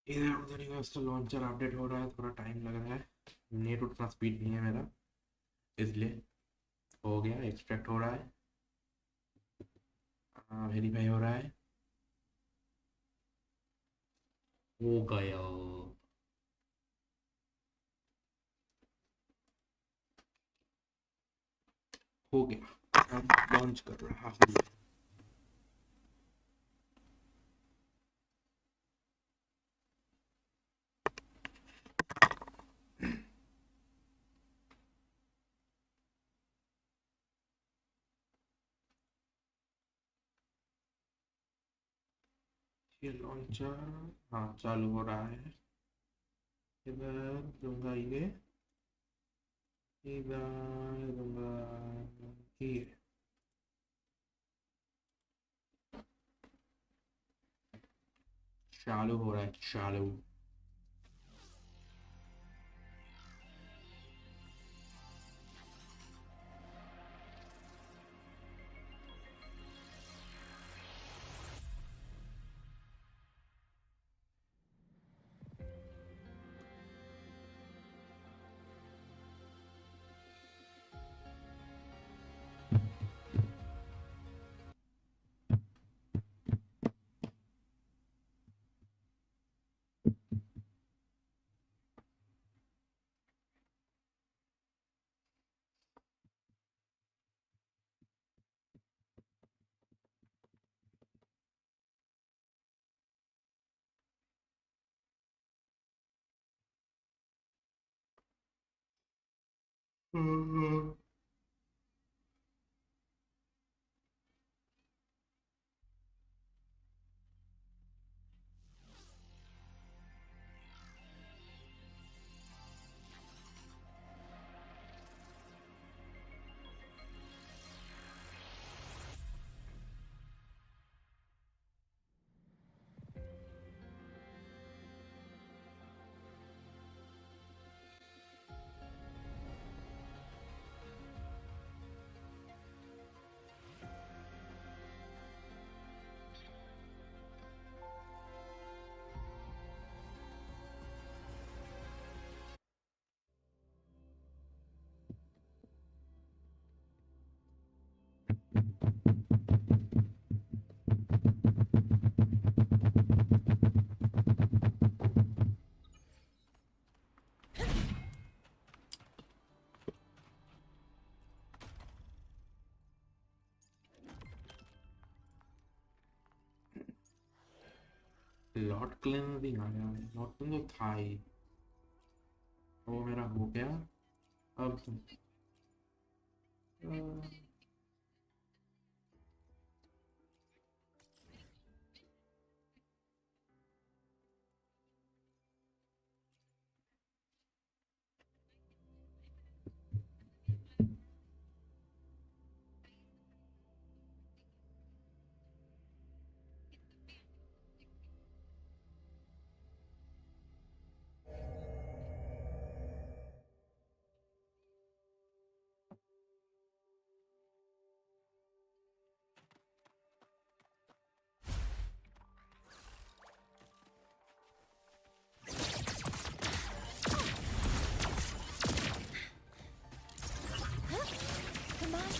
इधर उधरिंग वेव्स का लॉन्चर अपडेट हो रहा है, थोड़ा टाइम लग रहा है, नेट उतना स्पीड नहीं है मेरा, इसलिए। हो गया, एक्सट्रैक्ट हो रहा है, वेरीफाई हो रहा है, हो गया, हो गया। अब लॉन्च कर रहा हूँ। ये लॉन्चर, हाँ चालू हो रहा है। इधर दूंगा ये, इधर दूंगा ये चालू हो रहा है, चालू। लॉट क्लीनिंग आ गया, लॉट क्लीन तो था ही, वो मेरा हो गया। अब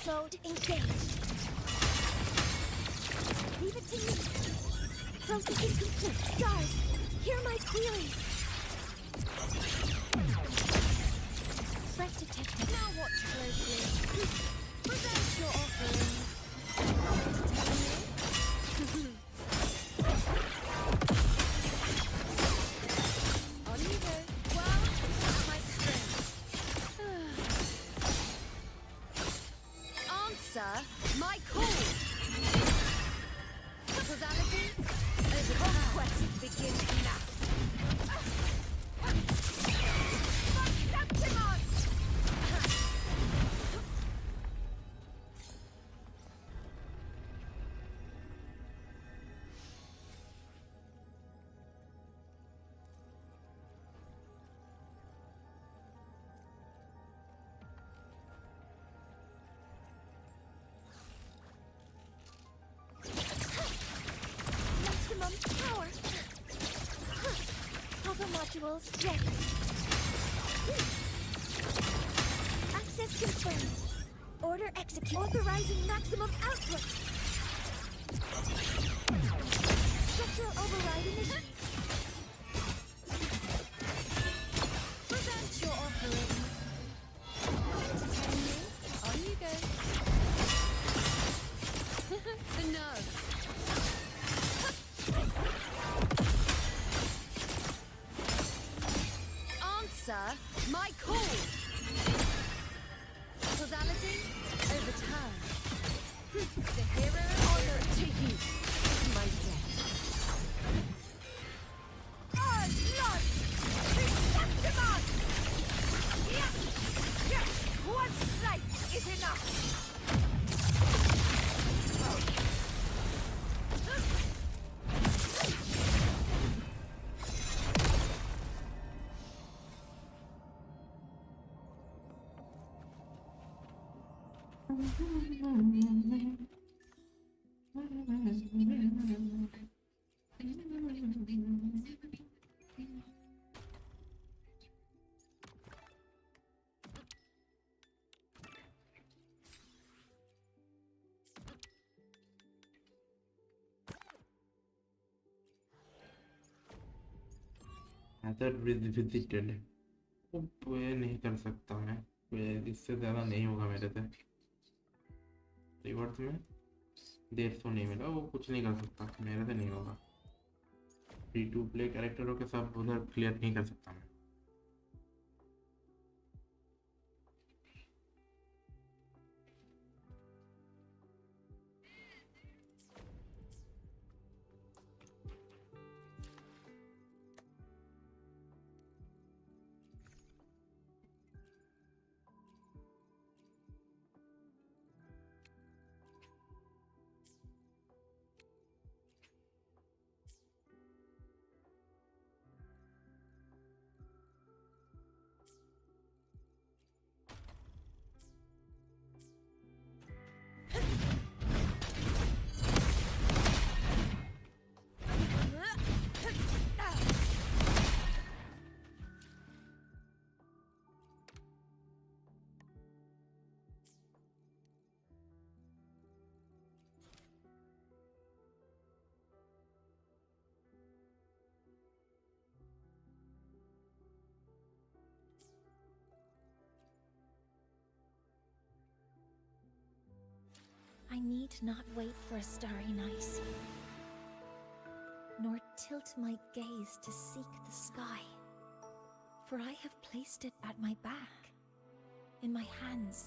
Mode engaged. Leave it to me. Process is complete. Stars, hear my query. Threat detected. Now watch closely. Present your offerings. On you go. Well, at my strength. Answer my call. Causality, the conquest begins now. Maximum power. Other modules ready. Access confirmed. Order execute. Authorizing maximum output. Structural override initiated. Present your offerings. On you go. The nerve. Answer my call. Causality overturned. The hero honor to you, my friend. Oh, Lord! Receptimon! One sight is enough! Visited ये नहीं कर सकता मैं, इससे ज़्यादा नहीं होगा मेरे से। रिवर्स में 150 नहीं मिला, वो कुछ नहीं कर सकता, मेरे से नहीं होगा। फ्री टू प्ले कैरेक्टरों के सब उधर क्लियर नहीं कर सकता मैं। I need not wait for a starry night, nor tilt my gaze to seek the sky, for I have placed it at my back, in my hands,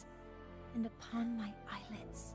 and upon my eyelids.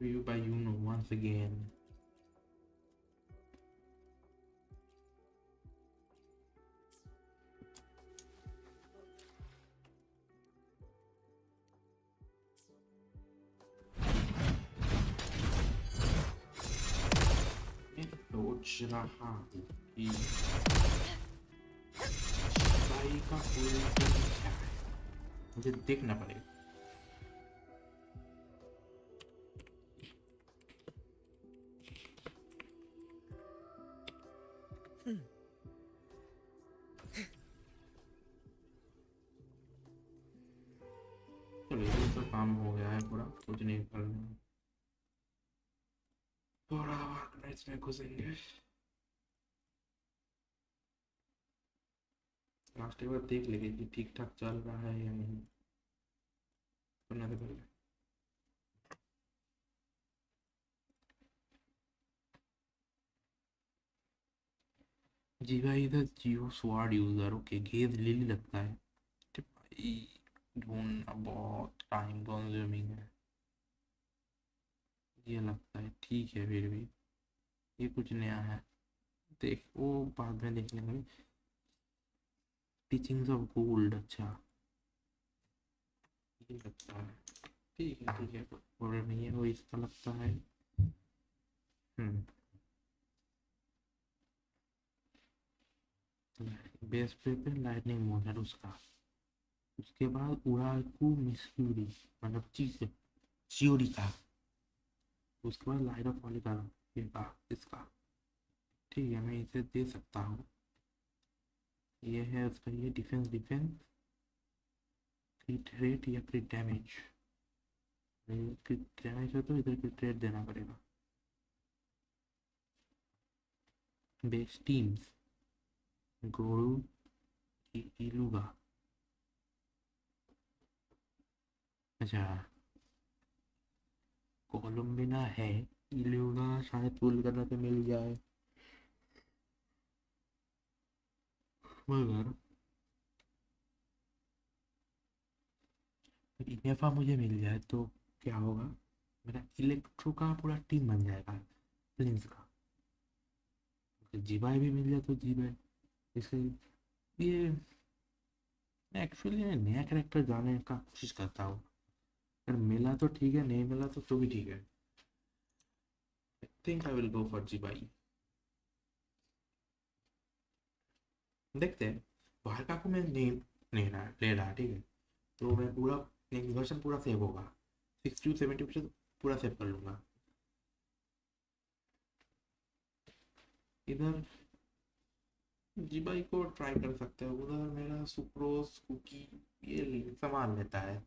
View by Uno once again. सोच रहा हूँ कि भाई का पूरी क्या है, मुझे देखना पड़ेगा। चलो ये तो काम हो गया है पूरा, कुछ नहीं करना। थोड़ा वर्क नाइट्स में घुसेंगे। लास्ट बार देख लेंगे कि ठीक ठाक चल रहा है या नहीं, करना तो पड़ेगा। जी भाई इधर जियो स्वाड यूजर, ओके गेज लिली लगता है भाई, ढूंढना बहुत टाइम कंज्यूमिंग है ये लगता है। ठीक है फिर भी ये कुछ नया है, देख वो बाद में देख लेंगे। टीचिंग्स ऑफ गोल्ड, अच्छा ये लगता है ठीक है और नहीं है वो इसका लगता है बेस पे लाइटनिंग मोड है उसका। उसके बाद उड़ाकू मिस्यूरी मतलब चियोरी का। उसके बाद लाइट ऑफ वाली का ये का इसका ठीक है मैं इसे दे सकता हूँ। ये है उसका ये डिफेंस क्रिट रेट या क्रिट डैमेज। क्रिट डैमेज हो तो इधर क्रिट रेट देना पड़ेगा। बेस टीम्स गोरू इलूगा। अच्छा कोलम्बिना है इलूगा शायद पुल करने पे मिल जाए मगर इनेफा मुझे मिल जाए तो क्या होगा मेरा इलेक्ट्रो का पूरा टीम बन जाएगा प्लिंस का। जीबाई भी मिल जाए तो जीबाई इसके ये एक्चुअली मैं नया कैरेक्टर जाने का कोशिश करता हूँ। अगर मिला तो ठीक है नहीं मिला तो भी ठीक है। I think I will go for जीबाई। देखते हैं बाहर का को मैं नहीं ले रहा ठीक है तो मैं पूरा वर्जन पूरा सेव होगा 60-70% पूरा सेव कर लूँगा। इधर जीबाई को ट्राई कर सकते हो उधर मेरा सुक्रोस कुकी ये सामान लेता है।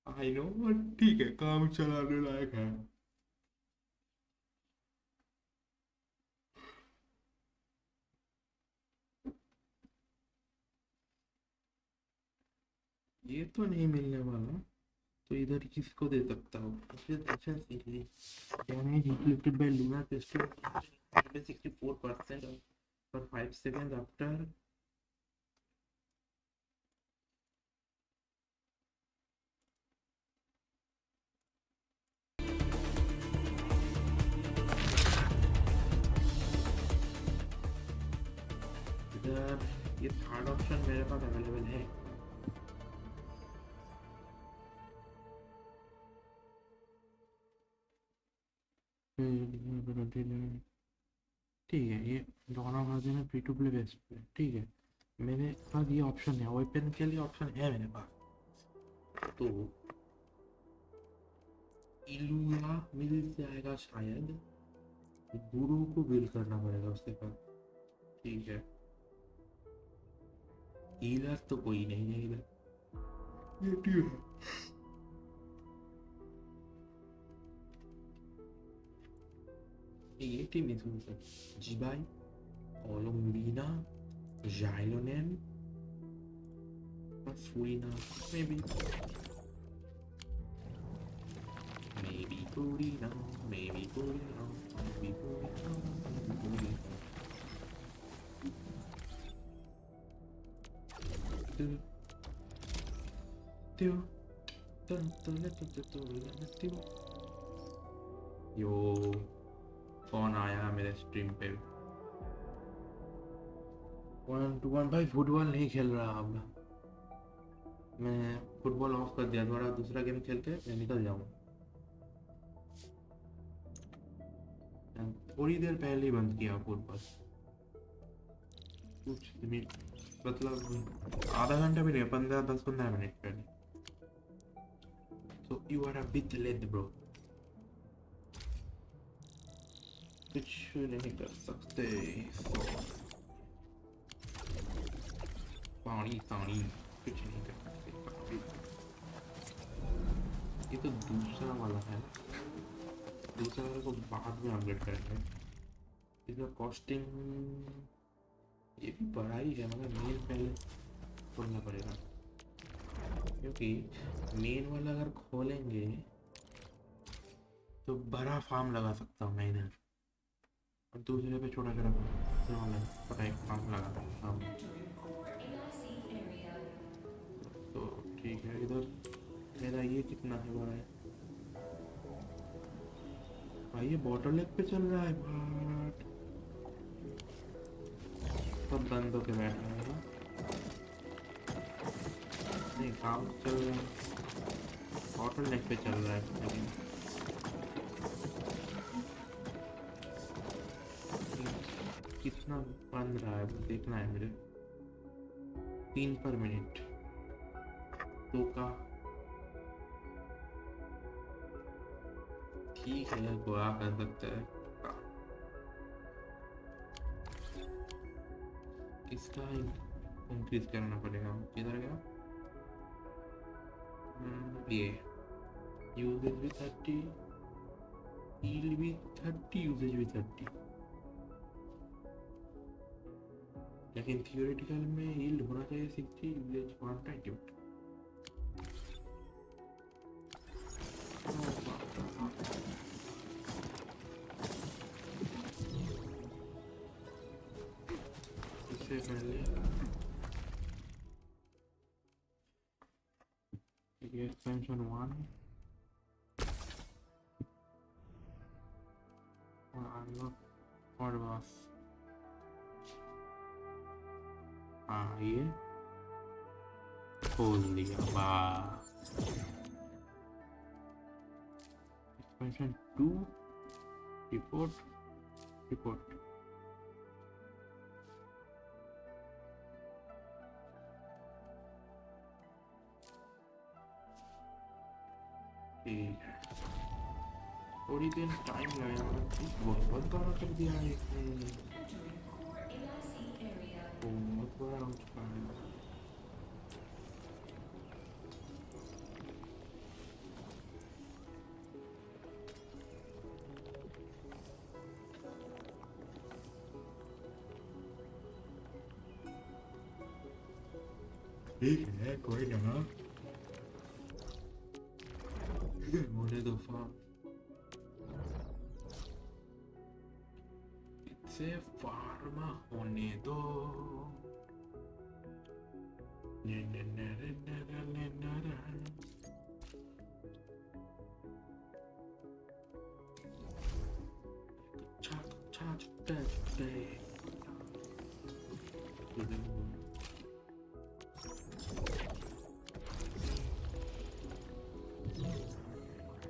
आई नो बट ठीक है काम चलाने लायक है। ये तो नहीं मिलने वाला तो इधर किसको दे सकता हूँ damage inflicted by Luna pistol 64% for 5 seconds after इधर ये थर्ड ऑप्शन मेरे पास अवेलेबल है। ठीक है ये दोनों वर्जन है फ्री टू प्ले बेस पे ठीक है मेरे पास ये ऑप्शन है वेपन के लिए ऑप्शन है मेरे पास तो इलूया मिल जाएगा शायद गुरु को बिल करना पड़ेगा उसके पास ठीक है। हीलर तो कोई नहीं है इधर ये ठीक है। ये टीम इसमें जीबाई कोलम्बिना जाइलोनेन Furina maybe Furina maybe Furina maybe Furina यो कौन आया मेरे स्ट्रीम पे 1-1 भाई फुटबॉल नहीं खेल रहा अब मैं फुटबॉल ऑफ कर दिया थोड़ा दूसरा गेम खेल के मैं निकल जाऊँ थोड़ी देर पहले ही बंद किया फुटबॉल कुछ मिनट मतलब आधा घंटा भी नहीं 10-15 मिनट पहले so you are a bit late bro कुछ नहीं कर सकते पानी कुछ नहीं कर सकते ये तो दूसरा वाला है दूसरा वाले को बाद में अपडेट करेंगे इसका कॉस्टिंग ये भी बड़ा ही है मगर मेन पहले खोलना पड़ेगा क्योंकि मेन वाला अगर खोलेंगे तो बड़ा फार्म लगा सकता हूँ मैं इधर और दूसरे पे छोटा फार्म लगा सकता हूँ तो ठीक है इधर मेरा ये कितना है बड़ा है भाई ये बॉटल लेग पे चल रहा है बट सब बंद होके बैठा है नहीं काम चल रहा है, बॉटल नेक पे चल रहा है लेकिन कितना बन रहा है वो देखना है मेरे। 3 पर मिनट 2 का ठीक है, गोला कर सकते हैं। इसका इंक्रीज करना पड़ेगा। किधर गया ये यूजेज भी 30, हील भी 30, यूजेज भी 30, लेकिन थियोरेटिकल में हील होना चाहिए 60, यूजेज 120। इससे पहले ये एक्सपेंशन 1 और अनलॉक और बस। हाँ ये खोल दिया बस। एक्सपेंशन 2 रिपोर्ट रिपोर्ट ठीक है। थोड़ी देर टाइम लगेगा, बहुत बड़ा कर दिया है इसने, बहुत बड़ा हो चुका है। ठीक है कोई ना, मुझे दफा इसे फार्मा होने दो।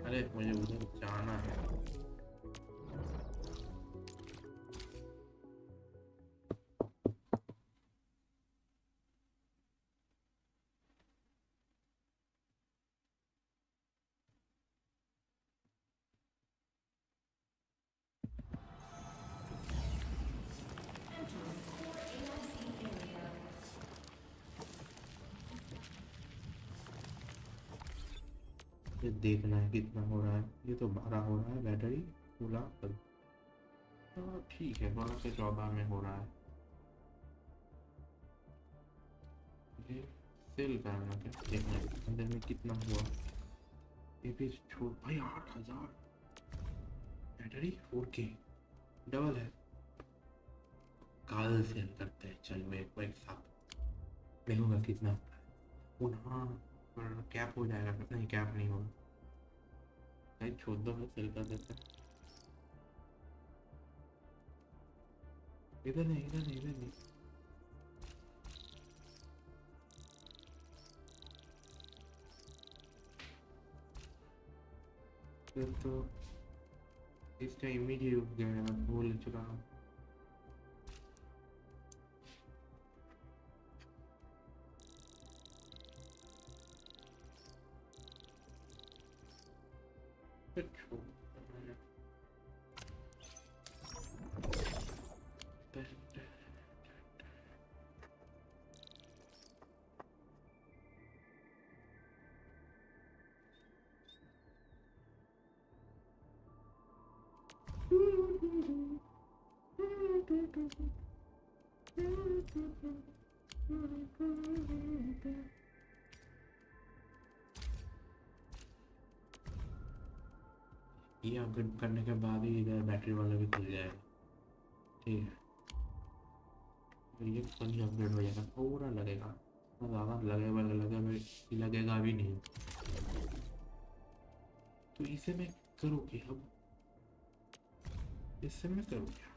अरे मुझे उधर जाना है। ये देखना है कितना हो रहा है। ये तो 12 हो रहा है, बैटरी फुला कर। तो ठीक है, 12 से 14 में हो रहा है। ये सेल करना क्या, देखना है अंदर में कितना हुआ। ये भी छोड़ भाई, 8000 बैटरी 4K डबल है। कल सेल करते हैं, चल मैं एक साथ देखूंगा कितना। हाँ पर कैप हो जाएगा, नहीं कैप नहीं होगा, नहीं छोड़ दो, मैं सेल कर देता। इधर नहीं इधर नहीं इधर नहीं। फिर तो इसका इमेज ही रुक गया, मैं भूल चुका हूँ। ये अपग्रेड करने के बाद ही इधर बैटरी वाला भी खुल जाएगा। ठीक है, तो ये कल अपग्रेड हो जाएगा, थोड़ा लगेगा, ज़्यादा लगेगा भी नहीं। तो इसे मैं करूँ क्या अब, इससे मैं करूँ क्या?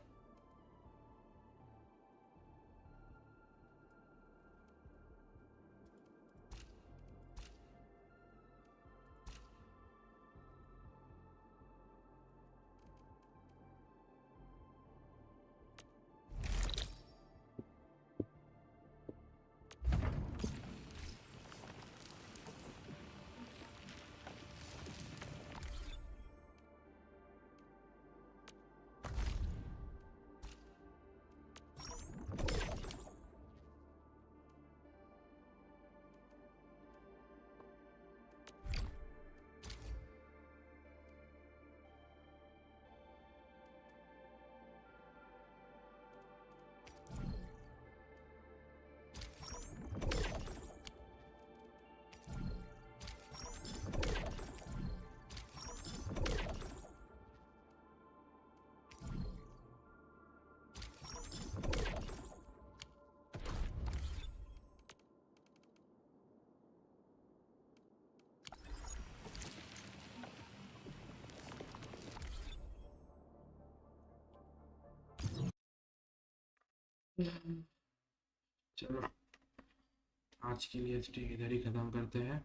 चलो आज के लिए स्ट्रीम इधर ही ख़त्म करते हैं,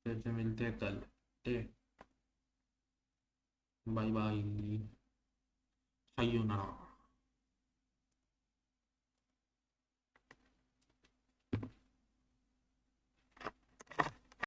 फिर से मिलते हैं कल। ठीक, बाय बाय, सायोनारा।